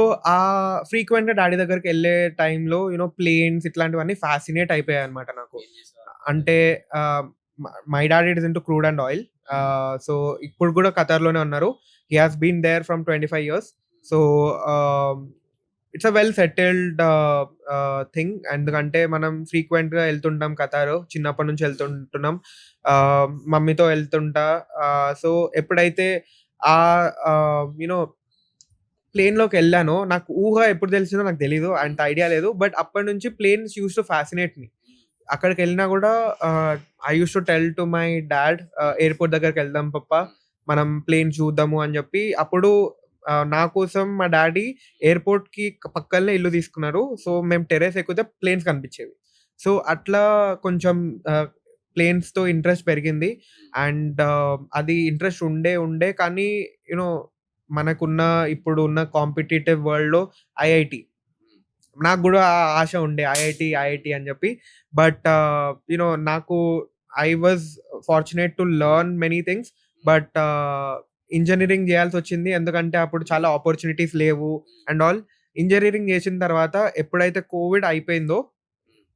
ఫ్రీక్వెంట్‌గా డాడీ దగ్గరికెళ్ళే టైంలో ప్లేన్స్ ఇట్లాంటివన్నీ ఫ్యాసినేట్ అయిపోయాయన్నమాట నాకు. అంటే ah, my dad is into crude and oil. So ఇప్పుడు కూడా ఖతార్‌లోనే ఉన్నారు. He has been there from 25 years. So ah, it's a well settled thing. ఎందుకంటే మనం ఫ్రీక్వెంట్‌గా ఎళ్తుంటాం ఖతారు. చిన్నప్పటి నుంచి ఎళ్తుంటున్నాం. మమ్మీతో ఎళ్తుంటా. సో ఎప్పుడైతే ప్లేన్‌లోకెళ్ళానో, నాకు ఊహ ఎప్పుడు తెలిసిందో నాకు తెలీదు. అంత ఐడియా లేదు. బట్ అప్పటినుంచి planes used to fascinate me. అక్కడికెళ్ళినా గూడా I used to tell to my dad, airport దగ్గరికెళ్దాం పప్పా, మనం ప్లేన్ చూద్దాము అని జెప్పి. అప్పుడు నా కోసం మా డాడీ ఎయిర్‌పోర్ట్‌కి పక్కలనే ఇల్లు తీసుకున్నారు. సో మేము టెర్రస్ ఎక్కితే ప్లేన్స్ కనిపిచ్చేవి. సో అట్లా కొంచెం ప్లేన్స్‌తో ఇంట్రెస్ట్ పెరిగింది. అండ్ అది ఇంట్రెస్ట్ ఉండే కానీ యూనో మనకున్న ఇప్పుడున్న కాంపిటీటివ్ వరల్డ్‌లో ఐఐటీ, నాకు గూడా ఆ ఆశ ఉండే ఐఐటీ అని జెప్పి. బట్ నాకు I was fortunate to learn many things. But engineering చేయాల్సి వచ్చింది, ఎందుకంటే అప్పుడు చాలా ఆపర్చునిటీస్ లేవు అండ్ ఆల్. ఇంజినీరింగ్ చేసిన తర్వాత ఎప్పుడైతే కోవిడ్ అయిపోయిందో,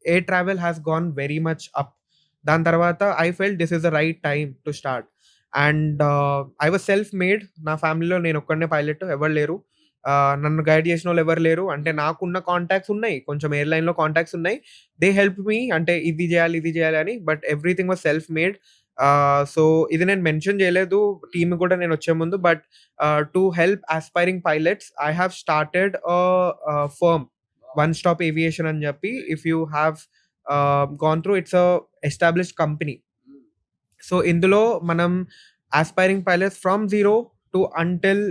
air travel has gone very much up. దాని తర్వాత I felt this is the right time to start. And I was self made. నా ఫ్యామిలీలో నేను ఒక్కడనే పైలట్, ఎవరు లేరు. నన్ను గైడ్ చేసిన వాళ్ళు ఎవరు లేరు. అంటే నాకున్న కాంటాక్ట్స్ ఉన్నాయి, కొంచెం ఎయిర్లైన్లో కాంటాక్ట్స్ ఉన్నాయి. దే హెల్ప్ మీ, అంటే ఇది చేయాలి అని. But everything was self made. So ఇది నేను మెన్షన్ చేయలేదు టీమ్ కూడా నేను వచ్చే ముందు. But to help aspiring pilots I have started firm, one stop aviation అని చెప్పి. If you have gone through, it's a established company. So ఇందులో మనం aspiring pilots from zero to until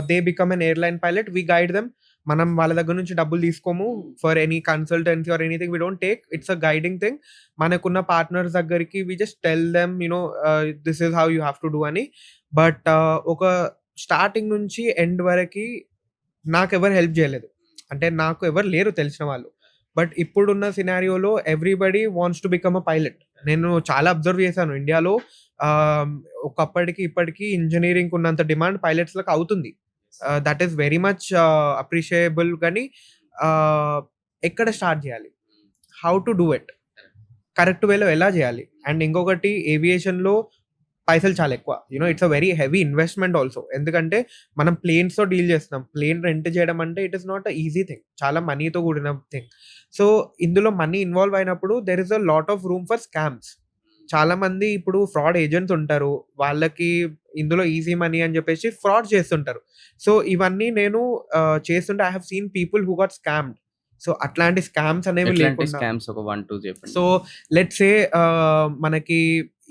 they become an airline pilot, we guide them. మనం వాళ్ళ దగ్గర నుంచి డబ్బులు తీసుకోము for any consultancy or anything. We don't take, it's a guiding thing. మనకున్న partners దగ్గరికి we just tell them this is how you have to do అని. But ఒక స్టార్టింగ్ నుంచి ఎండ్ వరకు నాకు ఎవరు హెల్ప్ చేయలేదు, అంటే నాకు ఎవరు లేరు తెలిసిన వాళ్ళు. బట్ ఇప్పుడున్న సినారియోలో everybody wants to become a pilot. నేను చాలా అబ్జర్వ్ చేశాను ఇండియాలో. ఒకప్పటికి ఇప్పటికి ఇంజనీరింగ్ ఉన్నంత డిమాండ్ పైలట్స్లకు అవుతుంది. That is very much appreciable. కానీ ఎక్కడ స్టార్ట్ చేయాలి, how to do it, correct వేలో ఎలా చేయాలి. అండ్ ఇంకొకటి, ఏవియేషన్లో పైసలు చాలా ఎక్కువ. It's a very heavy investment also. ఎందుకంటే మనం ప్లేన్స్తో డీల్ చేస్తున్నాం. ప్లేన్ రెంట్ చేయడం అంటే it is not a easy thing, చాలా మనీతో కూడిన థింగ్. సో ఇందులో మనీ ఇన్వాల్వ్ అయినప్పుడు there is a lot of room for scams. చాలా మంది ఇప్పుడు ఫ్రాడ్ ఏజెంట్స్ ఉంటారు, వాళ్ళకి ఇందులో ఈజీ మనీ అని చెప్పేసి ఫ్రాడ్ చేస్తుంటారు. సో ఇవన్నీ నేను చేస్తుంటే I have seen people who got scammed. So అట్లాంటి స్కామ్స్ అనేవి లేకుండా, స్కామ్స్ ఒక 1-2 చెప్పండి. సో లెట్స్ సే మనకి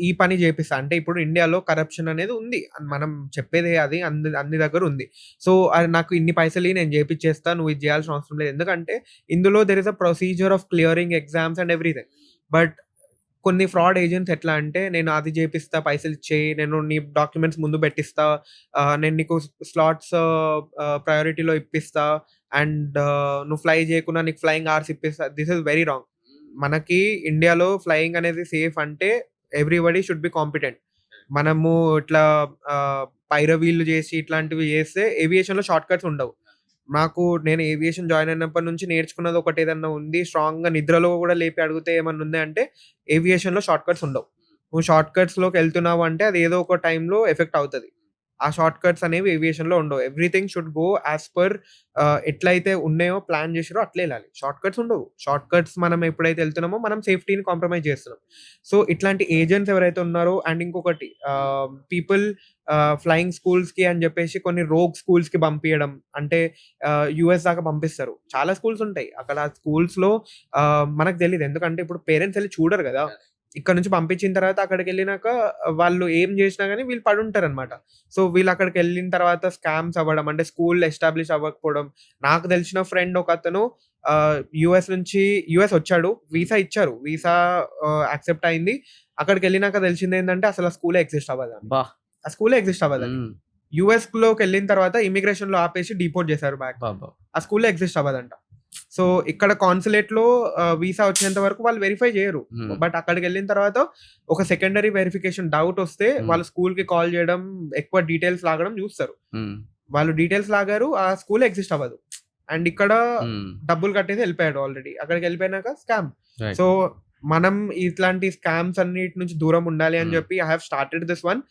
ఈ పని చేపిస్తా అంటే, ఇప్పుడు ఇండియాలో కరప్షన్ అనేది ఉంది, మనం చెప్పేది అది అన్ని దగ్గర ఉంది. సో అది నాకు ఇన్ని పైసలు నేను చేపిచ్చేస్తా, నువ్వు ఇది చేయాల్సిన అవసరం లేదు. ఎందుకంటే ఇందులో there is a procedure of clearing exams and everything. But కొన్ని ఫ్రాడ్ ఏజెంట్స్ ఎట్లా అంటే, నేను అది చేపిస్తా, పైసలు ఇచ్చేయి, నేను నీ డాక్యుమెంట్స్ ముందు పెట్టిస్తా, నేను నీకు స్లాట్స్ ప్రయారిటీలో ఇప్పిస్తా, అండ్ నువ్వు ఫ్లై చేయకుండా నీకు ఫ్లయింగ్ అవర్స్ ఇప్పిస్తా. This is very wrong. మనకి ఇండియాలో ఫ్లయింగ్ అనేది సేఫ్ అంటే ఎవ్రీబడి షుడ్ బి కాంపిటెంట్. మనము ఇట్లా పైరవీళ్ళు చేసి ఇట్లాంటివి చేస్తే ఏవియేషన్లో షార్ట్ కట్స్ ఉండవు. నేను ఏవియేషన్ జాయిన్ అయినప్పటి నుంచి నేర్చుకున్నది ఒకటి ఏదన్నా ఉంది, స్ట్రాంగ్గా నిద్రలో కూడా లేపి అడిగితే ఏమన్నా ఉంది అంటే, ఏవియేషన్లో షార్ట్ కట్స్ ఉండవు. నువ్వు షార్ట్ కట్స్లోకి వెళ్తున్నావు అంటే అది ఏదో ఒక టైంలో ఎఫెక్ట్ అవుతుంది. ఆ షార్ట్ కట్స్ అనేవి ఏవియేషన్లో ఉండవు. Everything should go as per ఎట్లయితే ఉన్నాయో ప్లాన్ చేసారో అట్లే వెళ్ళాలి. షార్ట్ కట్స్ ఉండవు. షార్ట్ కట్స్ మనం ఎప్పుడైతే వెళ్తున్నామో మనం సేఫ్టీని కాంప్రమైజ్ చేస్తున్నాం. సో ఇట్లాంటి ఏజెంట్స్ ఎవరైతే ఉన్నారో, అండ్ ఇంకొకటి పీపుల్ ఫ్లయింగ్ స్కూల్స్కి అని చెప్పేసి కొన్ని రోగ్ స్కూల్స్కి పంపించడం, అంటే యూఎస్ దాకా పంపిస్తారు. చాలా స్కూల్స్ ఉంటాయి అక్కడ. ఆ స్కూల్స్లో మనకు తెలియదు, ఎందుకంటే ఇప్పుడు పేరెంట్స్ వెళ్ళి చూడరు కదా. ఇక్కడ నుంచి పంపించిన తర్వాత అక్కడికి వెళ్ళినాక వాళ్ళు ఏం చేసినా కానీ వీళ్ళు పడుంటారు అనమాట. సో వీళ్ళు అక్కడికి వెళ్ళిన తర్వాత స్కామ్స్ అవ్వడం, అంటే స్కూల్ ఎస్టాబ్లిష్ అవ్వకపోవడం. నాకు తెలిసిన ఫ్రెండ్ ఒక అతను యుఎస్ వచ్చాడు, వీసా ఇచ్చారు, వీసా యాక్సెప్ట్ అయింది. అక్కడికి వెళ్ళినాక తెలిసింది ఏంటంటే అసలు ఆ స్కూలే ఎగ్జిస్ట్ అవ్వదు. ఆ స్కూలే ఎగ్జిస్ట్ అవ్వదని. యుఎస్ లోకి వెళ్ళిన తర్వాత ఇమిగ్రేషన్ లో ఆపేసి డిపోర్ట్ చేశారు బ్యాక్. ఆ స్కూల్లో ఎగ్జిస్ట్ అవ్వదంట. సో ఇక్కడ కాన్సులేట్ లో వీసా వచ్చేంత వరకు వాళ్ళు వెరిఫై చేయరు. బట్ అక్కడికి వెళ్ళిన తర్వాత ఒక సెకండరీ వెరిఫికేషన్ డౌట్ వస్తే వాళ్ళు స్కూల్ కి కాల్ చేయడం, ఎక్కువ డీటెయిల్స్ లాగడం చూస్తారు. వాళ్ళు డీటెయిల్స్ లాగారు, ఆ స్కూల్ ఎగ్జిస్ట్ అవ్వదు. అండ్ ఇక్కడ డబ్బులు కట్టేసి వెళ్ళిపోయాడు ఆల్రెడీ. అక్కడికి వెళ్ళిపోయినాక స్కామ్. సో మనం ఇట్లాంటి స్కామ్స్ అన్నిటి నుంచి దూరం ఉండాలి అని చెప్పి I have started this one.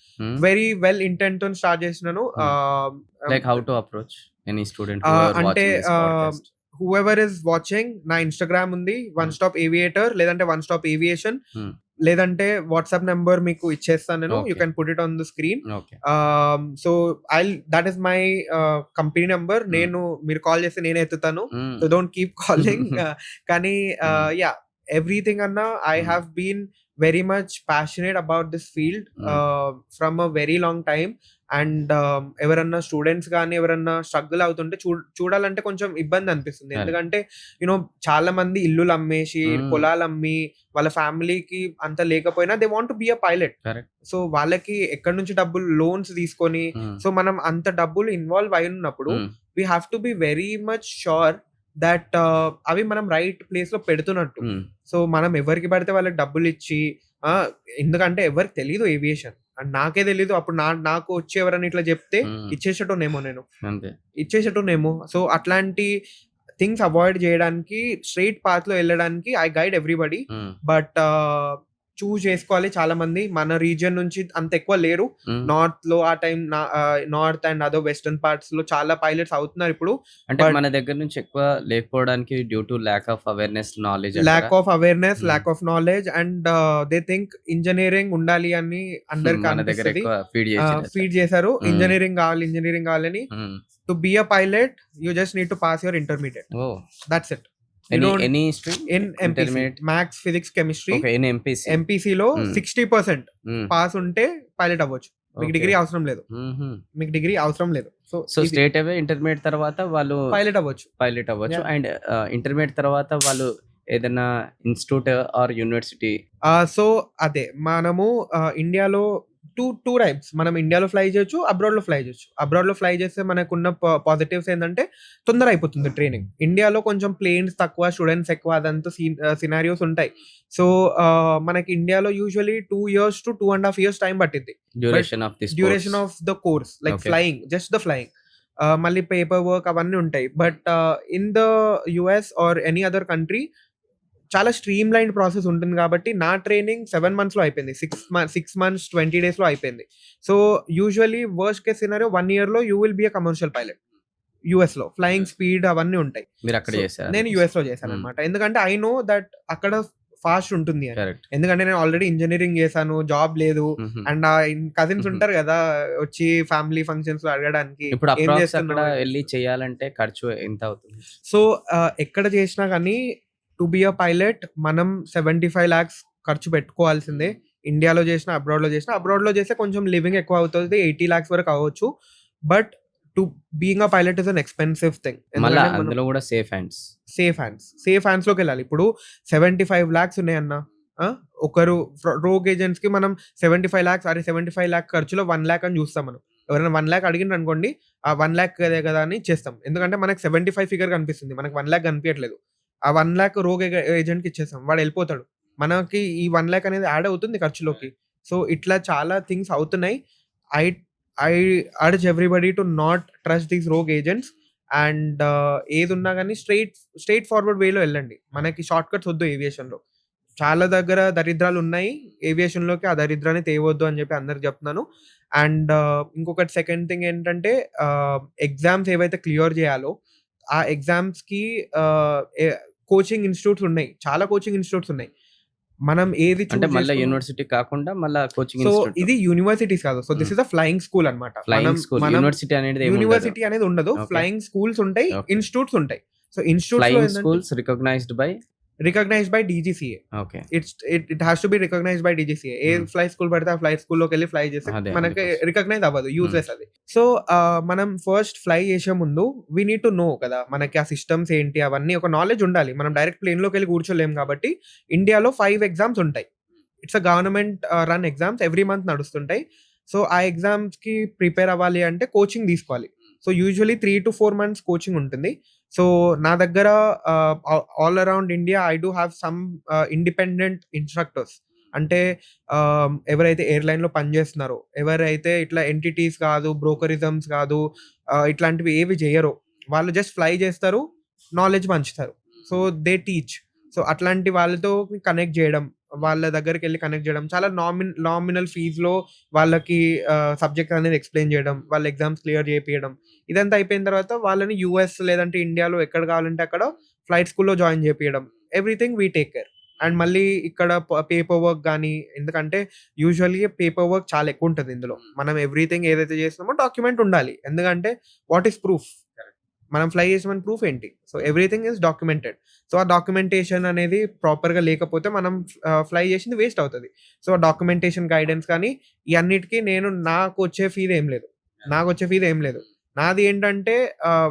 Very well intent తో స్టార్ట్ చేసినాను. Like how to approach any student అంటే whoever is watching, నా ఇన్స్టాగ్రామ్ ఉంది, వన్ స్టాప్ ఏవియేటర్, లేదంటే వన్ స్టాప్ ఏవియేషన్, లేదంటే వాట్సాప్ నెంబర్ మీకు ఇచ్చేస్తాను నేను. You can put it on the screen. So that is my company number. మీరు call చేస్తే నేను ఎత్తుతాను. So don't keep calling. కానీ యా, ఎవ్రీథింగ్ అన్నా I have been very much passionate about this field from a very long time. And ఎవరన్నా students కానీ ఎవరన్నా struggle అవుతుంటే చూడాలంటే కొంచెం ఇబ్బంది అనిపిస్తుంది. ఎందుకంటే చాలా మంది ఇల్లులు అమ్మేసి, పొలాలు అమ్మి, వాళ్ళ ఫ్యామిలీకి అంత లేకపోయినా they want to be a pilot. So వాళ్ళకి ఎక్కడి నుంచి డబ్బులు, లోన్స్ తీసుకొని, సో మనం అంత డబ్బులు ఇన్వాల్వ్ అయి ఉన్నప్పుడు we have to be very much sure that అవి మనం రైట్ ప్లేస్ లో పెడుతున్నట్టు. సో మనం ఎవరికి పడితే వాళ్ళకి డబ్బులు ఇచ్చి ఎందుకంటే ఎవరికి తెలీదు ఏవియేషన్. అండ్ నాకే తెలీదు. అప్పుడు నాకు వచ్చి ఎవరైనా ఇట్లా చెప్తే ఇచ్చేసేటోనేమో నేను. అంతే. ఇచ్చేసేటోనేమో. సో, అట్లాంటి థింగ్స్ అవాయిడ్ చేయడానికి స్ట్రెయిట్ పాత్‌లో ఎళ్ళడానికి I guide everybody. But choose చేసుకోవాలి చాలా మంది. మన రీజియన్ నుంచి అంత ఎక్కువ లేరు. నార్త్‌లో ఆ time north and other western పార్ట్స్‌లో చాలా పైలట్స్ అవుతున్నారు ఇప్పుడు. అంటే బట్ మన దగ్గర నుంచి ఎక్కువ లేకపోవడానికి due to lack of awareness, knowledge అంటారా? Lack of awareness, hmm. Lack of knowledge and they think engineering ఉండాలి అని అందరికి మన దగ్గర అనిపిస్తది. ఎక్కువ ఫీడ్ చేసిర్రు అట్లా. ఫీడ్ చేశారు. హ్మ్. ఇంజినీరింగ్ కావాలని. Hmm. To be a pilot you just need to pass your intermediate. Oh! That's it. You don't any stream? In MPC intermediate. Maths, physics, chemistry. Okay. In MPC. ఎంపీసీలో hmm. 60% హ్మ్. Pass ఉంటే pilot అవ్వచ్చు. మీకు okay. Degree అవసరం లేదు. హుహు. So, so ఇది straight అవే intermediate తర్వాత వాళ్ళు పైలట్ అవ్వచ్చు. పైలట్ అవ్వచ్చు. యాహ్! అండ్ ఇంటర్మీడియేట్ తర్వాత వాళ్ళు ఏదైనా ఇన్‌స్టిట్యూట్ ఆర్ యూనివర్సిటీ. సో, అదే మనము ఇండియాలో 2 టైప్స్. మనం ఇండియాలో ఫ్లై చేయొచ్చు. అబ్రాడ్‌లో ఫ్లై చేయొచ్చు. అబ్రాడ్‌లో ఫ్లై చేస్తే మనకున్న పాజిటివ్స్ ఏందంటే తొందర అయిపోతుంది ట్రైనింగ్. ఇండియాలో కొంచెం ప్లేన్స్ తక్కువ, స్టూడెంట్స్ ఎక్కువ అదంతా సినారియోస్ ఉంటాయి. సో, మనకి ఇండియాలో usually 2 years to 2 ½ years time పట్టిద్ది. But duration of the duration course. Of the course like okay. Flying, just the flying. మళ్ళీ పేపర్ వర్క్ అవన్నీ ఉంటాయి. But in the US or any other country చాలా streamlined process ఉంటుంది కాబట్టి నా training 7 మంత్స్‌లో అయిపోయింది. 6 మంత్స్ 20 డేస్‌లో అయిపోయింది. So, usually worst case scenario 1 ఇయర్‌లో you will B a commercial pilot. యూఎస్‌లో ఫ్లయింగ్ స్పీడ్ అవన్నీ ఉంటాయి. మీరు అక్కడ సో, చేసారా? నేను యూఎస్‌లో హ్మ్. చేశానన్నమాట. ఎందుకంటే ఐ నో దట్ అక్కడ ఫాస్ట్ ఉంటుంది అని. కరెక్ట్. ఎందుకంటే నేను ఆల్రెడీ ఇంజినీరింగ్ చేశాను. జాబ్ లేదు. హుహు. అండ్ కజిన్స్ హుహు. ఉంటారు కదా! వచ్చి ఫ్యామిలీ ఫంక్షన్స్‌లో అడగడానికి ఇప్పుడు ఏం అప్రాక్స్ అక్కడ చేస్తున్నావు? ఎళ్లి చేయాలంటే ఖర్చు ఎంత అవుతుంది? సో, ఎక్కడ చేసినా గానీ టు బీ ఎ పైలట్ మనం 75 లాక్స్ ఖర్చు పెట్టుకోవాల్సిందే. ఇండియాలో చేసినా, అబ్రాడ్‌లో చేసినా. అబ్రాడ్‌లో చేస్తే కొంచెం లివింగ్ ఎక్కువ అవుతది. 80 లాక్స్ వరకు అవ్వచ్చు. But to being a pilot is an expensive thing. మళ్ళా ఎందుకంటే మనం అందులో గూడా సేఫ్ హ్యాండ్స్. సేఫ్ హ్యాండ్స్‌లోకెళ్ళాలి. ఇప్పుడు 75 లాక్స్ ఉన్నాయన్న. ఆ! ఒకరు రోగ్ ఏజెంట్స్‌కి మనం 75 లాక్స్ 75 లాక్ ఖర్చులో 1 లాక్ అని చూస్తాం మనం. ఎవరైనా 1 లాక్ అడిగిండ్రనుకోండి, ఆ 1 లాక్ అదే కదా అని ఇచ్చేస్తాం. ఎందుకంటే మనకు 75 ఫిగర్ కనిపిస్తుంది. మనకు 1 లాక్ కనిపియట్లేదు. ఆ 1 లాక్ రోగ్ ఏజెంట్‌కి ఇచ్చేస్తాం. వాడెళ్ళిపోతాడు. మనకి ఈ 1 లాక్ అనేది యాడ్ అవుతుంది ఖర్చులోకి. సో, ఇట్లా చాలా థింగ్స్ అవుతున్నాయి. I I urge everybody to not trust these rogue agents. And ఏదున్నా గాని స్ట్రెయిట్ ఫార్వర్డ్ వేలో ఎళ్ళండి. మనకి షార్ట్ కట్స్ వద్దు ఏవియేషన్‌లో. చాలా దగ్గర దరిద్రాలున్నాయి. ఏవియేషన్‌లోకి ఆ దరిద్రాన్ని తేవద్దు అని చెప్పి అందరికి చెప్తున్నాను. అండ్ ఇంకొకటి సెకండ్ థింగ్ ఏంటంటే ఎగ్జామ్స్ ఏవైతే క్లియర్ చేయాలో ఆ ఎగ్జామ్స్‌కి ఆహ్, ఎ కోచింగ్ ఇన్‌స్టిట్యూట్స్ ఉన్నాయి. చాలా కోచింగ్ ఇన్‌స్టిట్యూట్స్ ఉన్నాయి. మనం ఏది అంటే చూజ్ మళ్ళా చేసుకున్నాం. యూనివర్సిటీ కాకుండా మళ్ళా కోచింగ్ సో, ఇన్‌స్టిట్యూట్. ఇది యూనివర్సిటీస్ కాదు. So, this hmm. Is a flying school అన్నమాట. Flying school. మనం యూనివర్సిటీ అనేది ఏమి ఉండదు. యూనివర్సిటీ అనేది ఉండదు. ఓకే. ఫ్లయింగ్ స్కూల్స్ ఉంటాయి. ఓకే. ఇన్‌స్టిట్యూట్స్ ఉంటాయి. సో, ఇన్‌స్టిట్యూట్స్‌లో ఫ్లయింగ్ ఏందంటే schools recognised by. Recognised by DGCA. Okay. It has to be recognised by DGCA. A hmm. Fly school పడితే ఆ ఫ్లై స్కూల్‌లోకెళ్ళి ఫ్లై చేస్తే అదే మనకి అందుకోసం. రికగ్నైజ్ అవ్వదు. హ్మ్. యూజ్‌లెస్ అది. సో, మనం ఫస్ట్ ఫ్లై చేసే ముందు వి నీడ్ టు నో కదా! మనకి ఆ సిస్టమ్స్ ఏంటి అవన్నీ ఒక నాలెడ్జ్ ఉండాలి. మనం డైరెక్ట్ ప్లేన్‌లోకెళ్ళి కూర్చోలేం కాబట్టి ఇండియాలో 5 ఎగ్జామ్స్ ఉంటాయి. It's a government run exams every month నడుస్తుంటాయి. సో, ఆ ఎగ్జామ్స్‌కి ప్రిపేర్ అవ్వాలి అంటే కోచింగ్ తీసుకోవాలి. సో, యూజువల్లీ 3-4 మంత్స్ కోచింగ్ ఉంటుంది. సో, నా దగ్గర all around India I do have some independent instructors. అంటే ఎవరైతే ఎయిర్‌లైన్‌లో పనిచేస్తున్నారో, ఎవరైతే ఇట్లా ఎంటిటీస్ కాదు, బ్రోకరిజమ్స్ కాదు, ఇట్లాంటివి ఏవి జెయ్యరో, వాళ్ళు జస్ట్ ఫ్లై చేస్తారు, నాలెడ్జ్ పంచుతారు. So, they teach. సో, అట్లాంటి వాళ్ళతో కనెక్ట్ జేయడం, వాళ్ళ దగ్గరికెళ్లి కనెక్ట్ జేయడం, చాలా నామినల్ ఫీస్‌లో వాళ్ళకి సబ్జెక్ట్ అనేది ఎక్స్‌ప్లెయిన్ జేయడం, వాళ్ళ ఎగ్జామ్స్ క్లియర్ జేపియడం. ఇదంతా అయిపోయిన తర్వాత వాళ్ళని యూఎస్ లేదంటే ఇండియాలో ఎక్కడ కావాలంటే అక్కడ ఫ్లైట్ స్కూల్‌లో జాయిన్ జేపియడం. Everything we take care. And మళ్ళీ ఇక్కడ పేపర్ వర్క్ గాని, ఎందుకంటే యూజువల్లీ పేపర్ వర్క్ చాలా ఎక్కువుంటది ఇందులో. మనం ఎవ్రీథింగ్ ఏదైతే చేస్తున్నామో డాక్యుమెంట్ ఉండాలి. ఎందుకంటే వాట్ ఈస్ ప్రూఫ్? మనం ఫ్లై చేసామని ప్రూఫ్ ఏంటి? So, everything is documented. So, ఆ డాక్యుమెంటేషన్ అనేది ప్రాపర్‌గా లేకపోతే మనం ఫ్లై చేసింది వేస్ట్ అవుతది. సో, డాక్యుమెంటేషన్ గైడెన్స్ కానీ ఇయన్నిటికి నాకొచ్చే ఫీజ్ ఏం లేదు. నాది ఏంటంటే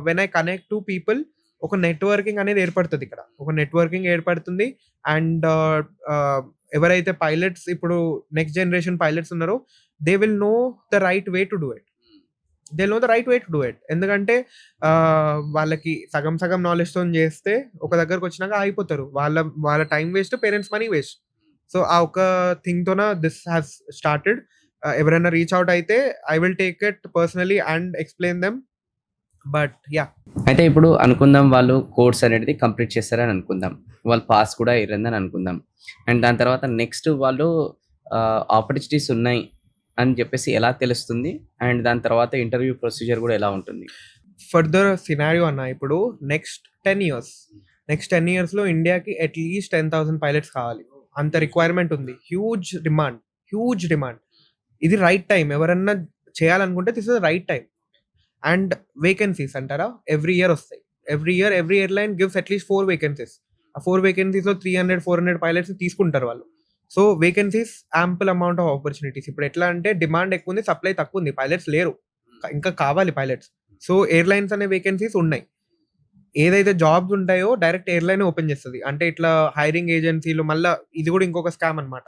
when I connect to people ఒక నెట్వర్కింగ్ అనేది ఏర్పడుతదిక్కడ. ఒక నెట్వర్కింగ్ ఏర్పడుతుంది. అండ్ ఎవరైతే పైలట్స్ ఇప్పుడు నెక్స్ట్ జనరేషన్ పైలట్స్ ఉన్నారో they will know the right way to do it. ఎందుకంటే వాళ్ళకి సగం సగం నాలెడ్జ్‌తోని చేస్తే ఒక దగ్గరకొచ్చినాక ఆగిపోతారు. వాళ్ళ వాళ్ళ time waste, parents money waste. So ఆ ఒక థింగ్తోన దిస్ హ్యాస్ స్టార్టెడ్. ఎవరైనా రీచ్ అవుట్ అయితే I will take it personally and explain them. But yeah, అయితే ఇప్పుడు అనుకుందాం వాళ్ళు కోర్స్ అనేది కంప్లీట్ చేస్తారని అనుకుందాం. వాళ్ళు పాస్ కూడా అయ్యారని అనుకుందాం. అండ్ దాని తర్వాత నెక్స్ట్ వాళ్ళు ఆపర్చునిటీస్ ఉన్నాయి అని చెప్పేసి ఎలా తెలుస్తుంది? అండ్ దాని తర్వాత ఇంటర్వ్యూ ప్రొసీజర్ కూడా ఎలా ఉంటుంది? ఫర్దర్ సినారియో అన్న, ఇప్పుడు నెక్స్ట్ 10 ఇయర్స్లో ఇండియాకి అట్లీస్ట్ 10,000 పైలట్స్ కావాలి. అంత రిక్వైర్మెంట్ ఉంది. Huge demand. ఇది రైట్ టైం. ఎవరన్నా చేయాలనుకుంటే this is right time. And vacancies అంటారా, ఎవ్రీ ఇయర్ వస్తాయి. Every airline gives at least 4 vacancies. ఆ 4 వేకెన్సీస్లో 300-400 పైలట్స్ తీసుకుంటారు వాళ్ళు. So vacancies, ample amount of opportunities. ఇప్పుడు ఎట్లా అంటే డిమాండ్ ఎక్కువ ఉంది, సప్లై తక్కువ ఉంది, పైలట్స్ లేరు, ఇంకా కావాలి పైలట్స్. సో ఎయిర్లైన్స్ అనే వేకెన్సీస్ ఉన్నాయి. ఏదైతే జాబ్స్ ఉంటాయో డైరెక్ట్ ఎయిర్లైన్ ఓపెన్ చేస్తుంది. అంటే ఇట్లా హైరింగ్ ఏజెన్సీలు, మళ్ళీ ఇది కూడా ఇంకొక స్కామ్ అనమాట.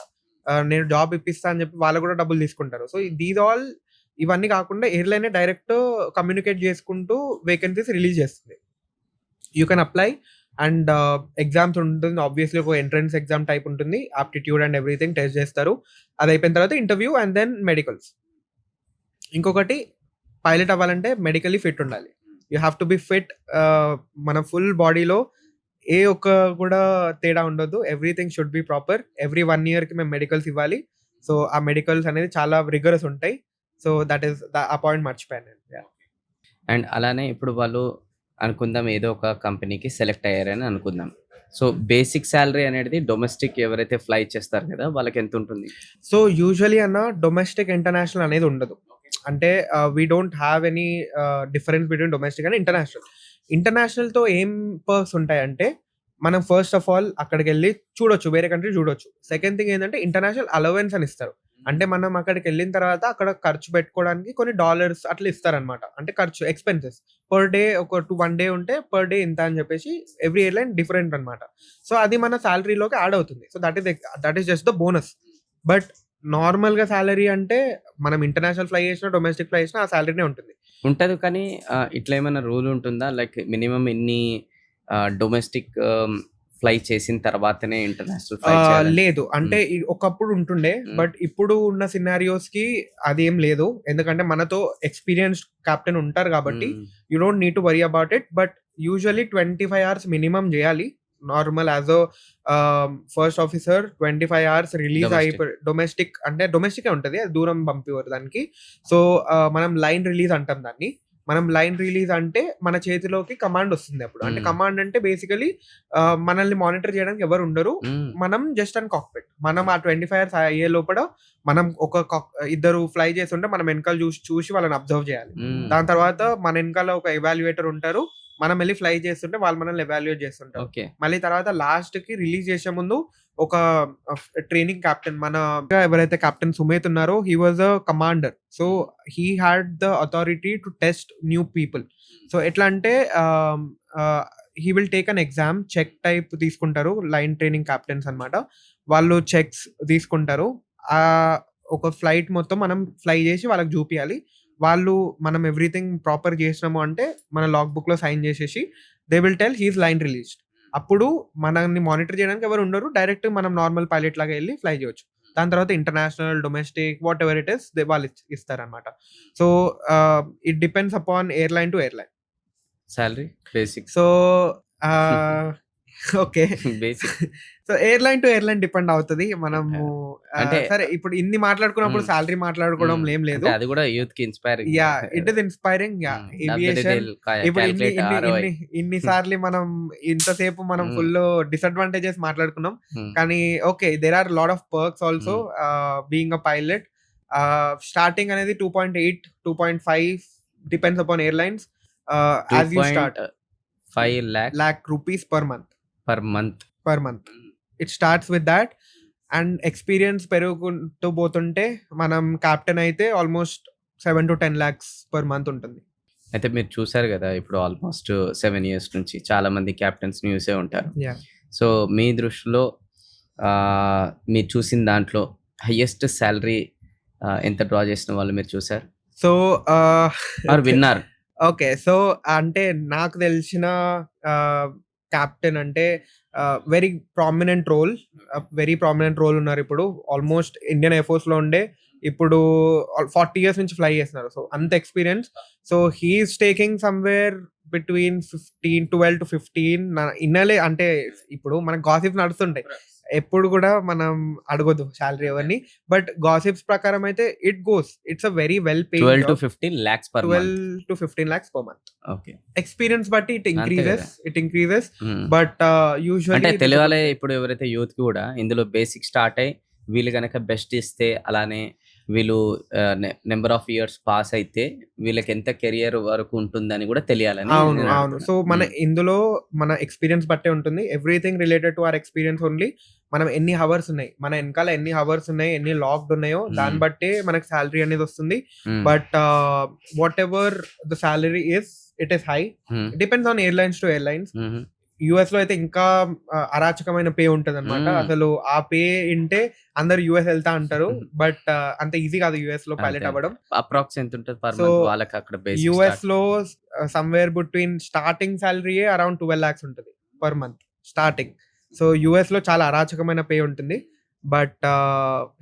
నేను జాబ్ ఇప్పిస్తా అని చెప్పి వాళ్ళు కూడా డబ్బులు తీసుకుంటారు. సో దీస్ ఆల్, ఇవన్నీ కాకుండా ఎయిర్లైన్ డైరెక్ట్ కమ్యూనికేట్ చేసుకుంటూ వేకెన్సీస్ రిలీజ్ చేస్తుంది. You can apply and exams ఉంటుంది. ఆబ్వియస్లీ ఒక ఎంట్రన్స్ ఎగ్జామ్ టైప్ ఉంటుంది. ఆప్టిట్యూడ్ అండ్ ఎవ్రీథింగ్ టెస్ట్ చేస్తారు. అది అయిపోయిన తర్వాత ఇంటర్వ్యూ అండ్ దెన్ మెడికల్స్. ఇంకొకటి, పైలట్ అవ్వాలంటే మెడికలీ ఫిట్ ఉండాలి. You have to be fit. మన ఫుల్ బాడీలో ఏ ఒక్క కూడా తేడా ఉండొద్దు. Everything should B proper. Every 1 yearకి మేము మెడికల్స్ ఇవ్వాలి. సో ఆ మెడికల్స్ అనేది చాలా రిగరస్ ఉంటాయి. సో దట్ ఈస్ ఆ పాయింట్ మర్చిపోయాను నేను. Yeah. అండ్ అలానే ఇప్పుడు వాళ్ళు అనుకుందాం ఏదో ఒక కంపెనీకి సెలెక్ట్ అయ్యారని అనుకుందాం. సో బేసిక్ సాలరీ అనేది డొమెస్టిక్ ఎవరైతే ఫ్లై చేస్తారు కదా వాళ్ళకి ఎంత ఉంటుంది? సో యూజువలీ అన్న డొమెస్టిక్, ఇంటర్నేషనల్ అనేది ఉండదు. అంటే we don't have any difference between domestic and ఇంటర్నేషనల్తో ఏం పర్క్స్ ఉంటాయంటే, మనం ఫస్ట్ ఆఫ్ ఆల్ అక్కడికి వెళ్ళి చూడొచ్చు, వేరే కంట్రీ చూడొచ్చు. సెకండ్ థింగ్ ఏంటంటే ఇంటర్నేషనల్ అలవెన్స్ అని ఇస్తారు. అంటే మనం అక్కడికి వెళ్ళిన తర్వాత అక్కడ ఖర్చు పెట్టుకోవడానికి కొన్ని డాలర్స్ అట్లా ఇస్తారనమాట. అంటే ఖర్చు, ఎక్స్పెన్సెస్ పర్ డే, ఒక 1 day ఉంటే పర్ డే ఇంత అని చెప్పేసి ఎవ్రీ ఎయిర్లైన్ డిఫరెంట్ అనమాట. సో అది మన శాలరీలోకి యాడ్ అవుతుంది. So that is just the bonus. But నార్మల్గా శాలరీ అంటే మనం ఇంటర్నేషనల్ ఫ్లై చేసినా, డొమెస్టిక్ ఫ్లై చేసినా ఆ శాలరీనే ఉంటుంది. ఉంటది కానీ ఇట్లా ఏమైనా రూల్ ఉంటుందా? లైక్ మినిమం ఇన్ని డొమెస్టిక్ ఫ్లై చేసిన తర్వాతనే ఇంటర్నేషనల్ ఫ్లై చేయాలని? లేదు, అంటే ఒకప్పుడు ఉంటుండే. బట్ ఇప్పుడు ఉన్న సినారియోస్ కి అదేం లేదు. ఎందుకంటే మనతో ఎక్స్పీరియన్స్డ్ కెప్టెన్ ఉంటారు కాబట్టి you don't need to worry about it. But usually 25 hours minimum చేయాలి. Normal as first officer 25 hours release అయిపోయి, డొమెస్టిక్ అంటే డొమెస్టిక్ ఉంటుంది, అది దూరం పంపేవారు దానికి. సో మనం లైన్ రిలీజ్ అంటాం దాన్ని. మనం లైన్ రిలీజ్ అంటే మన చేతిలోకి కమాండ్ వస్తుంది అప్పుడు. అంటే కమాండ్ అంటే బేసికలీ మనల్ని మానిటర్ చేయడానికి ఎవరు ఉండరు. మనం జస్ట్ అండ్ కాక్పిట్. మనం ఆ 25 hours అయ్యే లోపల మనం ఇద్దరు ఫ్లై చేస్తుంటే మనం వెనకాల చూసి వాళ్ళని అబ్జర్వ్ చేయాలి. దాని తర్వాత మన వెనకాల ఒక ఎవాల్యుయేటర్ ఉంటారు. మనం వెళ్ళి ఫ్లై చేస్తుంటే వాళ్ళు మనల్ని ఎవాల్యుయేట్ చేస్తుంటారు. మళ్ళీ తర్వాత లాస్ట్ కి రిలీజ్ చేసే ముందు ఒక ట్రైనింగ్ కెప్టెన్, మన ఎవరైతే కెప్టెన్ సుమేత్ ఉన్నారో, he was a commander. So he had the authority to test new people. So ఎట్లా అంటే he will take an exam, check type తీసుకుంటారు. లైన్ ట్రైనింగ్ కెప్టెన్స్ అనమాట. వాళ్ళు చెక్స్ తీసుకుంటారు. ఒక ఫ్లైట్ మొత్తం మనం ఫ్లై చేసి వాళ్ళకి చూపించాలి. వాళ్ళు మనం ఎవ్రీథింగ్ ప్రాపర్ చేసినాము అంటే మన లాగ్ బుక్ లో సైన్ చేసేసి they will tell he's line released. అప్పుడు మనల్ని మానిటర్ చేయడానికి ఎవరు ఉండరు. డైరెక్ట్ మనం నార్మల్ పైలట్ లాగా వెళ్ళి ఫ్లై చేయొచ్చు. దాని తర్వాత international, domestic, what ever it is, వాళ్ళు ఇస్తారనమాట. So it depends upon airline to airline. Salary basic. So okay, basic. So airline to airline depend అవుతుంది. మనము అంటే సరే ఇప్పుడు ఇన్ని మాట్లాడుకున్నప్పుడు సాలరీ మాట్లాడుకోవడం ఏం లేదు. అది కూడా యూత్ కి inspiring. Yeah, it is inspiring. Yeah, aviation ఇప్పుడు ఇన్ని సార్లు మనం ఇంతసేపు మనం ఫుల్ డిసడ్వాంటేజెస్ మాట్లాడుకున్నాం. కానీ okay, there are lot of perks also being a pilot. Starting అనేది 2.8, 2.5 depends upon airlines. As you start 5 lakh rupees per month. per month. It starts with that. And experience పెరుగుకుంటూ పోతుంటే మనం captain అయితే almost 7 to 10 lakhs per month ఉంటుంది. అయితే మీరు చూసారు కదా, ఇప్పుడు ఆల్మోస్ట్ 7 years నుంచి చాలా మంది కెప్టెన్స్ చూసే ఉంటారు. సో మీ దృష్టిలో మీరు చూసిన దాంట్లో హైయెస్ట్ సాలరీ ఎంత డ్రా చేసిన వాళ్ళు మీరు చూసారు? సో విన్నారు. ఓకే, సో అంటే నాకు తెలిసిన క్యాప్టెన్ అంటే వెరీ ప్రామినెంట్ రోల్ ఉన్నారు ఇప్పుడు. ఆల్మోస్ట్ ఇండియన్ ఎయిర్ ఫోర్స్ లో ఉండే ఇప్పుడు 40 years నుంచి ఫ్లై చేస్తున్నారు. సో అంత experience. So he is taking somewhere between 12 to 15. ఇన్నలే అంటే ఇప్పుడు మనకు గాసిప్స్ నడుస్తుంటాయి, ఎప్పుడు కూడా మనం అడగొద్దు శాలరీ ఎవరిని. బట్ గాసిప్స్ ప్రకారం అయితే it's a very well paid 12 to 15 lakhs per month. 12 to 15 lakhs per month. Okay. Experience బట్టి ఇట్ అంతే కదా. ఇంక్రీజెస్. బట్ అంటే యూజువల్లీ తెలియాలి ఇప్పుడు ఎవరైతే యూత్ కూడా ఇందులో బేసిక్ స్టార్ట్ అయ్యి వీళ్ళు కనుక బెస్ట్ ఇస్తే, అలానే వీళ్ళు నెంబర్ ఆఫ్ ఇయర్స్ పాస్ అయితే వీళ్ళకి ఎంత కెరియర్ వరకు ఉంటుందని కూడా తెలియాలని అవును నేను అవును. సో అడుగుతున్నా. మన ఇందులో మన ఎక్స్పీరియన్స్ బట్టే ఉంటుంది. Everything related to our experience only. మనం ఎన్ని హవర్స్ ఉన్నాయి, మన వెనకాల ఎన్ని హవర్స్ ఉన్నాయి, ఎన్ని లాక్డ్ ఉన్నాయో దాన్ని బట్టే మనకి శాలరీ అనేది వస్తుంది. But what ever the salary it is high. Depends on airlines to airlines. US లో అయితే ఇంకా అరాచకమైన పే ఉంటది అనమాట. అసలు ఆ పే ఇంటే అందరు యుఎస్ వెళ్తా అంటారు. బట్ అంత ఈజీ కాదు యుఎస్ లో పైలట్ అవ్వడం. అప్రాక్స్ ఎంత ఉంటుంది పర్ So, మంత్ వాళ్ళకి అక్కడ బేసిక్ యుఎస్ లో somewhere between starting salary around 12 lakhs ఉంటుంది per month starting. So US లో చాలా అరాచకమైన పే ఉంటుంది. But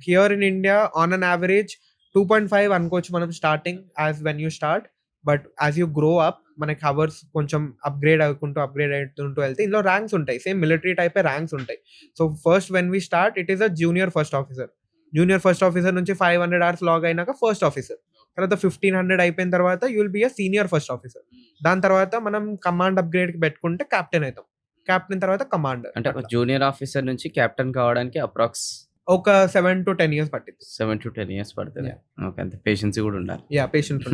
here in India on an average 2.5 అనుకోవచ్చు మనం starting as when you start. But as you grow up మనకి hours కొంచెం upgrade అవుతుంటూ వెళ్తే ఇందులో ర్యాంక్స్ ఉంటాయి. సేమ్ మిలిటరీ టైపే ర్యాంక్స్ ఉంటాయి. So first when we start it is a junior first officer నుంచి 500 hours లాగ్ అయినాక ఫస్ట్ ఆఫీసర్, తర్వాత 1500 అయిపోయిన తర్వాత you will be a senior first officer. దాని తర్వాత మనం కమాండ్ అప్గ్రేడ్ కి పెట్టుకుంటే కెప్టెన్ అవుతాం. కెప్టెన్ తర్వాత కమాండర్. అంటే జూనియర్ ఆఫీసర్ నుంచి కెప్టెన్ కావడానికి అప్రాక్స్ ఒక 7 to 10 years పట్టింది. 7 to 10 years పడుతుంది. ఓకే. అంతే పేషెన్సీ కూడా ఉండాలి. Yeah, patient.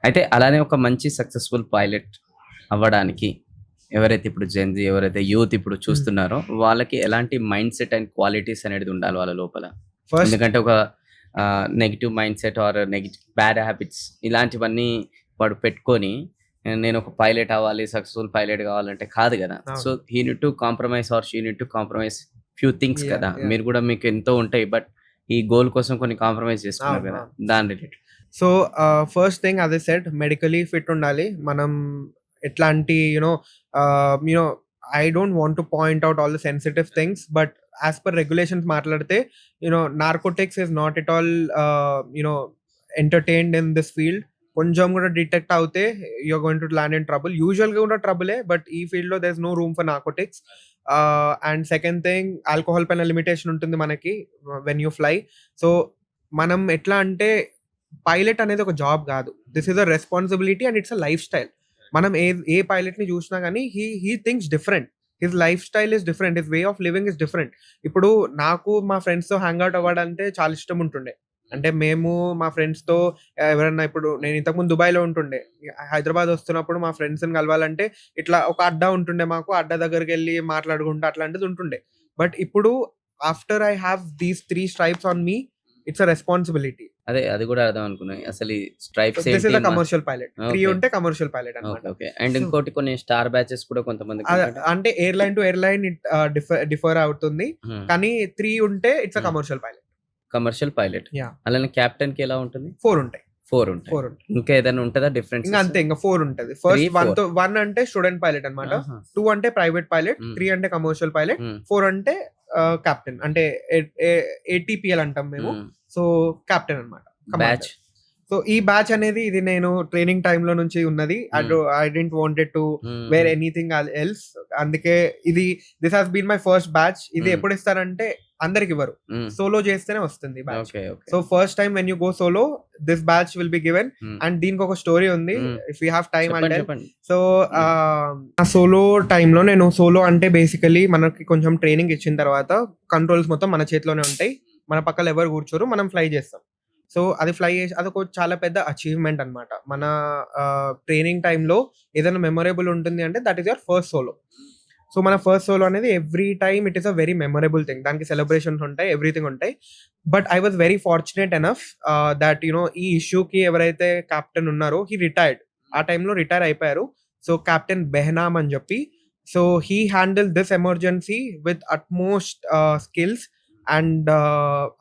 అయితే అలానే ఒక మంచి సక్సెస్ఫుల్ పైలట్ అవ్వడానికి ఎవరైతే ఇప్పుడు జెన్జీ, ఎవరైతే యూత్ ఇప్పుడు చూస్తున్నారో వాళ్ళకి ఎలాంటి మైండ్ సెట్ అండ్ క్వాలిటీస్ అనేది ఉండాలి వాళ్ళ లోపల? ఫస్ట్ ఎందుకంటే ఒక negative mindset or negative bad habits ఇలాంటివన్నీ వాడు పెట్టుకొని నేను ఒక పైలట్ అవ్వాలి, సక్సెస్ఫుల్ పైలట్ కావాలంటే కాదు కదా. So he need to compromise or she need to compromise few things కదా. మీరు కూడా మీకు ఎంతో ఉంటాయి, బట్ ఈ గోల్ కోసం కొన్ని కాంప్రమైజ్ చేసుకున్నారు కదా, దాని రిలేటెడ్. సో ఫస్ట్ థింగ్ అదే సెట్, మెడికలీ ఫిట్ ఉండాలి. మనం ఎట్లాంటి you know I don't want to point out all the sensitive things, but as per regulations మాట్లాడితే narcotics is not at all entertained in this field. కొంచెం కూడా detect అవుతే you're going to land in trouble. యూజువల్గా కూడా ట్రబులే, but ఈ field లో there is no room for narcotics. And second thing, alcohol పైన లిమిటేషన్ ఉంటుంది మనకి వెన్ యూ ఫ్లై. సో మనం ఎట్లా అంటే పైలట్ అనేది ఒక జాబ్ కాదు, this is a responsibility and it's a life style. మనం ఏ పైలట్ ని చూసినా కానీ he thinks different, his life style is different, his way of living is different. ఇప్పుడు నాకు మా ఫ్రెండ్స్ తో హ్యాంగ్ అవుట్ అవ్వడంటే చాలా ఇష్టం ఉంటుండే. అంటే మేము మా ఫ్రెండ్స్ తో ఎవరన్నా, ఇప్పుడు నేను ఇంతకుముందు దుబాయ్లో ఉంటుండే, హైదరాబాద్ వస్తున్నప్పుడు మా ఫ్రెండ్స్ ని కలవాలంటే ఇట్లా ఒక అడ్డా ఉంటుండే మాకు, అడ్డా దగ్గరికి వెళ్ళి మాట్లాడుకుంటూ అట్లాంటిది ఉంటుండే. బట్ ఇప్పుడు after I have these 3 stripes on me, it's a responsibility. అదే అది కూడా అర్థం అనుకున్నాను. అసలు ఈ stripes this is a commercial pilot. 3 ఉంటే కమర్షియల్ పైలట్ అన్నమాట. ఓకే. అండ్ ఇంకోటి కొన్ని స్టార్ బ్యాచెస్ కూడా కొంతమంది అంటే ఎయిర్లైన్ టు ఎయిర్లైన్ డిఫర్ అవుతుంది, కానీ 3 ఉంటే it's a commercial pilot. Commercial pilot. Yeah. అలానే కెప్టెన్ కి ఎలా ఉంటుంది? 4 ఉంటాయి. 4 ఉంటాయి. ఇంకా ఏదైనా ఉంటుందా డిఫరెన్స్? ఇంకా అంతే, ఇంకా 4 ఉంటది. ఫస్ట్ 1 అంటే స్టూడెంట్ పైలట్ అన్నమాట, 2 అంటే ప్రైవేట్ పైలట్, 3 అంటే కమర్షియల్ పైలట్, 4 అంటే కెప్టెన్, అంటే ATPL అంటాం మేము. సో కెప్టెన్ అన్నమాట, బ్యాచ్. సో ఈ బ్యాచ్ అనేది ఇది నేను ట్రైనింగ్ టైమ్ లో నుంచి ఉన్నది. I don't wanted to wear anything else. అందుకే this has been my first badge. ఇది ఎప్పుడు ఇస్తారంటే అందరికి ఇవ్వరు, సోలో చేస్తేనే వస్తుంది badge. So first time when you go solo this badge will be given. And దీనికి ఒక స్టోరీ ఉంది, ఇఫ్ యూ హ్యావ్ టైమ్ అంటే. సో ఆ సోలో టైంలో నేను సోలో అంటే బేసికలీ మనకి కొంచెం ట్రైనింగ్ ఇచ్చిన తర్వాత కంట్రోల్స్ మొత్తం మన చేతిలోనే ఉంటాయి, మన పక్కన ఎవరు కూర్చోరు, మనం ఫ్లై చేస్తాం. సో అది ఫ్లై చేసి అదొక చాలా పెద్ద అచీవ్మెంట్ అనమాట. మన ట్రైనింగ్ టైంలో ఏదైనా మెమొరబుల్ ఉంటుంది అంటే that is your first solo. So మన ఫస్ట్ సోలో అనేది every time it is a very memorable thing. దానికి సెలబ్రేషన్స్ ఉంటాయి, ఎవ్రీథింగ్ ఉంటాయి. But I was very fortunate enough that ఈ ఇష్యూకి ఎవరైతే కెప్టెన్ ఉన్నారో హీ రిటైర్డ్. ఆ టైంలో రిటైర్ అయిపోయారు. సో కెప్టెన్ బెహనామ్ అని చెప్పి, so he handle this emergency with utmost skills. And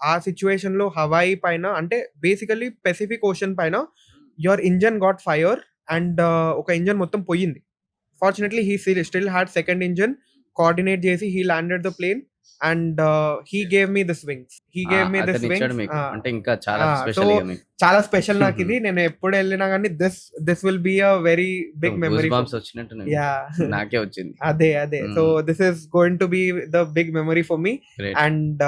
ఆ సిచ్యువేషన్ లో హవాయి పైన, అంటే బేసికలీ పెసిఫిక్ ఓషన్ పైన your engine got fire and ఒక ఇంజన్ మొత్తం పోయింది. Fortunately he still had second engine coordinate చేసి he landed the plane and he gave me this wings అతను ఇచ్చాడు మీకు అంటే ఇంకా చాలా సో స్పెషల్ ఇక మీకు చాలా స్పెషల్ నాకు ఇది. నేను ఎప్పుడు వెళ్ళినా కానీ this will be a very big memory. Bombs వచ్చినట్టు యా నాకే వచ్చింది. అదే so this is going to be the big memory for me Great. And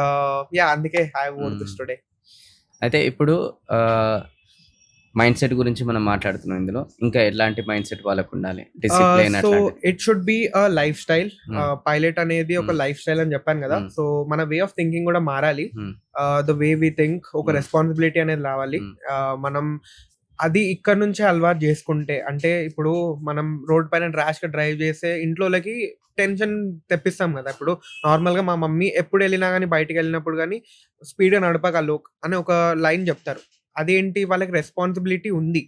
yeah అందుకే ఐ వోర్ దిస్ టుడే. అయితే ఇప్పుడు మైండ్ సెట్ గురించి మనం మాట్లాడుతున్నాం ఇందులో. ఇంకా ఎలాంటి మైండ్ సెట్ వాళ్ళకు ఉండాలి? డిసిప్లిన్ సో అట్లాంటిది. It should be a life style. Pilot అనేది ఒక Hmm. లైఫ్ స్టైల్ అని చెప్పాను కదా. Hmm. సో మన వే ఆఫ్ థింకింగ్ కూడా మారాలి. Hmm. The way we think ఒక Hmm. రెస్పాన్సిబిలిటీ అనేది రావాలి. మనం అది ఇక్కడ నుంచే అలవాటు చేసుకుంటే, అంటే ఇప్పుడు మనం రోడ్ పైన ర్యాష్ గా డ్రైవ్ చేస్తే ఇంట్లోకి టెన్షన్ తెప్పిస్తాం కదా. ఇప్పుడు నార్మల్ గా మా మమ్మీ ఎప్పుడు వెళ్ళినా కానీ బయటికి వెళ్ళినప్పుడు కానీ స్పీడ్ గా నడపగలవు అని ఒక లైన్ చెప్తారు. అదేంటి, వాళ్ళకి రెస్పాన్సిబిలిటీ ఉంది,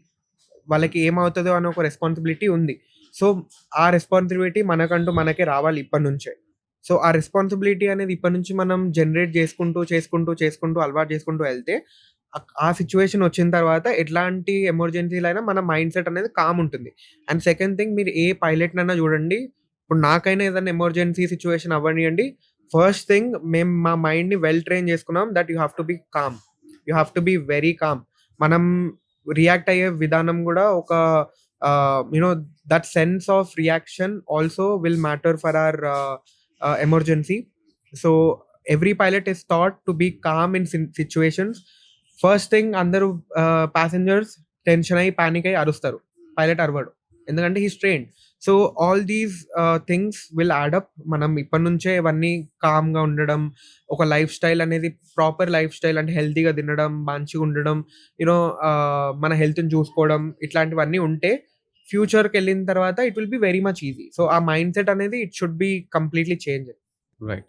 వాళ్ళకి ఏమవుతుందో అని ఒక రెస్పాన్సిబిలిటీ ఉంది. సో ఆ రెస్పాన్సిబిలిటీ మనకే రావాలి ఇప్పటి నుంచే. సో ఆ రెస్పాన్సిబిలిటీ అనేది ఇప్పటి నుంచి మనం జనరేట్ చేసుకుంటూ అలవాటు చేసుకుంటూ వెళ్తే ఆ సిచ్యువేషన్ వచ్చిన తర్వాత ఎట్లాంటి ఎమర్జెన్సీలు అయినా మన మైండ్ సెట్ అనేది కామ్ ఉంటుంది. అండ్ సెకండ్ థింగ్, మీరు ఏ పైలట్ నైనా చూడండి, ఇప్పుడు నాకైనా ఏదైనా ఎమర్జెన్సీ సిచ్యువేషన్ అవ్వనియండి, ఫస్ట్ థింగ్ మేము మా మైండ్ ని వెల్ ట్రైన్ చేసుకున్నాం that you have to be calm, you have to be very calm. మనం రియాక్ట్ అయ్యే విధానం కూడా ఒక you know that sense of reaction also will matter for our emergency. So every pilot is taught to be calm in situations. First thing, అందరూ passengers tension అయ్యి panic అయ్యి అరుస్తారు, pilot అరవడు, ఎందుకంటే he trained. So all these things will add up. మనం ఇప్పటి నుంచే ఇవన్నీ కామ్గా ఉండడం, ఒక లైఫ్ స్టైల్ అనేది ప్రాపర్ లైఫ్ స్టైల్ అంటే హెల్తీగా తినడం, మంచిగా ఉండడం, యూనో మన హెల్త్ని చూసుకోవడం, ఇట్లాంటివన్నీ ఉంటే ఫ్యూచర్కి వెళ్ళిన తర్వాత it will B very much easy. So ఆ మైండ్ సెట్ అనేది it should be completely change. Right.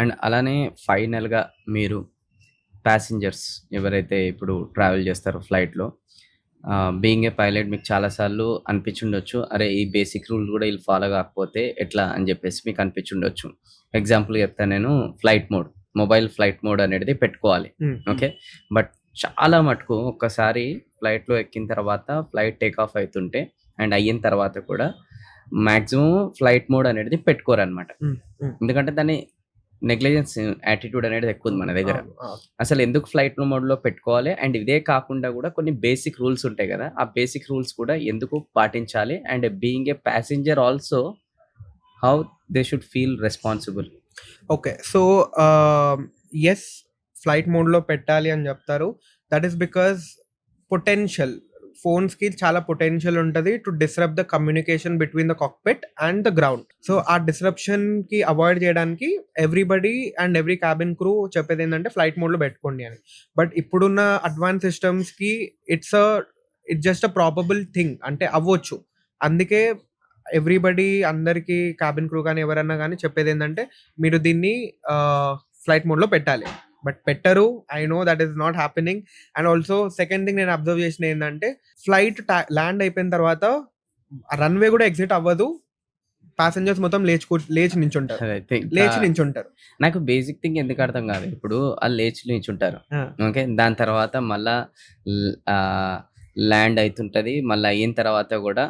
And అలానే ఫైనల్గా మీరు ప్యాసింజర్స్ ఎవరైతే ఇప్పుడు ట్రావెల్ చేస్తారో ఫ్లైట్లో, బీయింగ్ ఏ పైలట్ మీకు చాలాసార్లు అనిపించుండొచ్చు, అరే ఈ బేసిక్ రూల్ కూడా వీళ్ళు ఫాలో కాకపోతే ఎట్లా అని చెప్పేసి మీకు అనిపించుండొచ్చు. ఎగ్జాంపుల్ చెప్తాను నేను, మొబైల్ ఫ్లైట్ మోడ్ అనేది పెట్టుకోవాలి. ఓకే, బట్ చాలా మటుకు ఒక్కసారి ఫ్లైట్లో ఎక్కిన తర్వాత ఫ్లైట్ టేక్ ఆఫ్ అవుతుంటే అండ్ అయిన తర్వాత కూడా మ్యాక్సిమం ఫ్లైట్ మోడ్ అనేది పెట్టుకోరు అనమాట. ఎందుకంటే దాన్ని నెగ్లిజెన్స్ యాటిట్యూడ్ అనేది ఎక్కువ ఉంది మన దగ్గర. అసలు ఎందుకు ఫ్లైట్ మోడ్లో పెట్టుకోవాలి? అండ్ ఇదే కాకుండా కూడా కొన్ని బేసిక్ రూల్స్ ఉంటాయి కదా, ఆ బేసిక్ రూల్స్ కూడా ఎందుకు పాటించాలి? And being a passenger also how they should feel responsible. Okay, so yes, flight మోడ్లో పెట్టాలి అని చెప్తారు. దట్ ఈస్ బికాస్ పొటెన్షియల్, ఫోన్స్కి చాలా పొటెన్షియల్ ఉంటుంది to disrupt the communication between the cockpit and the ground. So ఆ డిస్రప్షన్కి అవాయిడ్ చేయడానికి everybody and every cabin crew చెప్పేది ఏంటంటే ఫ్లైట్ మోడ్లో పెట్టుకోండి అని. బట్ ఇప్పుడున్న అడ్వాన్స్ సిస్టమ్స్కి it's just a probable thing, అంటే అవ్వచ్చు. అందుకే ఎవ్రీబడి, అందరికీ క్యాబిన్ క్రూ కానీ ఎవరన్నా కానీ చెప్పేది ఏంటంటే మీరు దీన్ని ఫ్లైట్ మోడ్లో పెట్టాలి. బట్ పెట్టరు, I know that is not happening. And also second thing నేను అబ్జర్వ్ చేసిన ఏంటంటే, ఫ్లైట్ ల్యాండ్ అయిపోయిన తర్వాత రన్వే కూడా ఎగ్జిట్ అవ్వదు, ప్యాసింజర్స్ మొత్తం లేచి నించుంటారు. నాకు బేసిక్ థింగ్ ఎందుకు అర్థం కాదు, ఇప్పుడు వాళ్ళు లేచి నించుంటారు, ఓకే, దాని తర్వాత మళ్ళా ల్యాండ్ అవుతుంటది, మళ్ళీ అయిన తర్వాత కూడా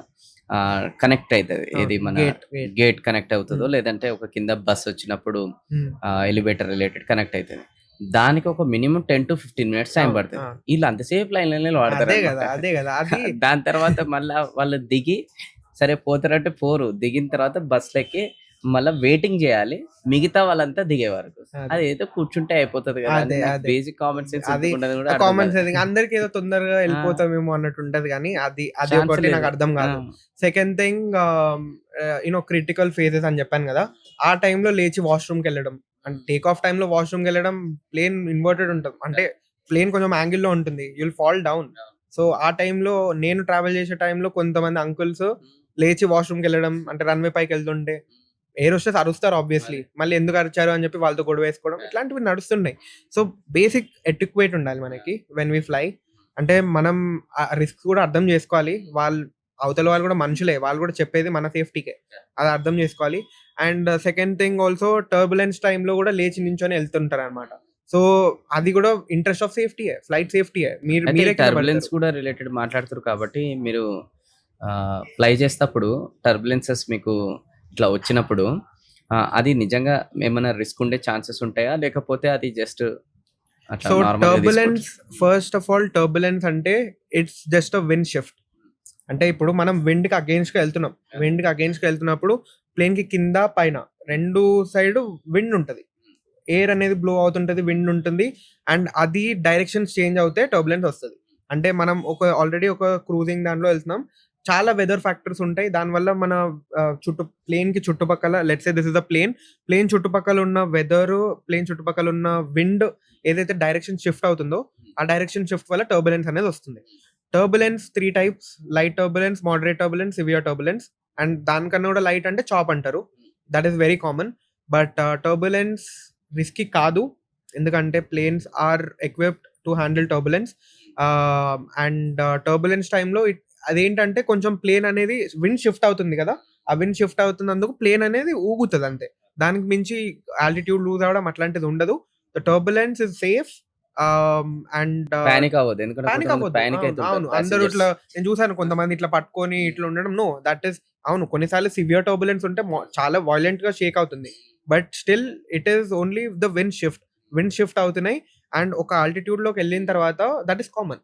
కనెక్ట్ అవుతుంది, ఏది మన గేట్ కనెక్ట్ అవుతుందో లేదంటే ఒక కింద బస్ వచ్చినప్పుడు ఎలివేటర్ రిలేటెడ్ కనెక్ట్ అవుతుంది. దానికి ఒక మినిమం 10 to 15 minutes టైం పడుతుంది. వీళ్ళు అంతసేపు లైన్ వాడతారు. దాని తర్వాత మళ్ళీ వాళ్ళు దిగి సరే పోతారంటే పోరు, దిగిన తర్వాత బస్ లెక్కి మళ్ళీ వెయిటింగ్ చేయాలి మిగతా వాళ్ళంతా దిగే వరకు. అది ఏదో కూర్చుంటే అయిపోతుంది కదా, basic common sense. Common sense అందరికి ఏదో తొందరగా వెళ్ళిపోతామేమో అన్నట్టు ఉంటది, కానీ అది ఒకటి నాకు అర్థం కాదు. Second thing, you know critical phases అని చెప్పాను కదా, ఆ టైంలో లేచి వాష్రూమ్కి వెళ్ళడం, అంటే టేక్ ఆఫ్ టైంలో వాష్రూమ్కి వెళ్ళడం, ప్లేన్ ఇన్వర్టెడ్ ఉంటుంది, అంటే ప్లేన్ కొంచెం యాంగిల్లో ఉంటుంది, యుల్ ఫాల్ డౌన్. సో ఆ టైంలో నేను ట్రావెల్ చేసే టైంలో కొంతమంది అంకుల్స్ లేచి వాష్రూమ్కి వెళ్ళడం, అంటే రన్వే పైకి వెళ్తుంటే ఎయిర్ హోస్టెస్ అరుస్తారు ఆబ్వియస్లీ, మళ్ళీ ఎందుకు అరిచారు అని చెప్పి వాళ్ళతో గొడవ వేసుకోవడం, ఇట్లాంటివి నడుస్తున్నాయి. సో బేసిక్ ఎటిక్వేట్ ఉండాలి మనకి వెన్ వి ఫ్లై. అంటే మనం రిస్క్ కూడా అర్థం చేసుకోవాలి, అవతల వాళ్ళు కూడా మనుషులే, వాళ్ళు కూడా చెప్పేది మన సేఫ్టీకే, అది అర్థం చేసుకోవాలి. And second thing also, turbulence టైంలో కూడా లేచి నించొని వెళ్తుంటారు అనమాట. సో అది కూడా ఇంట్రెస్ట్ ఆఫ్ సేఫ్టీయే, ఫ్లైట్ సేఫ్టీయే. మీరు టర్బులెన్స్ కూడా రిలేటెడ్ మాట్లాడుతారు కాబట్టి మీరు ఫ్లై చేసేటప్పుడు టర్బులెన్సెస్ మీకు ఇట్లా వచ్చినప్పుడు అది నిజంగా ఏమైనా రిస్క్ ఉండే ఛాన్సెస్ ఉంటాయా? లేకపోతే అది జస్ట్ అట్లా సో నార్మల్‌గా టర్బులెన్స్, తీసుకోవచ్చా? ఫస్ట్ ఆఫ్ ఆల్ టర్బులెన్స్ అంటే it's just a wind shift. అంటే ఇప్పుడు మనం విండ్‌కి అగెయిన్స్ట్‌గా వెళ్తున్నాం. విండ్‌కి అగెయిన్స్ట్‌గా వెళ్తున్నప్పుడు ప్లేన్‌కి కింద, పైన 2 సైడ్ విండ్ ఉంటది. ఎయిర్ అనేది బ్లో అవుతుంటది. విండ్ ఉంటుంది. అండ్ అది డైరెక్షన్స్ చేంజ్ అవుతే టర్బులెన్స్ వస్తది. అంటే మనం ఆల్రెడీ ఒక క్రూజింగ్ దాంట్లో వెళ్తున్నాం. చాలా వెదర్ ఫ్యాక్టర్స్ ఉంటాయి. దానివల్ల మన ప్లేన్‌కి చుట్టుపక్కల let's say this is the plane. Plane చుట్టుపక్కల ఉన్న వెదరు, ప్లేన్ చుట్టుపక్కల ఉన్న విండ్ ఏదైతే డైరెక్షన్ షిఫ్ట్ అవుతుందో, ఆ డైరెక్షన్ షిఫ్ట్ వల్ల టర్బులెన్స్ అనేది వస్తుంది. Turbulence 3 types. Light turbulence, moderate turbulence, severe turbulence. And దానికన్నా కూడా లైట్ అంటే చాప్ అంటారు. That is very common. But turbulence risky కాదు. ఎందుకంటే planes are equipped to handle turbulence. And turbulence టైంలో అదేంటంటే కొంచెం ప్లేన్ అనేది విండ్ షిఫ్ట్ అవుతుంది కదా! ఆ విండ్ షిఫ్ట్ అవుతున్నందుకు ప్లేన్ అనేది ఊగుతది అంతే. దానికి మించి ఆల్టిట్యూడ్ లూజ్ అవ్వడం అట్లాంటిది ఉండదు. The turbulence is safe. And panic అవ్వద్దు. ఎందుకంటే పానిక్ కొంతమంది అవ్వద్దు. పానిక్ అవును. అయితుంటారు అవును. అందరూ ప్యాసింజర్స్. ఇట్లా నేను చూసాను కొంతమంది ఇట్లా పట్టుకొని ఇట్లా ఉండడం. నో, దట్ ఈస్ అవును. కొన్నిసార్లు సివియర్ టర్బులెన్స్ ఉంటే చాలా వయలెంట్‌గా షేక్ అవుతుంది. But still it is only the wind shift. Wind shift అవుతున్నాయి. అండ్ ఒక ఆల్టిట్యూడ్‌లోకెళ్ళిన తర్వాత దట్ ఈస్ కామన్.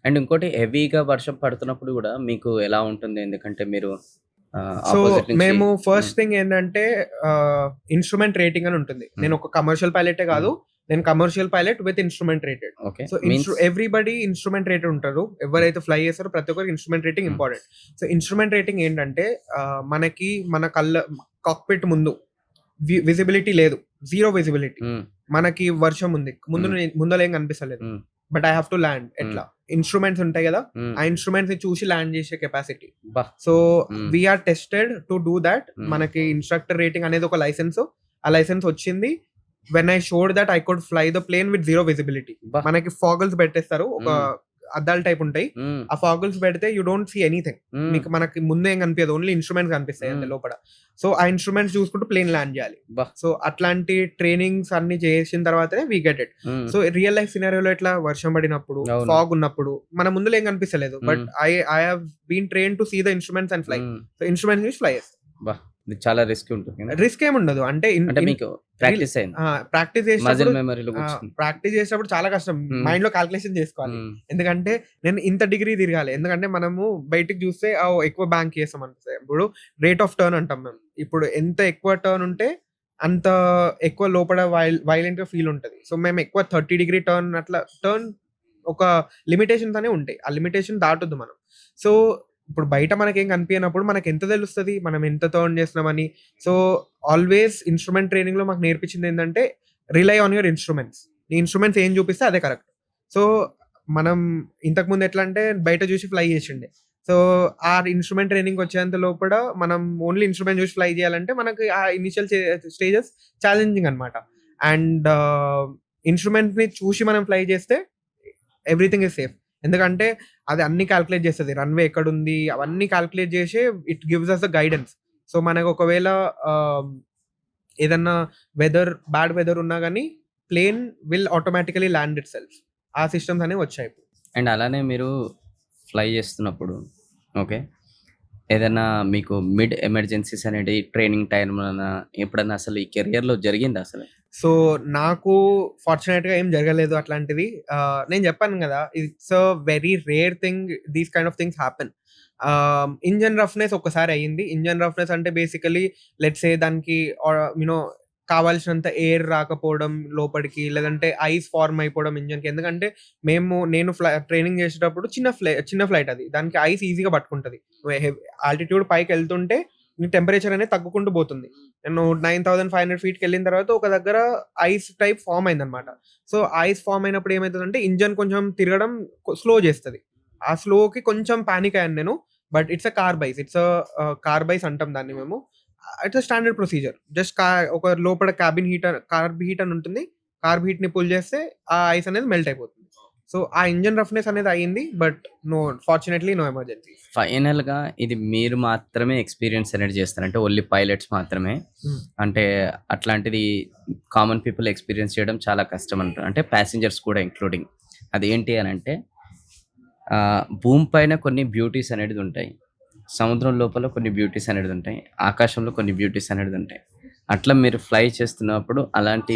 అండ్ ఇంకోటి హెవీగా వర్షం పడుతున్నప్పుడు గూడా మీకు ఎలా ఉంటుంది? ఎందుకంటే మీరు సో, అపోజిట్ నుంచి మేము హ్మ్. ఫస్ట్ థింగ్ ఏంటంటే ఇన్‌స్ట్రుమెంట్ రేటింగ్ అని ఉంటుంది. హ్మ్. నేను ఒక కమర్షియల్ పైలటే కాదు. హ్మ్. నేను commercial pilot with instrument rated. Okay. So, means everybody instrument rated ఉంటారు. హ్మ్. ఎవరైతే ఫ్లై చేస్తారో ప్రతి ఒక్కరికి ఇన్‌స్ట్రుమెంట్ రేటింగ్ హ్మ్. ఇంపార్టెంట్. సో, ఇన్‌స్ట్రుమెంట్ రేటింగ్ ఏంటంటే మనకి మన కాక్‌పిట్ ముందు విజిబిలిటీ లేదు. Zero visibility. హ్మ్. మనకి వర్షం ఉంది. హ్మ్. ముందల ఏం కనిపిస్తలేదు. హ్మ్. But I have to land. హ్మ్. ఎట్లా? ఇన్‌స్ట్రుమెంట్స్ ఉంటాయి గదా! హ్మ్. ఆ ఇన్‌స్ట్రుమెంట్స్‌ని చూసి ల్యాండ్ చేసే కెపాసిటీ. అబ్బా! So, hmm. We are tested to do that. Hmm. మనకి ఇన్‌స్ట్రక్టర్ రేటింగ్ అనేది ఒక లైసెన్స్. ఆ లైసెన్స్ వచ్చింది. When I showed that I could fly the plane with zero visibility. అబ్బా! మనకి ఫాగల్స్ పెట్టేస్తారు. ఒక హ్మ్. అద్దాల టైప్ ఉంటాయి. హ్మ్. ఆ ఫాగల్స్ పెడితే యూ డోంట్ సీ ఎనీథింగ్. హ్మ్. మనకి ముందు ఏం కనిపియదు. ఓన్లీ ఇన్‌స్ట్రుమెంట్స్ కనిపిస్తాయి అంతే హ్మ్. లోపల. సో, ఆ ఇన్‌స్ట్రుమెంట్స్ చూసుకుంటూ ప్లేన్ ల్యాండ్ చేయాలి. అబ్బా! సో, అట్లాంటి ట్రైనింగ్స్ అన్ని చేసిన తర్వాతనే వి గెట్ ఇట్. హ్మ్. సో, రియల్ లైఫ్ సినారియోలో ఎట్లా వర్షం పడినప్పుడు, అవును. ఫాగ్ ఉన్నప్పుడు మన ముందుల ఏం కనిపిస్తలేదు. But hmm. I have been trained to see the instruments and fly. Hmm. So, instruments చూసి ఫ్లై చేస్తా. అబ్బా! ఇది చాలా రిస్కీ ఉంటుంది కదా! రిస్క్ ఏముండదు. అంటే ఇన్ అంటే ఇన్ మీకు రీల్ ప్రాక్టీస్ అయింది. ప్రాక్టీస్ మజిల్ చేసేటప్పుడు మెమరీలో కూర్చుంది. ప్రాక్టీస్ చేసేటప్పుడు చాలా కష్టం. హ్మ్. మైండ్‌లో కాలిక్యులేషన్ చేసుకోవాలి. హ్మ్. ఎందుకంటే నేను ఇంత డిగ్రీ తిరగాలి. ఎందుకంటే మనము బయటికి చూస్తే ఎక్కువ బ్యాంక్ చేస్తాం అనుకో. ఇప్పుడు రేట్ ఆఫ్ టర్న్ అంటాం మేము. ఇప్పుడు ఎంత ఎక్కువ టర్న్ ఉంటే అంత ఎక్కువ లోపల వైలెంట్‌గా ఫీల్ ఉంటది. సో, మేము ఎక్కువ 30 డిగ్రీ టర్న్ అట్లా ఒక లిమిటేషన్స్ అనేవి ఉంటాయి. ఆ లిమిటేషన్ దాటొద్దు మనం. సో, ఇప్పుడు బయట మనకేం కనిపియనప్పుడు మనకెంత తెలుస్తది? మనం ఎంత టర్న్ చేస్తున్నామని. సో, ఆల్‌వేస్ ఇన్‌స్ట్రుమెంట్ ట్రైనింగ్‌లో మాకు నేర్పించిందేంటంటే, రిలై ఆన్ యువర్ ఇన్‌స్ట్రుమెంట్స్. నీ ఇన్‌స్ట్రుమెంట్స్ ఏం చూపిస్తే అదే కరెక్ట్. సో, మనం ఇంతకుముందు ఎట్లా అంటే బయట చూసి ఫ్లై చేసిండే. సో, ఆ ఇన్‌స్ట్రుమెంట్ ట్రైనింగ్‌కి వచ్చేంత లోపల మనం ఓన్లీ ఇన్‌స్ట్రుమెంట్ చూసి ఫ్లై చేయాలంటే మనకి ఆ ఇనీషియల్ స్టేజెస్ ఛాలెంజింగ్ అన్నమాట. అండ్ ఇన్‌స్ట్రుమెంట్‌ని చూసి మనం ఫ్లై చేస్తే ఎవ్రీథింగ్ ఈస్ సేఫ్. ఎందుకంటే అది అన్నీ కాలిక్యులేట్ చేస్తది. రన్‌వే ఎక్కడుంది అవన్నీ కాలిక్యులేట్ చేసే it gives us the guidance. So, మనకు ఒకవేళ ఆహ్, ఏదన్నా బ్యాడ్ వెదర్ ఉన్నా గాని plane will automatically land itself. ఆ సిస్టమ్స్ అనేవి వచ్చాయి ఇప్పుడు. అండ్ అలానే మీరు ఫ్లై చేస్తున్నప్పుడు ఓకే. ఏదైనా మీకు మిడ్ ఎమర్జెన్సీస్ అనేటివి ట్రైనింగ్ టైంలోనా ఎప్పుడన్నా అసలు ఈ కెరియర్‌లో జరిగిందా అసలు? సో, నాకు ఫార్చునేట్‌గా ఏం జరగలేదు అట్లాంటిది. నేను చెప్పాను గదా! It's a very rare thing these kind of things happen. Engine roughness ఒక్కసారి అయింది. ఇంజిన్ రఫ్‌నెస్ అంటే బేసికల్లీ లెట్స్ సే దానికి యూ నో కావాల్సినంత ఎయిర్ రాకపోవడం లోపలికి, లేదంటే ఐస్ ఫార్మ్ అయిపోవడం ఇంజిన్‌కి. ఎందుకంటే నేను ట్రైనింగ్ చేసేటప్పుడు చిన్న ఫ్లైట్ అది. దానికి ఐస్ ఈజీగా పట్టుకుంటది. ఆల్టిట్యూడ్ పైకెళ్తుంటే నీ టెంపరేచర్ అనేది తగ్గుకుంటూ పోతుంది. నేను 9500 ఫీట్‌కెళ్ళిన తర్వాత ఒక దగ్గర ఐస్ టైప్ ఫార్మ్ అయిందన్నమాట. సో, ఐస్ ఫార్మ్ అయినప్పుడు ఏమైతదంటే ఇంజిన్ కొంచెం తిరగడం స్లో చేస్తది. ఆ స్లోకి కొంచెం పానిక్ అయ్యాను నేను. But it's a carb ice. Carb ice అంటాం దాన్ని మేము. It's a standard procedure. Just ఒక లోపల కార్బ్ హీట్ అని ఉంటుంది. కార్బ్ హీట్‌ని పుల్ చేస్తే ఆ ఐస్ అనేది మెల్ట్ అయిపోతుంది. సో, ఆ ఇంజిన్ రఫ్‌నెస్ అనేది అయింది. But fortunately no emergencies. ఫైనల్‌గా ఇది మీరు మాత్రమే ఎక్స్‌పీరియన్స్ అనేది చేస్తారు. అంటే ఓన్లీ పైలట్స్ మాత్రమే. హ్మ్. అంటే అట్లాంటిది కామన్ పీపుల్ ఎక్స్‌పీరియన్స్ చేయడం చాలా కష్టం అంటారు. అంటే ప్యాసింజర్స్ కూడా ఇంక్లూడింగ్. అదేంటి అనంటే భూమి పైన కొన్ని బ్యూటీస్ అనేటివి ఉంటాయి. సముద్రం లోపల కొన్ని బ్యూటీస్ అనేది ఉంటాయి. ఆకాశంలో కొన్ని బ్యూటీస్ అనేది ఉంటాయి. అట్లా మీరు ఫ్లై చేస్తున్నప్పుడు అలాంటి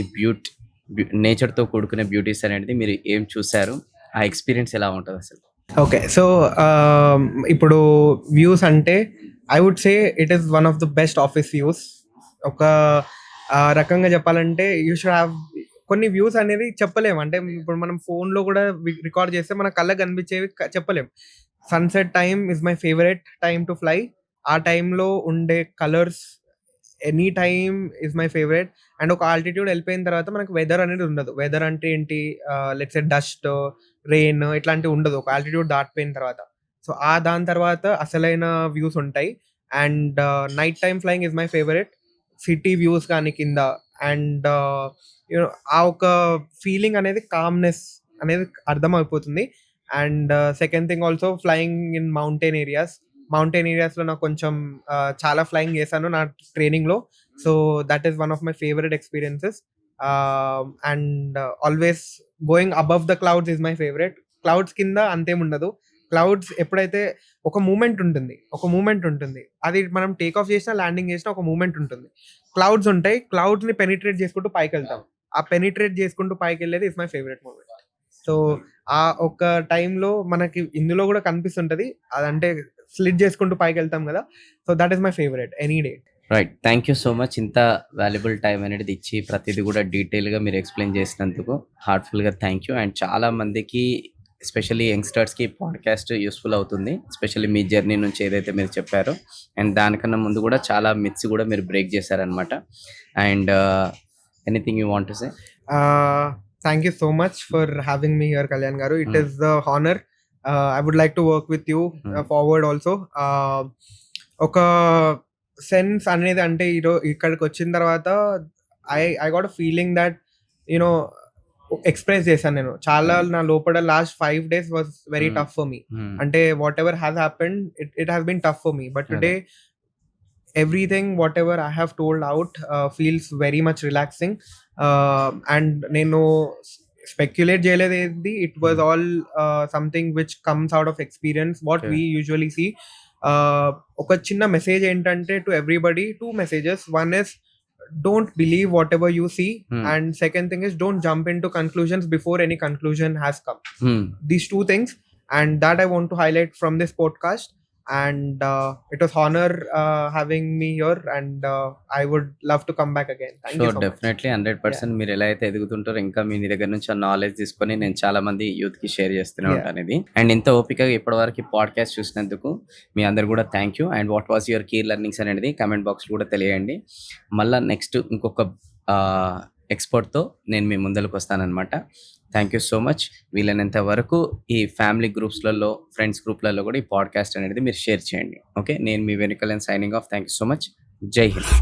నేచర్‌తో కూడుకున్న బ్యూటీస్ అనేది మీరు ఏం చూసారు? ఆ ఎక్స్‌పీరియన్స్ ఎలా ఉంటదసలు? ఓకే. సో, ఇప్పుడు వ్యూస్ అంటే I would say it is one of the best office views. ఒక రకంగా చెప్పాలంటే యూ షుడ్ హావ్ కొన్ని వ్యూస్ అనేది చెప్పలేము. అంటే ఇప్పుడు మనం ఫోన్‌లో కూడా రికార్డ్ చేస్తే మన కళ్ళకి కనిపించేవి చెప్పలేం. Sunset time is my favourite time to fly. ఆ టైంలో ఉండే colours any time is my favourite. And ఒక ఆల్టిట్యూడ్ వెళ్ళిపోయిన తర్వాత మనకు వెదర్ అనేది ఉండదు. వెదర్ అంటే ఏంటి, లెట్స్ సే డస్ట్, రెయిన్ ఇట్లాంటివి ఉండదు ఒక ఆల్టిట్యూడ్ దాటిపోయిన తర్వాత. సో, దాని తర్వాత అసలైన వ్యూస్ ఉంటాయి. And night time flying is my favourite. City views కానీ కింద అండ్ యూనో ఆ ఒక ఫీలింగ్ అనేది కామ్‌నెస్ అనేది అర్థమైపోతుంది. And second thing also flying in mountain ఏరియాస్‌లో నాకు కొంచెం చాలా ఫ్లయింగ్ చేశాను నా ట్రైనింగ్‌లో. So, that is one of my favourite experiences. And always going above the clouds is my favourite. Clouds కింద అంతేముండదు. క్లౌడ్స్ ఎప్పుడైతే ఒక మూవ్‌మెంట్ ఉంటుంది. అది మనం టేక్ ఆఫ్ చేసినా, ల్యాండింగ్ చేసినా ఒక మూవ్‌మెంట్ ఉంటుంది. క్లౌడ్స్ ఉంటాయి. క్లౌడ్స్‌ని పెనిట్రేట్ చేసుకుంటూ పైకెళ్తాం. ఆ పెనిట్రేట్ చేసుకుంటూ పైకెళ్ళేది is my favourite moment. So, ఆ ఒక్క టైంలో మనకి ఇందులో కూడా కనిపిస్తుంటది. అదంటే స్లిడ్ చేసుకుంటూ పైకెళ్తాం కదా! So, that is my favourite any day. Right. Thank you so much. ఇంత వాల్యుబుల్ టైం అనేది ఇచ్చి ప్రతిది కూడా డీటెయిల్‌గా మీరు ఎక్స్‌ప్లెయిన్ చేసినందుకు హార్ట్‌ఫుల్‌గా థ్యాంక్ యూ. అండ్ చాలా మందికి ఎస్పెషల్లీ యంగ్‌స్టర్స్‌కి పాడ్‌కాస్ట్ యూజ్‌ఫుల్ అవుతుంది. ఎస్పెషల్లీ మీ జర్నీ నుంచి ఏదైతే మీరు చెప్పారో అండ్ దానికన్నా ముందు కూడా చాలా మిత్స్ కూడా మీరు బ్రేక్ చేశారనమాట. And anything you want to say? Thank you so much for having me here, Kalyan garu. It is the honor. I would like to work with you forward also. ఒక sense అనేది అంటే ఇక్కడికి వచ్చిన తర్వాత I got a feeling that you know express చేశాను నేను. చాలా నా లోపల last 5 days was very tough for me. అంటే whatever has happened it has been tough for me. But today everything whatever I have told out feels very much relaxing. And నేను speculate చేయలేదు ఏది. It was all something which comes out of experience what we usually see. ఒక చిన్న message ఏంటంటే to everybody 2 messages. One is don't believe whatever you see, and second thing is don't jump into conclusions before any conclusion has come. These 2 things, and that I want to highlight from this podcast. And it was honor having me here, and I would love to come back again. Thank you so much. Definitely 100% మీరు ఎలా అయితే ఎదుగుతుంటారో ఇంకా మీ దగ్గర నుంచి ఆ knowledge తీసుకొని నేను చాలా మంది యూత్‌కి షేర్ చేస్తూనే ఉంటాను ఇది. అండ్ ఇంత ఓపికగా ఇప్పటివరకు పాడ్‌కాస్ట్ చూసినందుకు మీ అందరు కూడా thank you. And what was your key learnings అనేది కామెంట్ బాక్స్‌లో కూడా తెలియజేయండి. మళ్ళా నెక్స్ట్ ఇంకొక ఎక్స్‌పర్ట్‌తో నేను మీ ముందరకు వస్తానన్నమాట. Thank you so much. వీలైనంత వరకు ఈ ఫ్యామిలీ గ్రూప్స్‌లలో, ఫ్రెండ్స్ గ్రూప్‌లలో కూడా ఈ పాడ్‌కాస్ట్ అనేది మీరు షేర్ చేయండి. ఓకే. నేను మీ వెనుకలెన్ signing off. Thank you so much. జై హింద్.